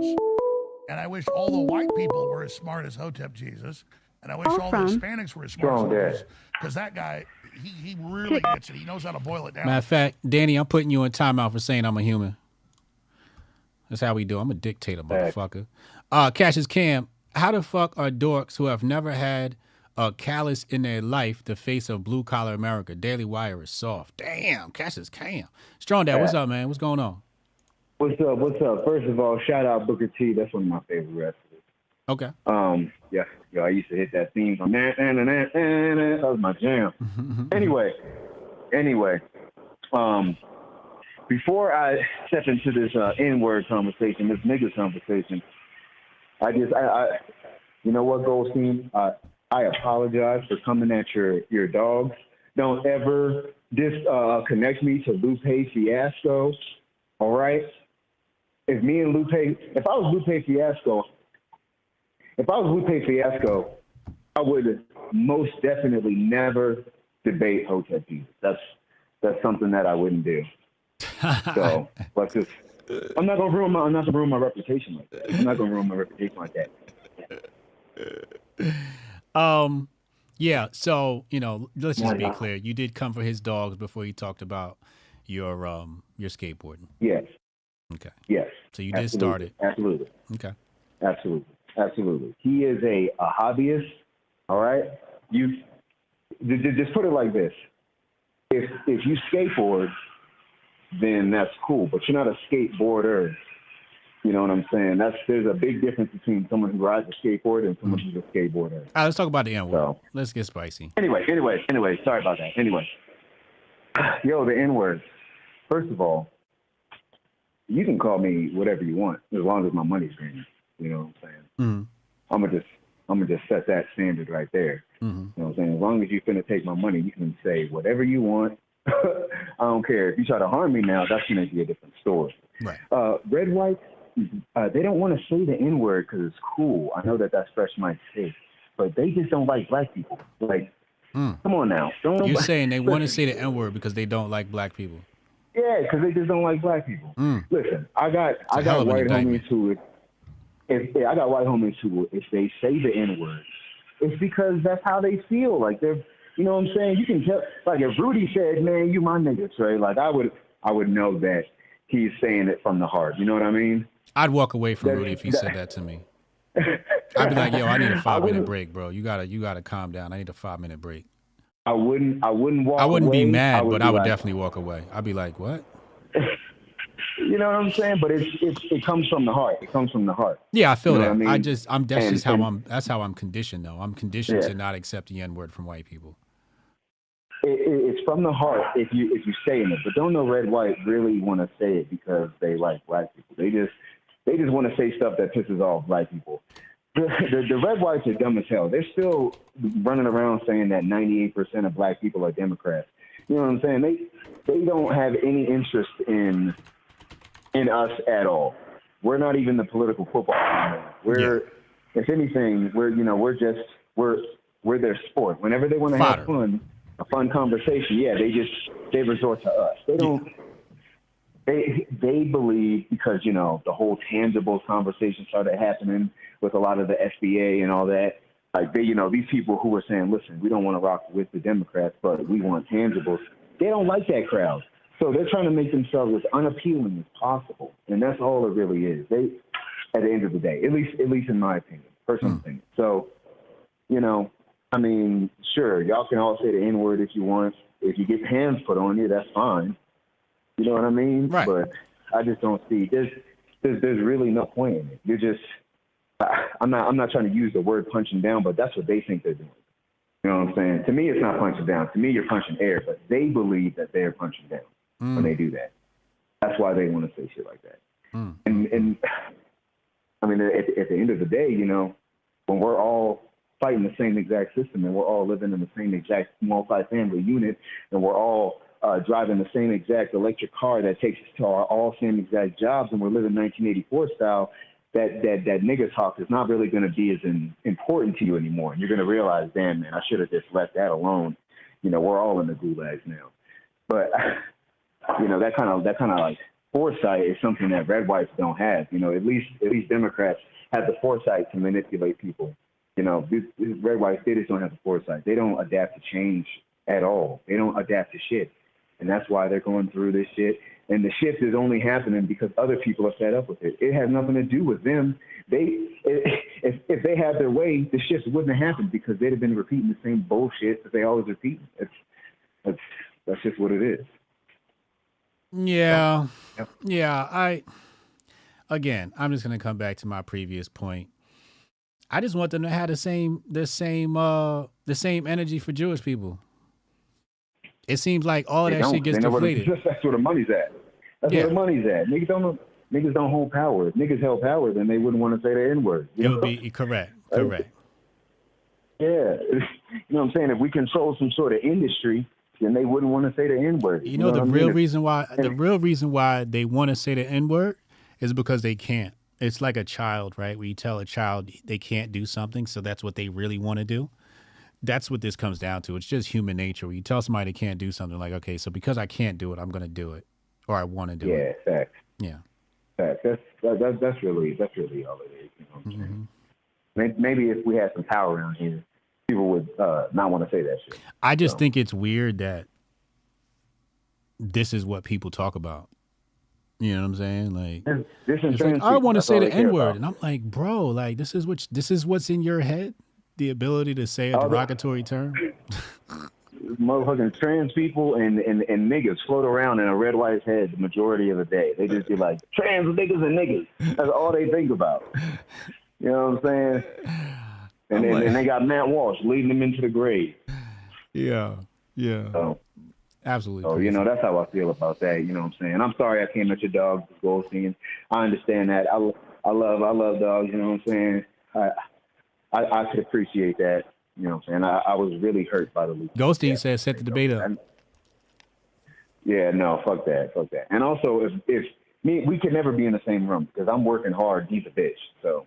And I wish all the white people were as smart as Hotep Jesus. And I wish all the Hispanics were as smart as Jesus. Because that guy, he really gets it. He knows how to boil it down. Matter of fact, Danny, I'm putting you in timeout for saying I'm a human. That's how we do. I'm a dictator, motherfucker. Cassius Cam, how the fuck are dorks who have never had a callus in their life the face of blue collar America? Daily Wire is soft. Damn, Cassius Cam. Strong Dad, what's up, man? What's going on? What's up? What's up? First of all, shout out Booker T. That's one of my favorite wrestlers. Okay. Yeah, yo, I used to hit that theme from that was my jam. Anyway, before I step into this N-word conversation, this nigga conversation, I you know what, Goldstein? I apologize for coming at your dogs. Don't ever connect me to Lupe Fiasco. All right? If I was Lupe Fiasco, I would most definitely never debate Hotep Jesus. That's something that I wouldn't do. So let's just. I'm not gonna ruin my reputation like that. Yeah. So let's just be clear. You did come for his dogs before you talked about your skateboarding. Yes. Okay. Yes. So you did start it. Absolutely. Okay. Absolutely. He is a hobbyist. All right. You just put it like this: if you skateboard, then that's cool, but you're not a skateboarder. You know what I'm saying? There's a big difference between someone who rides a skateboard and someone who's a skateboarder. All right, let's talk about the N-word. So, let's get spicy. Anyway, sorry about that. Anyway, yo, the N-word. First of all, you can call me whatever you want as long as my money's green. You know what I'm saying? I'm gonna just set that standard right there. You know what I'm saying? As long as you finna take my money, you can say whatever you want. I don't care. If you try to harm me now, that's gonna be a different story. Right. Red whites, they don't want to say the N-word because it's cool. I know that's Fresh Mike's take, but they just don't like black people. Like, come on now. You're saying they want to say the N-word because they don't like black people? Yeah, because they just don't like black people. Listen, I got white homies who, if they say the N-word, it's because that's how they feel. Like they're, you know what I'm saying? You can tell. Like if Rudy said, "Man, you my niggas," right? Like I would know that he's saying it from the heart. You know what I mean? I'd walk away from Rudy if he said that to me. I'd be like, "Yo, I need a 5-minute break, bro. You gotta calm down. I need a 5-minute break." I wouldn't walk. I wouldn't away. be mad, but I would like, definitely walk away. I'd be like, "What?" You know what I'm saying? But it comes from the heart. It comes from the heart. Yeah, I feel that. I mean? That's how I'm conditioned though. I'm conditioned to not accept the N-word from white people. It's from the heart if you saying it, but don't know red white really want to say it because they like black people. They just want to say stuff that pisses off black people. The red whites are dumb as hell. They're still running around saying that 98% of black people are Democrats. You know what I'm saying? They don't have any interest in us at all. We're not even the political football anymore. If anything, we're their sport. Whenever they want to have a fun conversation, they resort to us. They don't. They believe because the whole tangible conversation started happening with a lot of the SBA and all that. Like these people who were saying, listen, we don't want to rock with the Democrats, but we want tangibles. They don't like that crowd. So they're trying to make themselves as unappealing as possible. And that's all it really is. At the end of the day, at least in my opinion, personal opinion. So, I mean, sure, y'all can all say the N-word if you want. If you get hands put on you, that's fine. You know what I mean? Right. But I just don't see there's really no point in it. You're just I'm not trying to use the word punching down, but that's what they think they're doing. You know what I'm saying? To me, it's not punching down. To me, you're punching air, but they believe that they're punching down when they do that. That's why they want to say shit like that. And I mean, at the end of the day, you know, when we're all fighting the same exact system and we're all living in the same exact multi-family unit and we're all driving the same exact electric car that takes us to our all same exact jobs and we're living 1984 style, that nigga talk is not really going to be as important to you anymore. And you're going to realize, damn, man, I should have just left that alone. You know, we're all in the gulags now. But, you know, that kind of like foresight is something that red whites don't have. You know, at least Democrats have the foresight to manipulate people. You know, these red whites, they just don't have the foresight. They don't adapt to change at all. They don't adapt to shit. And that's why they're going through this shit. And the shift is only happening because other people are fed up with it. It has nothing to do with them. If they had their way, the shift wouldn't have happened because they'd have been repeating the same bullshit that they always repeat. That's just what it is. Yeah. Yeah. I'm just going to come back to my previous point. I just want them to have the same energy for Jewish people. It seems like all of that shit gets deflated. That's where the money's at. Where the money's at. Niggas don't hold power. If niggas held power, then they wouldn't want to say the N-word. It would be correct. Yeah. You know what I'm saying? If we control some sort of industry, then they wouldn't want to say the N-word. You know the real reason why they want to say the N-word is because they can't. It's like a child, right? Where you tell a child they can't do something, so that's what they really want to do. That's what this comes down to. It's just human nature. Where you tell somebody they can't do something, like, okay, so because I can't do it, I'm going to do it, or I want to do it. Yeah, facts. Yeah, facts. That's really all it is. You know what I'm saying? Maybe if we had some power around here, people would not want to say that shit. I just think it's weird that this is what people talk about. You know what I'm saying? Like, it's like, I want to say the N-word, and I'm like, bro, like this is what's in your head. The ability to say a derogatory term. Motherfucking trans people and niggas float around in a red white's head the majority of the day. They just be like, trans niggas and niggas. That's all they think about. You know what I'm saying? And they got Matt Walsh leading them into the grave. Yeah. So, absolutely. So, you know, that's how I feel about that. You know what I'm saying? I'm sorry I came at your dog, Goldstein. I understand that. I love dogs. You know what I'm saying? I could appreciate that. You know what I'm saying? I was really hurt by the leak. Goldstein said set the debate up. Yeah, no, fuck that. And also, if we could never be in the same room because I'm working hard. He's a bitch. So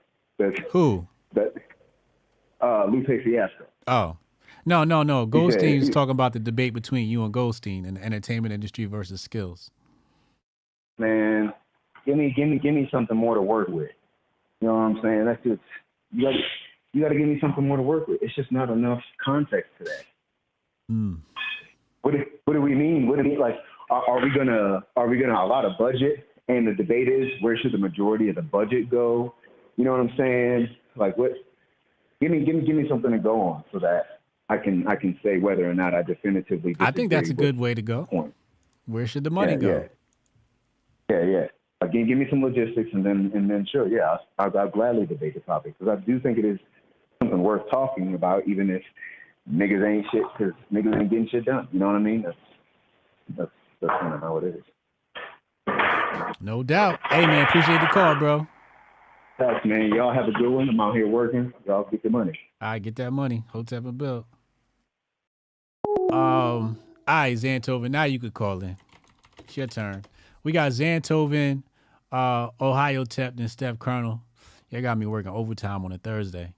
who? Lupe Fiasco. Oh, no. Goldstein's talking about the debate between you and Goldstein and the entertainment industry versus skills. Man, give me something more to work with. You know what I'm saying? That's just you got to give me something more to work with. It's just not enough context to that. What do we mean? What do we mean? Like, are we gonna allot a budget? And the debate is, where should the majority of the budget go? You know what I'm saying? Like, what? Give me something to go on so that I can say whether or not I definitively disagree. I think that's a good way to go. Point. Where should the money go? Yeah. Again, give me some logistics, and then sure, yeah, I'll gladly debate the topic because I do think it is something worth talking about, even if niggas ain't shit, because niggas ain't getting shit done. You know what I mean? That's kind of how it is. No doubt. Hey man, appreciate the call, bro. Thanks, man. Y'all have a good one. I'm out here working. Y'all get the money. All right, get that money. Hotep and Bill. All right, Zanthoven. Now you could call in. It's your turn. We got Zanthoven, Ohio Tep, and Steph Colonel. Y'all got me working overtime on a Thursday.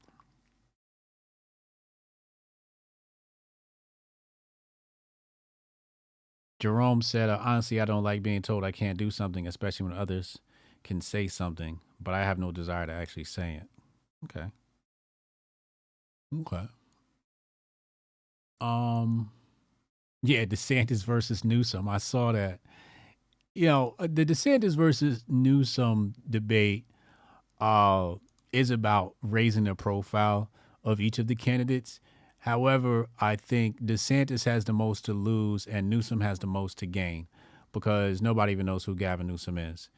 Jerome said, honestly, I don't like being told I can't do something, especially when others can say something, but I have no desire to actually say it. Okay. Yeah, DeSantis versus Newsom. I saw that. You know, the DeSantis versus Newsom debate is about raising the profile of each of the candidates. However, I think DeSantis has the most to lose and Newsom has the most to gain. because nobody even knows who Gavin Newsom is.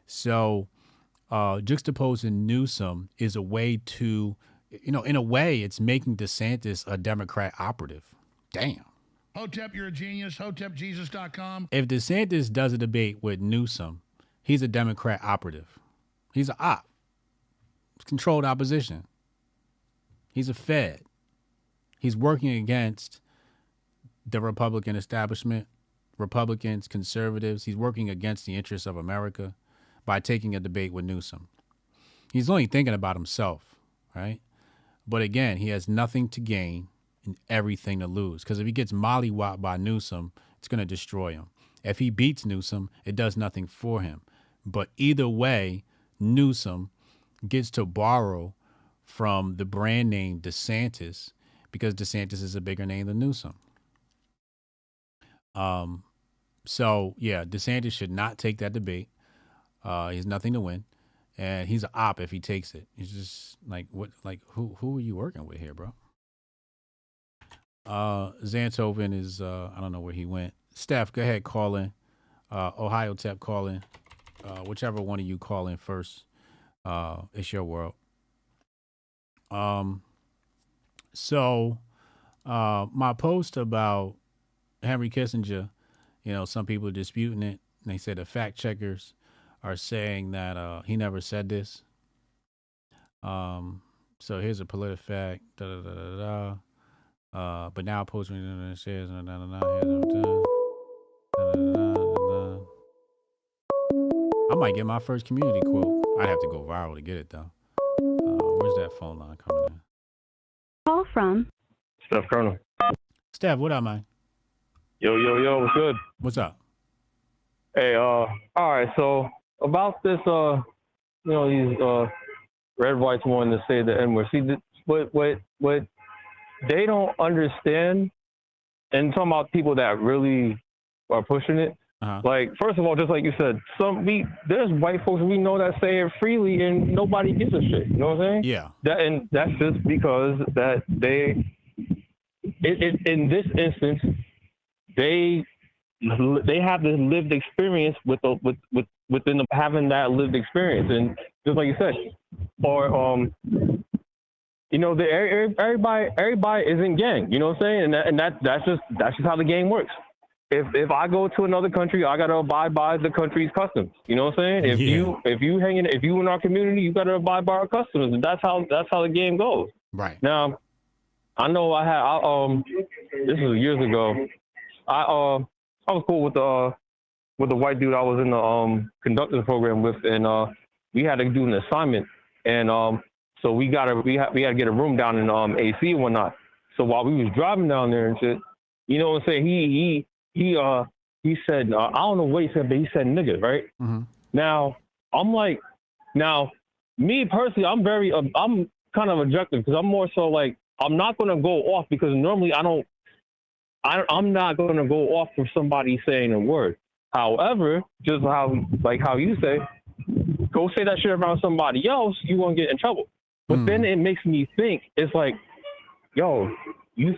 So juxtaposing Newsom is a way to, in a way, it's making DeSantis a Democrat operative. Damn. Hotep, you're a genius. HotepJesus.com. If DeSantis does a debate with Newsom, he's a Democrat operative. He's an op. It's controlled opposition. He's a Fed. He's working against the Republican establishment, Republicans, conservatives. He's working against the interests of America by taking a debate with Newsom. He's only thinking about himself, right? But again, he has nothing to gain and everything to lose. Because if he gets mollywopped by Newsom, it's going to destroy him. If he beats Newsom, it does nothing for him. But either way, Newsom gets to borrow from the brand name DeSantis because DeSantis is a bigger name than Newsom. So yeah, DeSantis should not take that debate. He has nothing to win, and he's an op if he takes it. He's just who are you working with here, bro? Zanthoven is I don't know where he went. Steph, go ahead, call in. Ohio Tep, call in. Whichever one of you call in first. It's your world. So my post about Henry Kissinger, some people are disputing it. And they say the fact checkers are saying that he never said this. So here's a PolitiFact. But now posting shares. I might get my first community quote. I'd have to go viral to get it though. Where's that phone line coming in? Call from Steph Colonel. Steph, what up, man? Yo, what's good? What's up? Hey, all right, so about this, these red whites wanting to say the N-word. See, what they don't understand, and talking about people that really are pushing it, like, first of all, just like you said, there's white folks we know that say it freely and nobody gives a shit. You know what I'm saying? Yeah. And that's just because that in this instance, they have this lived experience within having that lived experience, and just like you said, or everybody isn't gang. You know what I'm saying? And that's just how the game works. If I go to another country, I gotta abide by the country's customs. You know what I'm saying? If you in our community, you gotta abide by our customs, and that's how the game goes. Right. Now, I know this was years ago. I was cool with the white dude I was in the conductor's program with, and we had to do an assignment, and so we had to get a room down in AC and whatnot. So while we was driving down there and shit, you know what I'm saying? He said, I don't know what he said, but he said nigga, right? Mm-hmm. Now I'm like, me personally, I'm kind of objective because I'm more so like, I'm not gonna go off because normally I'm not gonna go off for somebody saying a word. However, just how you say, go say that shit around somebody else, you won't get in trouble. But then it makes me think, it's like, yo, do you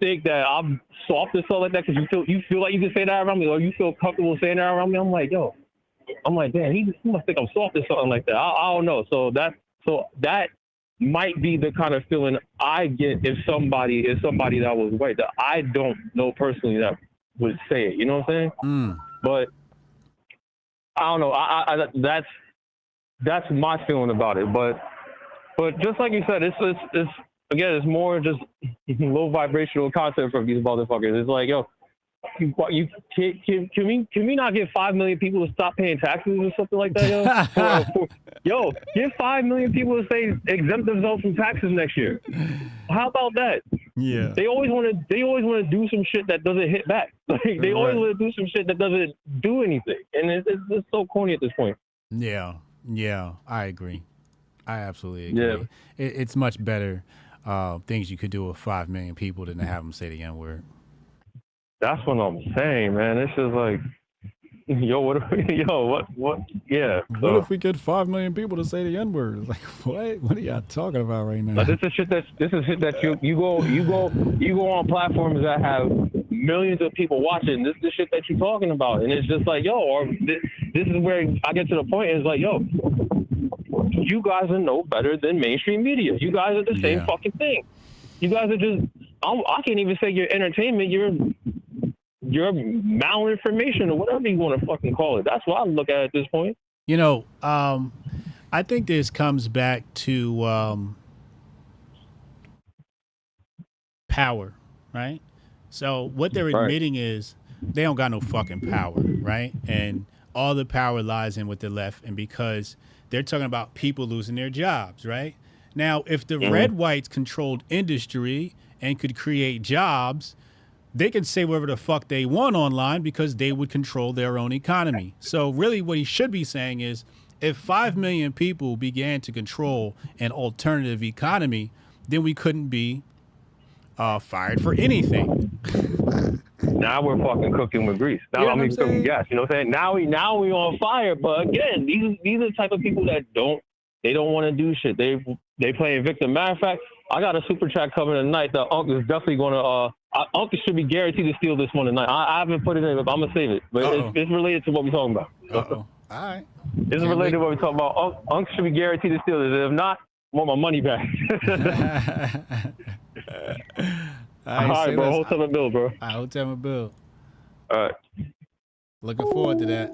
think that I'm soft as stuff like that because you feel like you can say that around me, or you feel comfortable saying that around me? I'm like, damn, he must think I'm soft or something like that. I don't know. So that might be the kind of feeling I get if somebody that was white that I don't know personally that would say it. You know what I'm saying? But I don't know. That's my feeling about it. But just like you said, it's more just low vibrational content from these motherfuckers. It's like, yo, can we not get 5 million people to stop paying taxes or something like that, yo? Get 5 million people to say exempt themselves from taxes next year. How about that? Yeah. They always want to do some shit that doesn't hit back. Like they always want to do some shit that doesn't do anything, and it's so corny at this point. Yeah, I agree. I absolutely agree. Yeah. It's much better things you could do with 5 million people than to have them say the N-word. That's what I'm saying, man. It's just like, what? Yeah. What if we get 5 million people to say the N-word? It's like, what? What are y'all talking about right now? This is shit that you go on platforms that have millions of people watching this shit that you're talking about, and it's just like, yo, or this is where I get to the point. It's like, yo, you guys are no better than mainstream media. You guys are the same fucking thing. You guys are just, I can't even say you're entertainment. You're malinformation or whatever you want to fucking call it. That's what I look at this point. You know, I think this comes back to power, right? So what they're admitting is they don't got no fucking power, right? And all the power lies in with the left, and because they're talking about people losing their jobs, right? Now, if the red whites controlled industry and could create jobs, they can say whatever the fuck they want online because they would control their own economy. So really what he should be saying is, if 5 million people began to control an alternative economy, then we couldn't be fired for anything. Now we're fucking cooking with grease. Now I'm cooking gas. You know what I'm saying? Now we on fire. But again, these are the type of people that don't want to do shit. They playing victim. Matter of fact, I got a super chat coming tonight that Uncle is definitely gonna. Uncle should be guaranteed to steal this one tonight. I haven't put it in, but I'm gonna save it. But it's related to what we're talking about. All right. It's related to what we're talking about. Uncle should be guaranteed to steal this. If not, I want my money back. All right, bro. Hold time a bill, bro. I hold time a bill. All right. Looking forward to that.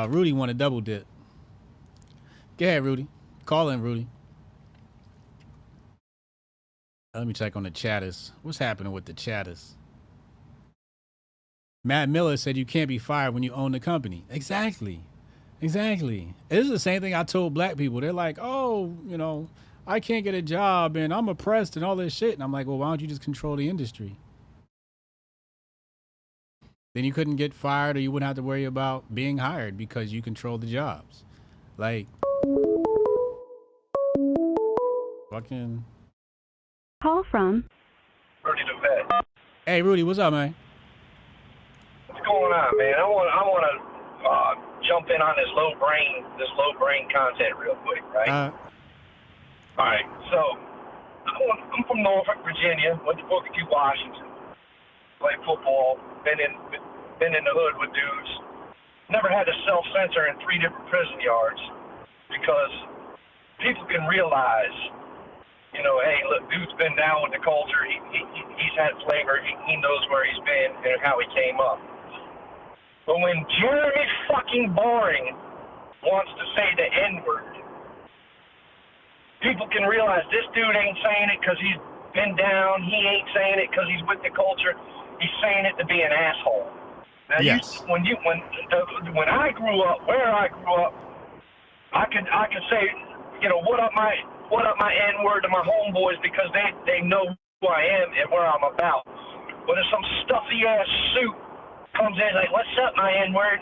Rudy want a double dip. Go ahead, Rudy. Call in, Rudy. Let me check on the chatters. What's happening with the chatters? Matt Miller said you can't be fired when you own the company. Exactly. This is the same thing I told black people. They're like, oh, you know, I can't get a job and I'm oppressed and all this shit. And I'm like, well, why don't you just control the industry? Then you couldn't get fired or you wouldn't have to worry about being hired because you control the jobs. Like, fucking. Call from Rudy the Vet. Hey, Rudy, what's up, man? What's going on, man? I want to jump in on this low brain content real quick, right? All right. So I'm from Norfolk, Virginia. Went to Booker T. Washington. Played football. Been in the hood with dudes. Never had to self-censor in 3 different prison yards because people can realize, you know, hey, look, dude's been down with the culture. He's had flavor. He knows where he's been and how he came up. But when Jeremy fucking Boring wants to say the N-word, people can realize this dude ain't saying it because he's been down. He ain't saying it because he's with the culture. He's saying it to be an asshole. Now, yes. When I grew up, where I grew up, I could say, you know, what up my N-word to my homeboys because they know who I am and where I'm about. But if some stuffy ass suit comes in like, what's up, my N-word?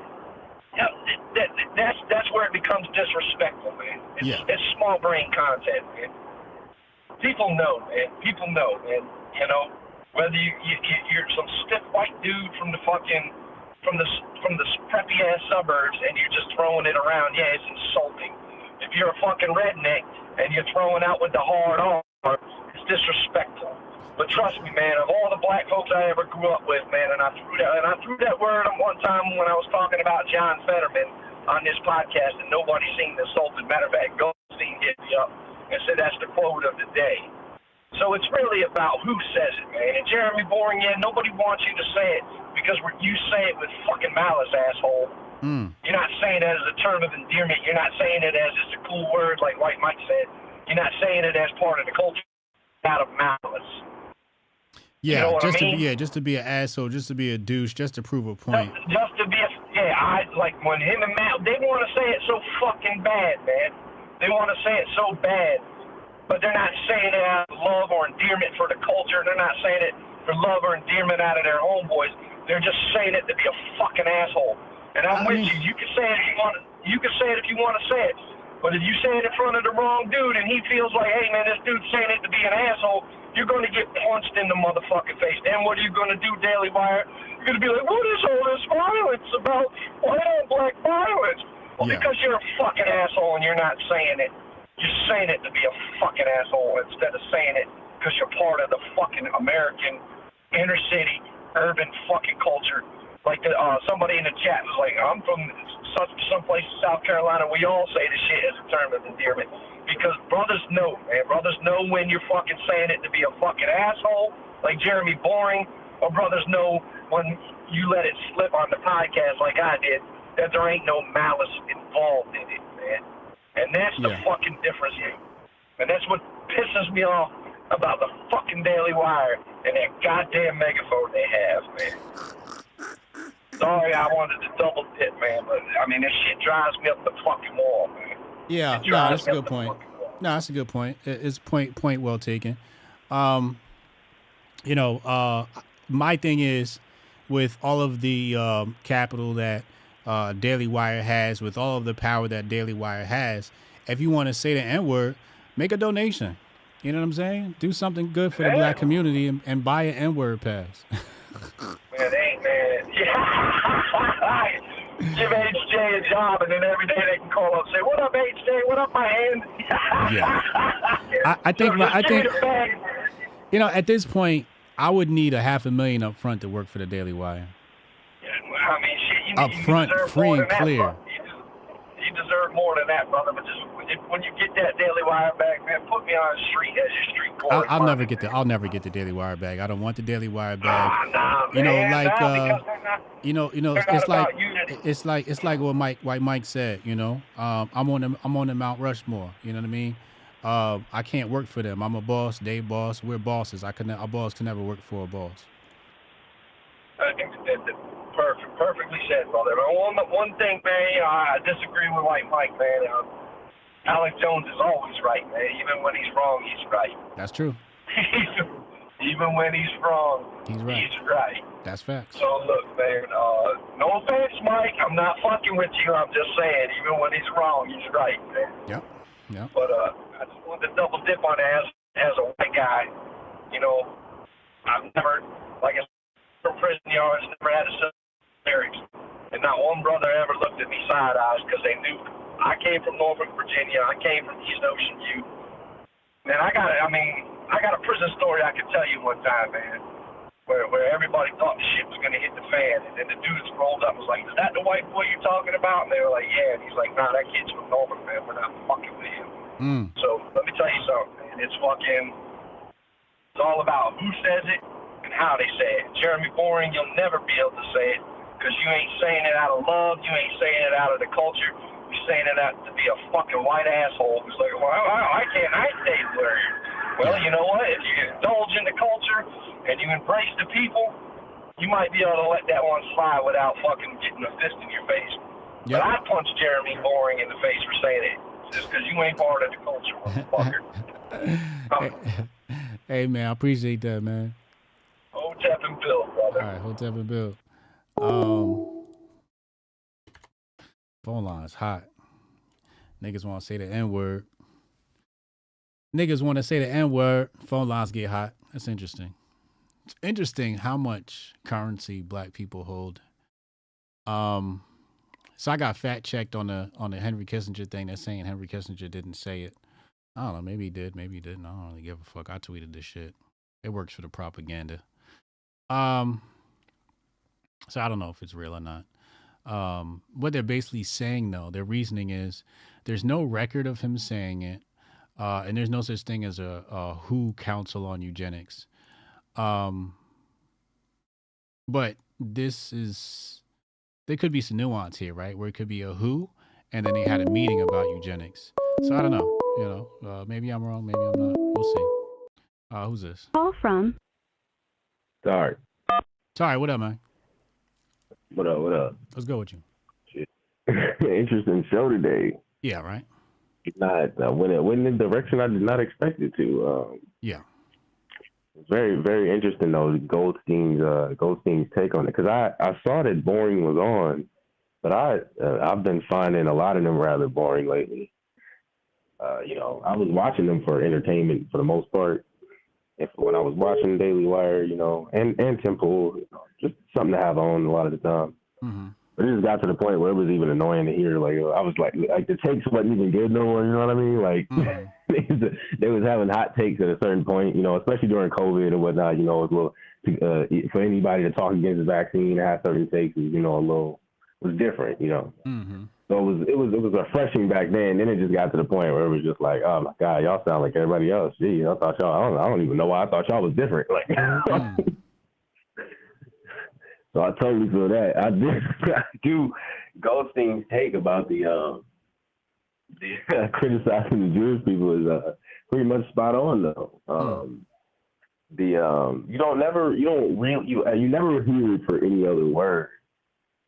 That's where it becomes disrespectful, man. It's small brain content, man. People know, man. People know, man. You know, whether you're some stiff white dude from the preppy ass suburbs and you're just throwing it around, yeah, it's insulting. If you're a fucking redneck and you're throwing out with the hard R, it's disrespectful. But trust me, man, of all the black folks I ever grew up with, man, and I threw that word on one time when I was talking about John Fetterman on this podcast, and nobody seemed insulted. Matter of fact, Goldstein hit me up and said that's the quote of the day. So it's really about who says it, man. And Jeremy Boring, yeah, nobody wants you to say it because you say it with fucking malice, asshole. You're not saying it as a term of endearment. You're not saying it as it's a cool word like White Mike said. You're not saying it as part of the culture out of malice. Yeah, you know just to be an asshole, just to be a douche, just to prove a point. Just to be I like when him and Matt, they want to say it so fucking bad, man. They want to say it so bad, but they're not saying it out of love or endearment for the culture. They're not saying it for love or endearment out of their homeboys. They're just saying it to be a fucking asshole. And I'm with you. You can say it if you want. You can say it if you want to say it. But if you say it in front of the wrong dude and he feels like, hey man, this dude's saying it to be an asshole, you're going to get punched in the motherfucking face. Then what are you going to do, Daily Wire? You're going to be like, what is all this violence about white on black violence? Well, because you're a fucking asshole and you're not saying it. You're saying it to be a fucking asshole instead of saying it because you're part of the fucking American inner city urban fucking culture. Like somebody in the chat was like, I'm from someplace in South Carolina. We all say the shit as a term of endearment because brothers know, man. Brothers know when you're fucking saying it to be a fucking asshole, like Jeremy Boring, or brothers know when you let it slip on the podcast like I did that there ain't no malice involved in it, man. And that's the fucking difference here. And that's what pisses me off about the fucking Daily Wire and that goddamn megaphone they have, man. Sorry, I wanted to double dip, man, but I mean, this shit drives me up the fucking wall, man. Yeah, no, that's a good point. No, that's a good point. It's point well taken. You know, my thing is with all of the capital that Daily Wire has, with all of the power that Daily Wire has, if you want to say the N-word, make a donation. You know what I'm saying? Do something good for the black community and buy an N-word pass. Man, ain't man. Yeah. Give HJ a job, and then every day they can call up and say, "What up, HJ? What up, my hand?" Yeah. I think, you know, at this point, I would need $500,000 up front to work for the Daily Wire. I mean, shit, up front, free and clear. You deserve more than that, brother. But just when you get that Daily Wire back, man, put me on the street as your street boy. I'll never get the Daily Wire bag. I don't want the Daily Wire bag. You know, man, like it's like what Mike said. You know, I'm on the Mount Rushmore. You know what I mean? I can't work for them. I'm a boss. They boss. We're bosses. Our boss can never work for a boss. I think that's perfectly said, brother. One thing, man, I disagree with Mike, man. Alex Jones is always right, man. Even when he's wrong, he's right. That's true. Even when he's wrong, he's right. That's facts. So look, man. No offense, Mike. I'm not fucking with you. I'm just saying, even when he's wrong, he's right, man. Yep. But I just wanted to double dip on it as a white guy. You know, I've never, like I said, from prison yards, never had a barracks, and not one brother ever looked at me side eyes because they knew I came from Norfolk, Virginia. I came from East Ocean View. Man, I got a prison story I could tell you one time, man, where everybody thought the shit was gonna hit the fan, and then the dudes rolled up and was like, "Is that the white boy you're talking about?" And they were like, "Yeah." And he's like, "Nah, that kid's from Norfolk, man. We're not fucking with him." So let me tell you something, man. It's all about who says it and how they say it. Jeremy Boring, you'll never be able to say it because you ain't saying it out of love. You ain't saying it out of the culture. You're saying it out to be a fucking white asshole who's like, "Well, I can't say the word." Well, you know what? If you indulge in the culture and you embrace the people, you might be able to let that one slide without fucking getting a fist in your face. But I punched Jeremy Boring in the face for saying it just because you ain't part of the culture, motherfucker. Hey, man, I appreciate that, man. Hotep and Bill, brother. All right, Hotep and Bill. Phone line's hot. Niggas want to say the N-word. Niggas want to say the N-word. Phone lines get hot. That's interesting. It's interesting how much currency black people hold. So I got fact checked on the Henry Kissinger thing. They're saying Henry Kissinger didn't say it. I don't know. Maybe he did. Maybe he didn't. I don't really give a fuck. I tweeted this shit. It works for the propaganda. So I don't know if it's real or not. What they're basically saying, though, their reasoning is there's no record of him saying it, and there's no such thing as a WHO Council on Eugenics. But there could be some nuance here, right? Where it could be a WHO, and then they had a meeting about eugenics. So I don't know. You know, maybe I'm wrong, maybe I'm not. We'll see. Who's this? Call from. Sorry, what up, man? What up? Let's go with you. Shit. Interesting show today. Yeah, right. Not went in the direction I did not expect it to. Yeah. It's very, very interesting though. Goldstein's take on it, because I saw that Boring was on, but I've been finding a lot of them rather boring lately. You know, I was watching them for entertainment for the most part. When I was watching Daily Wire, you know, and Temple, you know, just something to have on a lot of the time. Mm-hmm. But it just got to the point where it was even annoying to hear. Like I was like the takes wasn't even good no more. You know what I mean? Like they was having hot takes at a certain point. You know, especially during COVID and whatnot. You know, it was for anybody to talk against the vaccine and have certain takes is, you know, a little was different. You know. So it was refreshing back then. Then it just got to the point where it was just like, oh my God, y'all sound like everybody else. Gee, I thought y'all. I don't even know why I thought y'all was different. Like. So I totally feel that. I do Goldstein's take about the criticizing the Jewish people is pretty much spot on though. You never hear it for any other word,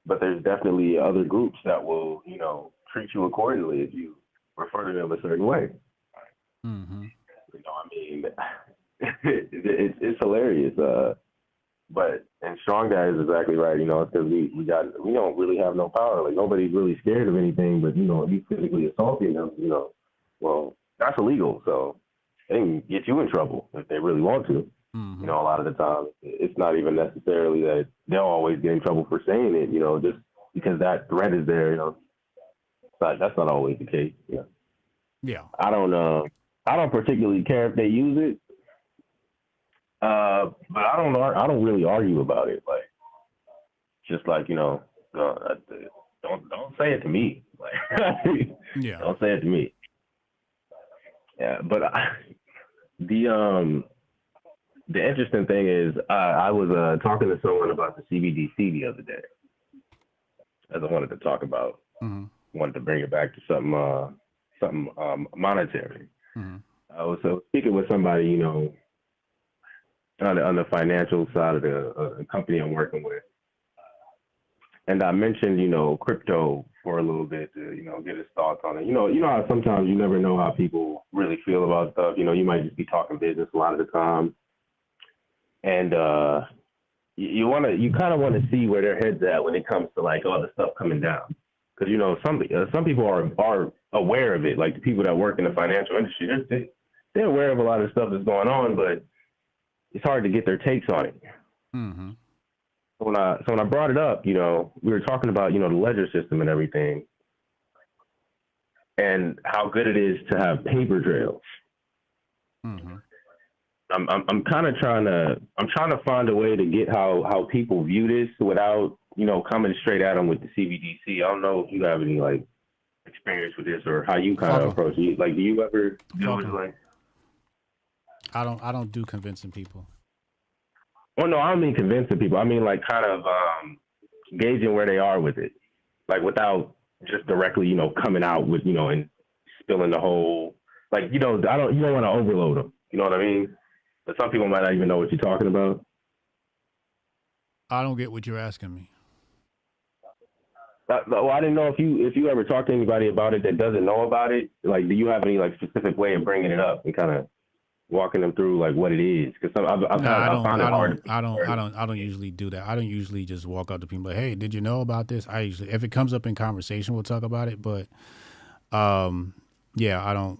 but there's definitely other groups that will, you know, treat you accordingly if you refer to them a certain way. You know, I mean, it's hilarious. But and Strong Guy is exactly right. You know, it's because we don't really have no power. Like nobody's really scared of anything, but you know, if you physically assaulting them, you know, well, that's illegal. So they can get you in trouble if they really want to. You know, a lot of the time, it's not even necessarily that they'll always get in trouble for saying it. You know, just because that threat is there. You know, but that's not always the case. You know? Yeah. I don't particularly care if they use it. But I don't really argue about it. Like, just like, you know, don't say it to me. Like, yeah, don't say it to me. Yeah, but the interesting thing is, I was talking to someone about the Cbdc the other day, as I wanted to talk about. Wanted to bring it back to something monetary. I was speaking with somebody, you know, on the financial side of the company I'm working with. And I mentioned, you know, crypto for a little bit to, you know, get his thoughts on it. You know how sometimes you never know how people really feel about stuff. You know, you might just be talking business a lot of the time. And you kind of want to see where their head's at when it comes to like all the stuff coming down. Because, you know, some people are aware of it. Like the people that work in the financial industry, they're aware of a lot of stuff that's going on, but it's hard to get their takes on it. So when I brought it up, you know, we were talking about, you know, the ledger system and everything, and how good it is to have paper trails. I'm kind of trying to find a way to get how people view this without, you know, coming straight at them with the Cbdc. I don't know if you have any like experience with this or how you kind of approach it. Like, do you ever do it like? I don't do convincing people. Well, no, I don't mean convincing people. I mean like kind of gauging where they are with it, like without just directly, you know, coming out with, you know, and spilling the whole. Like, you know, you don't want to overload them. You know what I mean? But some people might not even know what you're talking about. I don't get what you're asking me. Well, I didn't know if you ever talk to anybody about it that doesn't know about it. Like, do you have any like specific way of bringing it up and kind of walking them through like what it is? Because I found it hard. I don't usually do that. I don't usually just walk up to people like, hey, did you know about this? I usually, if it comes up in conversation, we'll talk about it. But yeah, I don't.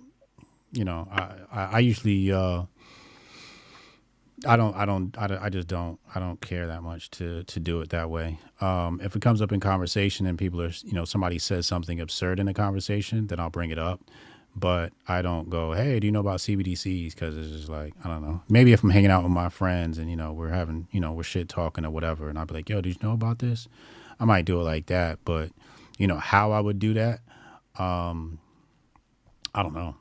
You know, I usually I just don't care that much to do it that way. If it comes up in conversation and people are, you know, somebody says something absurd in a conversation, then I'll bring it up. But I don't go, hey, do you know about CBDCs? Because it's just like, I don't know. Maybe if I'm hanging out with my friends and, you know, we're having, you know, we're shit talking or whatever, and I'll be like, yo, did you know about this? I might do it like that. But, you know, how I would do that, I don't know.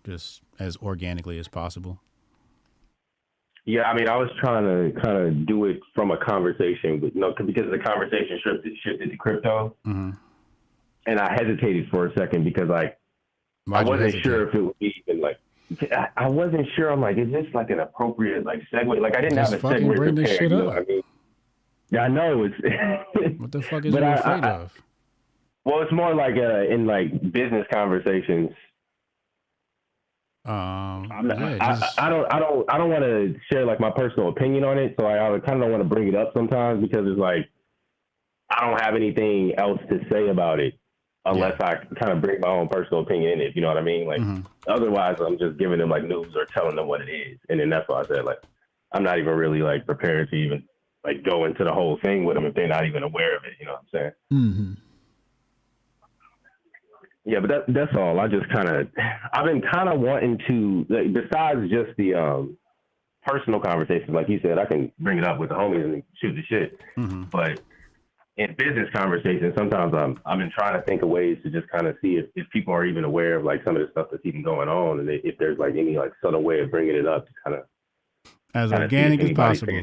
Just as organically as possible. Yeah, I mean, I was trying to kind of do it from a conversation, but, you know, because the conversation shifted to crypto. And I hesitated for a second because, like, I wasn't sure if it would be even, like, I wasn't sure. I'm like, is this, like, an appropriate, like, segue? Like, I didn't have a segue bring this prepared. shit You know up. what I mean? Yeah, I know. It's what the fuck is you afraid of? Well, it's more like in, like, business conversations. I don't want to share like my personal opinion on it, so I kind of don't want to bring it up sometimes because it's like I don't have anything else to say about it unless I kind of bring my own personal opinion in it. You know what I mean? Like otherwise, I'm just giving them like news or telling them what it is, and then that's why I said like I'm not even really like prepared to even like go into the whole thing with them if they're not even aware of it. You know what I'm saying? Mm-hmm. Yeah, but that's all. I've been kind of wanting to, like, besides just the personal conversations, like you said, I can bring it up with the homies and shoot the shit. Mm-hmm. But in business conversations, sometimes I've been trying to think of ways to just kind of see if people are even aware of like some of the stuff that's even going on, and if there's like any like subtle way of bringing it up to kind of as organic as possible.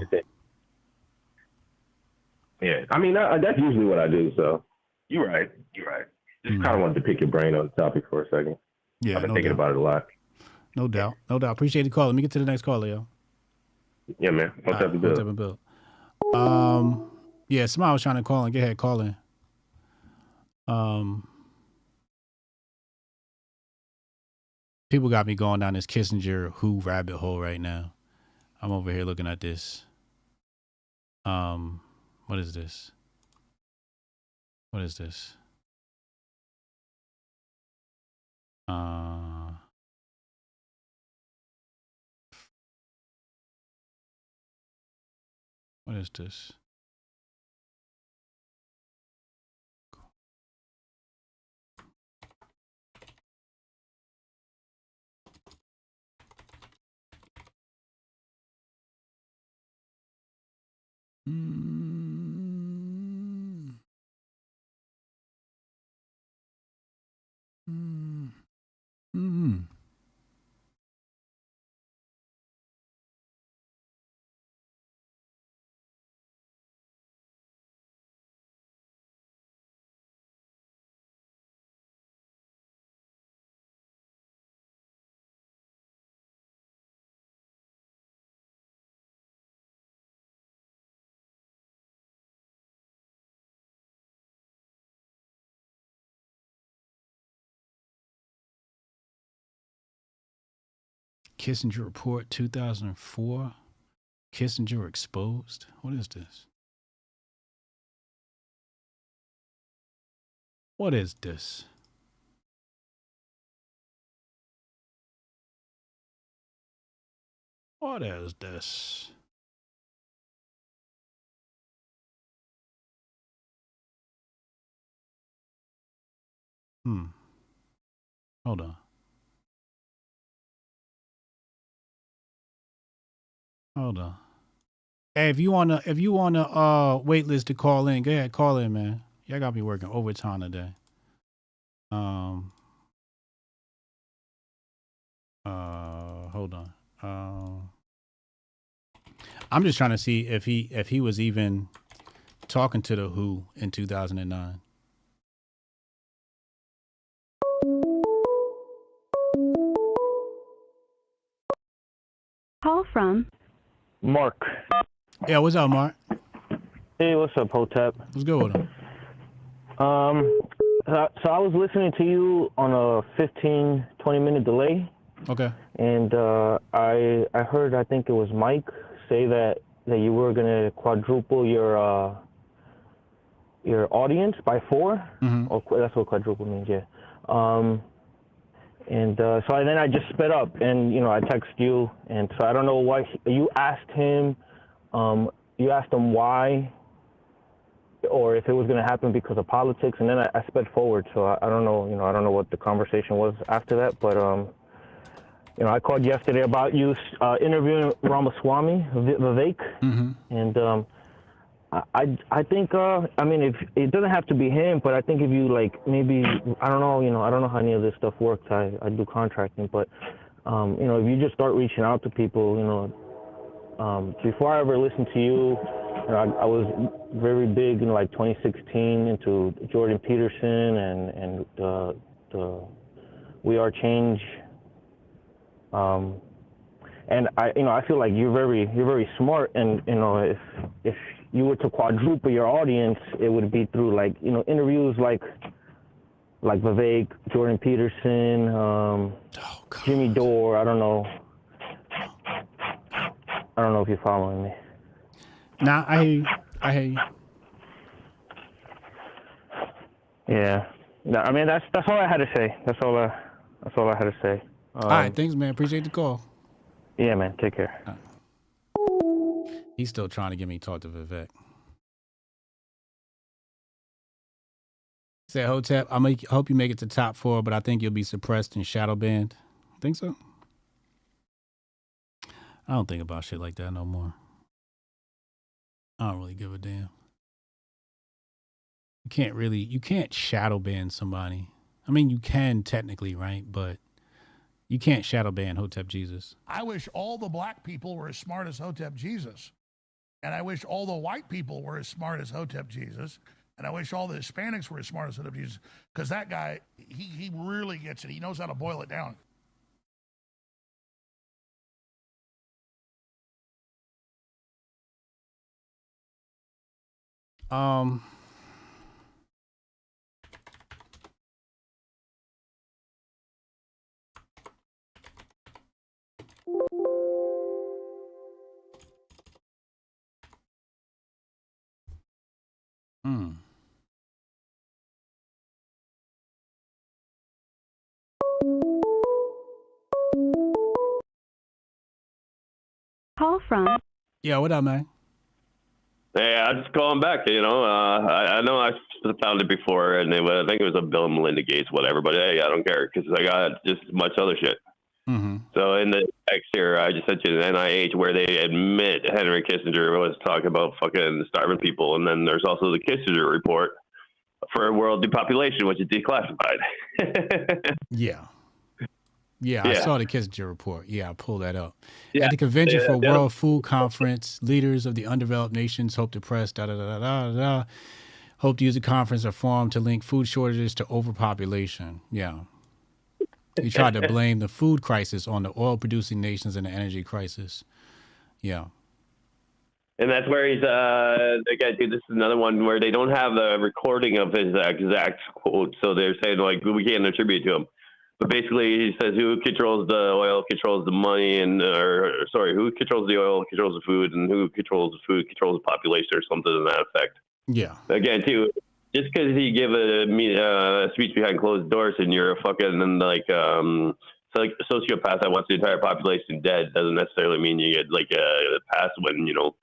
Yeah, I mean that's usually what I do. So you're right. Just kind of wanted to pick your brain on the topic for a second. Yeah, I've been thinking about it a lot. No doubt. Appreciate the call. Let me get to the next call, Leo. Yeah, man. What's up, Bill? Yeah, somebody was trying to call in. Go ahead, call in. People got me going down this Kissinger who rabbit hole right now. I'm over here looking at this. What is this? What is this? What is this? Kissinger Report 2004. Kissinger exposed. What is this? What is this? What is this? Hold on. Hold on. Hey, if you wanna wait list to call in, go ahead, call in, man. Y'all gotta be working overtime today. Hold on. I'm just trying to see if he was even talking to the WHO in 2009. Call from Mark. Yeah, what's up, Mark? Hey, what's up, Hotep? What's good with him? So I was listening to you on a 15, 20-minute delay. Okay. And I heard, I think it was Mike, say that you were going to quadruple your audience by 4. Mm-hmm. Or that's what quadruple means, yeah. So then I just sped up, and I text you, and so I don't know why you asked him. You asked him why, or if it was going to happen because of politics, and then I sped forward. So I don't know. I don't know what the conversation was after that, but I called yesterday about you interviewing Ramaswamy, Vivek, mm-hmm. and I think if it doesn't have to be him, but I think if you maybe I don't know how any of this stuff works. I do contracting, but if you just start reaching out to people, before I ever listened to you, I was very big in 2016 into Jordan Peterson and the We Are Change. And I feel like you're very smart, and if you were to quadruple your audience, it would be through interviews like Vivek, Jordan Peterson, Jimmy Dore. I don't know if you're following me. Nah, I hear you. Yeah. No, I mean that's all I had to say. That's all I had to say. All right, thanks, man. Appreciate the call. Yeah, man. Take care. He's still trying to get me to talk to Vivek. Said Hotep, I hope you make it to top 4, but I think you'll be suppressed and shadow banned. Think so? I don't think about shit like that no more. I don't really give a damn. You can't shadow ban somebody. I mean, you can technically, right? But you can't shadow ban Hotep Jesus. I wish all the black people were as smart as Hotep Jesus. And I wish all the white people were as smart as Hotep Jesus. And I wish all the Hispanics were as smart as Hotep Jesus. Because that guy, he really gets it. He knows how to boil it down. Call from. Yeah, what up, man? Hey, I'm just calling back. I know I found it before, and I think it was a Bill and Melinda Gates, whatever. But hey, I don't care because I got just much other shit. Mm-hmm. So in the text here, I just sent you the NIH where they admit Henry Kissinger was talking about fucking starving people, and then there's also the Kissinger report for world depopulation, which is declassified. Yeah, I saw the Kissinger report. Yeah, I pulled that up. At the Convention for World Food Conference, leaders of the undeveloped nations hope to press hope to use the conference or forum to link food shortages to overpopulation. Yeah. He tried to blame the food crisis on the oil-producing nations and the energy crisis. Yeah. And that's where he's, again, dude, this is another one where they don't have a recording of his exact quote. So they're saying, like, we can't attribute to him. But basically, he says, who controls the oil controls the money, and who controls the oil controls the food, and who controls the food controls the population, or something to that effect. Yeah. Again, too, just because you give a speech behind closed doors and you're a fucking like sociopath that wants the entire population dead doesn't necessarily mean you get like a pass when you're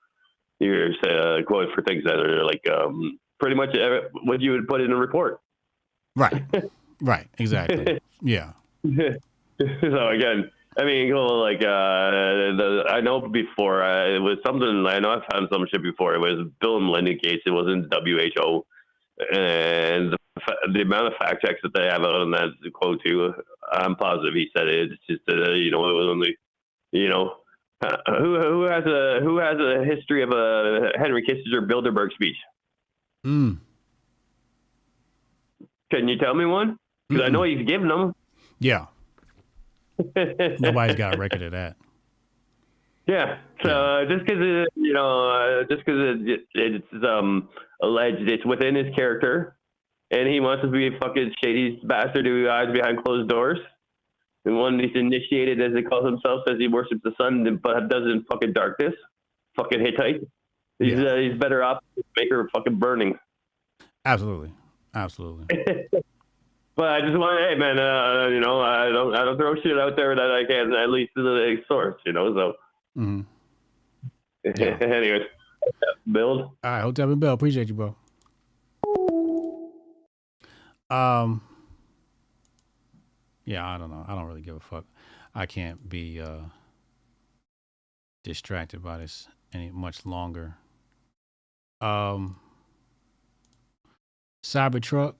going for things that are like pretty much what you would put in a report. Right. Right. Exactly. Yeah. So again, I mean, like I know before it was something. I know I found some shit before. It was Bill and Melinda Gates. It wasn't WHO, and the amount of fact checks that they have out on that quote too. I'm positive he said it. It's just it was only who has a history of a Henry Kissinger Bilderberg speech. Can you tell me one? Because I know he's given them. Yeah. Nobody's got a record of that. Yeah. So just because it's alleged it's within his character, and he wants to be a fucking shady bastard who hides behind closed doors, and one he's initiated, as he calls himself, says he worships the sun, but does it in fucking darkness. Fucking Hittite. He's better off make her fucking burning. Absolutely. But I just want, hey man, I don't throw shit out there that I can at least to the source, So. Mm-hmm. Yeah. Anyways, build. All right, Hotep and Bill, appreciate you, bro. Yeah, I don't know. I don't really give a fuck. I can't be distracted by this any much longer. Cybertruck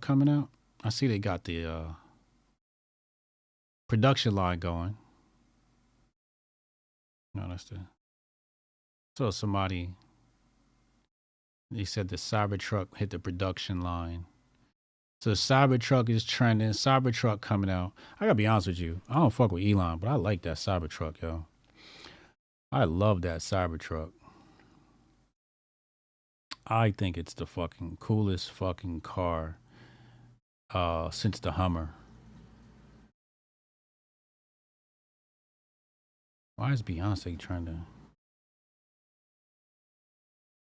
coming out. I see they got the production line going. No, that's the. So somebody. They said the Cybertruck hit the production line. So Cybertruck is trending. Cybertruck coming out. I gotta be honest with you. I don't fuck with Elon, but I like that Cybertruck, yo. I love that Cybertruck. I think it's the fucking coolest fucking car since the Hummer. Why is Beyonce trending?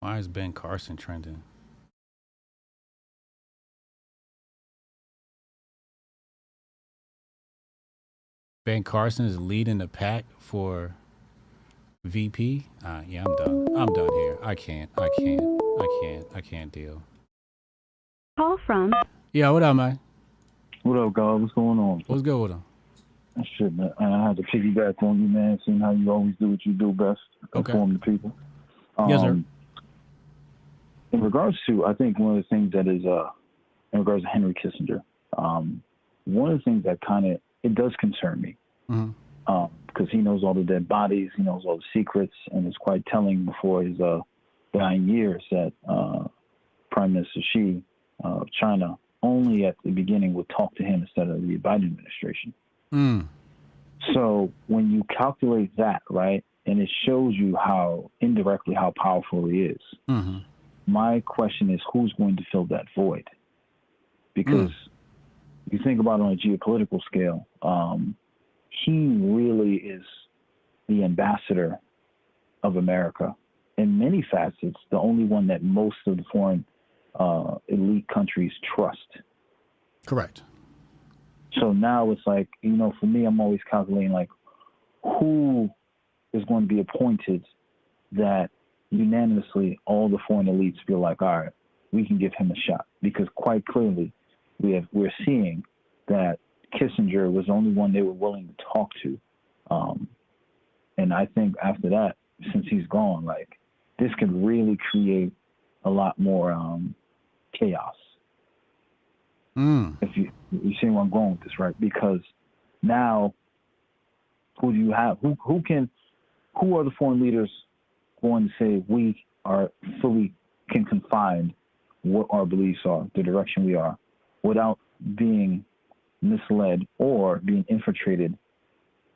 Why is Ben Carson trending? Ben Carson is leading the pack for VP? Yeah, I'm done. I'm done here. I can't deal. Call from. Yeah, what up, man? What up, God? What's going on? What's good with him? Shit, man. I had to piggyback on you, man, seeing how you always do what you do best. Okay. Inform the people. Yes, sir. In regards to, I think one of the things that is, in regards to Henry Kissinger, one of the things that it does concern me. Because he knows all the dead bodies, he knows all the secrets, and it's quite telling before his dying years that Prime Minister Xi of China only at the beginning would talk to him instead of the Biden administration. So when you calculate that, right, and it shows you how indirectly how powerful he is, my question is who's going to fill that void? Because you think about it on a geopolitical scale, he really is the ambassador of America. In many facets, the only one that most of the foreign elite countries trust. Correct. So now it's like, for me, I'm always calculating, like, who is going to be appointed that unanimously all the foreign elites feel like, all right, we can give him a shot. Because quite clearly, we're seeing that Kissinger was the only one they were willing to talk to. And I think after that, since he's gone, like, this could really create a lot more chaos. If you see where I'm going with this, right? Because now, who do you have? Who are the foreign leaders going to say we are fully can confine what our beliefs are, the direction we are, without being misled or being infiltrated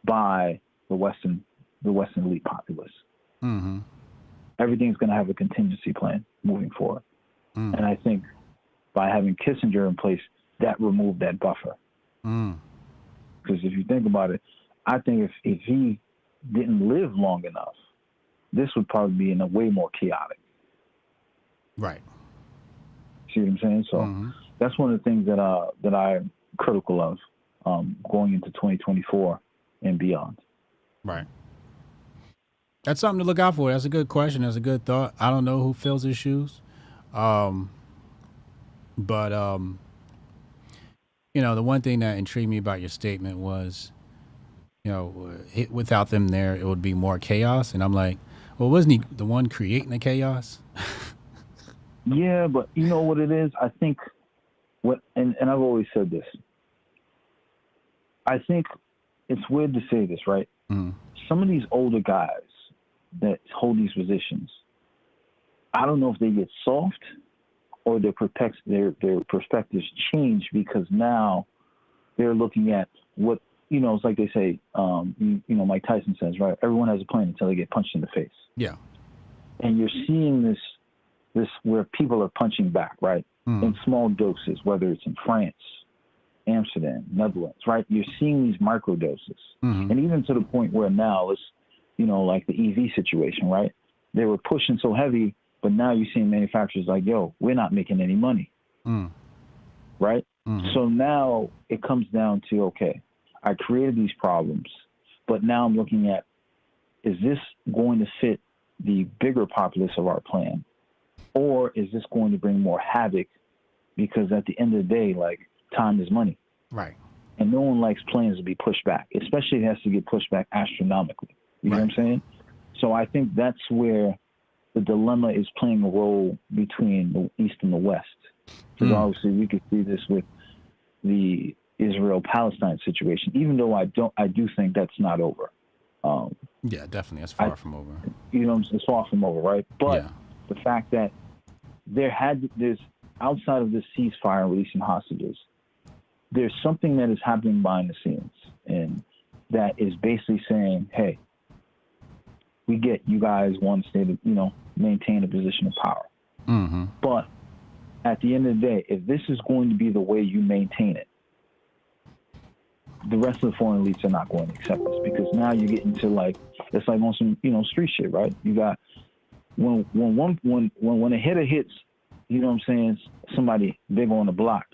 by the Western elite populace? Everything's going to have a contingency plan moving forward. And I think by having Kissinger in place, that removed that buffer. Because if you think about it, I think if he didn't live long enough, this would probably be in a way more chaotic. Right. See what I'm saying? So that's one of the things that I'm critical of going into 2024 and beyond. Right. That's something to look out for. That's a good question. That's a good thought. I don't know who fills his shoes. But the one thing that intrigued me about your statement was, without them there, it would be more chaos. And I'm like, well, wasn't he the one creating the chaos? Yeah, but you know what it is? I think and I've always said this. I think it's weird to say this, right? Some of these older guys that hold these positions, I don't know if they get soft or their perspectives change because now they're looking at what, it's like they say, Mike Tyson says, right? Everyone has a plan until they get punched in the face. Yeah. And you're seeing this where people are punching back, right? In small doses, whether it's in France, Amsterdam, Netherlands, right? You're seeing these micro doses. And even to the point where now it's, like the EV situation, right? They were pushing so heavy, but now you're seeing manufacturers like, yo, we're not making any money. Right? So now it comes down to, okay, I created these problems, but now I'm looking at, is this going to fit the bigger populace of our plan? Or is this going to bring more havoc? Because at the end of the day, like, time is money. Right. And no one likes plans to be pushed back, especially if it has to get pushed back astronomically. You know what I'm saying? So I think that's where the dilemma is playing a role between the East and the West. Because obviously we could see this with the Israel-Palestine situation, even though I do think that's not over. Yeah, definitely. That's far from over. It's far from over, right? But the fact that there's outside of this ceasefire and releasing hostages, there's something that is happening behind the scenes, and that is basically saying, hey, we get you guys want to stay to, maintain a position of power. But at the end of the day, if this is going to be the way you maintain it, the rest of the foreign elites are not going to accept this, because now you get into it's like on some, street shit, right? You got when a hitter hits, somebody big on the block,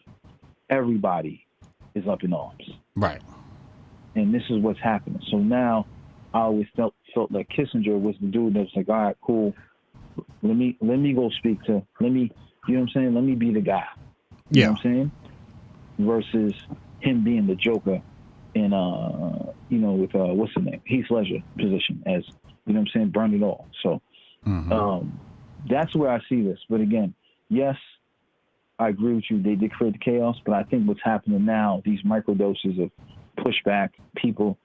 everybody is up in arms. Right. And this is what's happening. So now I always felt that Kissinger was the dude that was like, all right, cool. Let me go speak to, you know what I'm saying? Let me be the guy. You know what I'm saying? Versus him being the Joker in, with, what's his name? Heath Ledger position as, you know what I'm saying? Burn it all. So that's where I see this. But again, yes, I agree with you. They did create the chaos, but I think what's happening now, these microdoses of pushback, people,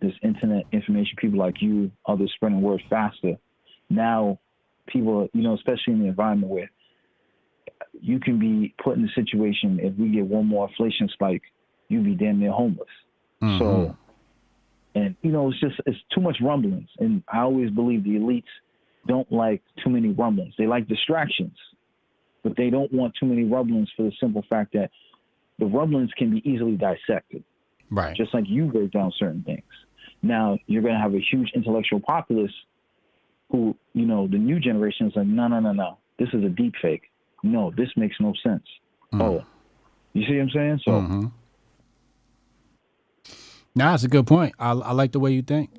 this internet information, people like you, others spreading word faster. Now, people, especially in the environment where you can be put in a situation, if we get one more inflation spike, you'd be damn near homeless. So, and, it's too much rumblings. And I always believe the elites don't like too many rumblings. They like distractions, but they don't want too many rumblings for the simple fact that the rumblings can be easily dissected. Right. Just like you break down certain things. Now, you're going to have a huge intellectual populace who, the new generation is like, no. This is a deep fake. No, this makes no sense. Oh, you see what I'm saying? So, Nah, it's a good point. I like the way you think.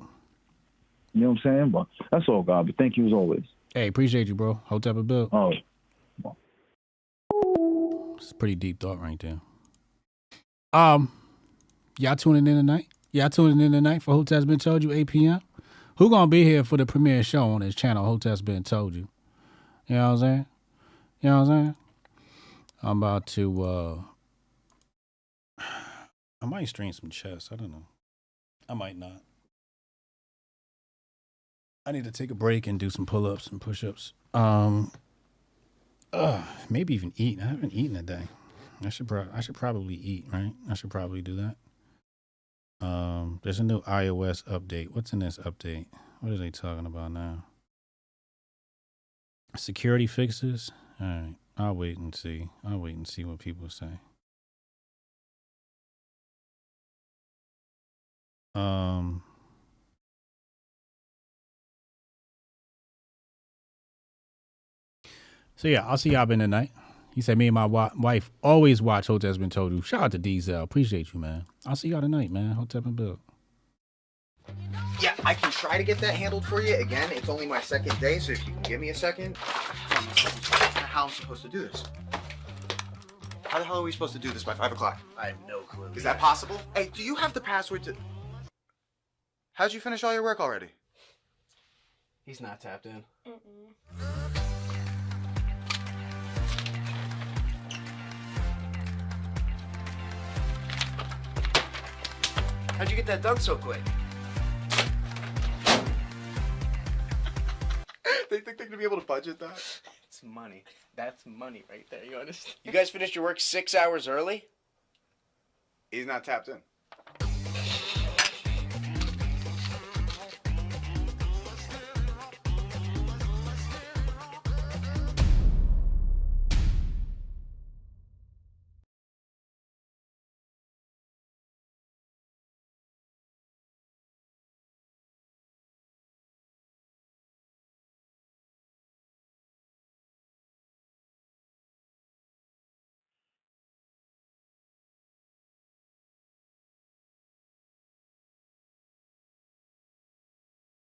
You know what I'm saying? But that's all, God. But thank you as always. Hey, appreciate you, bro. Hotep a bill. Oh, it's a pretty deep thought right there. Y'all tuning in tonight? Y'all tuning in tonight for Hotep's Been Told You, 8 p.m.? Who gonna be here for the premiere show on his channel, Hotep's Been Told You? You know what I'm saying? You know what I'm saying? I'm about to, I might stream some chess. I don't know. I might not. I need to take a break and do some pull-ups and push-ups. Maybe even eat. I haven't eaten today. I should probably eat, right? I should probably do that. There's a new iOS update. What's in this update? What are they talking about now? Security fixes? All right. I'll wait and see. I'll wait and see what people say. So yeah, I'll see y'all been tonight. He said me and my wife always watch Hotep's Been Told You. Shout out to Diesel. Appreciate you, man. I'll see y'all tonight, man. Hotep and Bill. Yeah, I can try to get that handled for you. Again, it's only my second day, so if you can give me a second. How am I supposed to do this? How the hell are we supposed to do this by 5 o'clock? I have no clue. Is that possible? Hey, do you have the password to... How'd you finish all your work already? He's not tapped in. How'd you get that done so quick? They think they're gonna be able to budget that? It's money. That's money right there. You understand? You guys finished your work 6 hours early? He's not tapped in.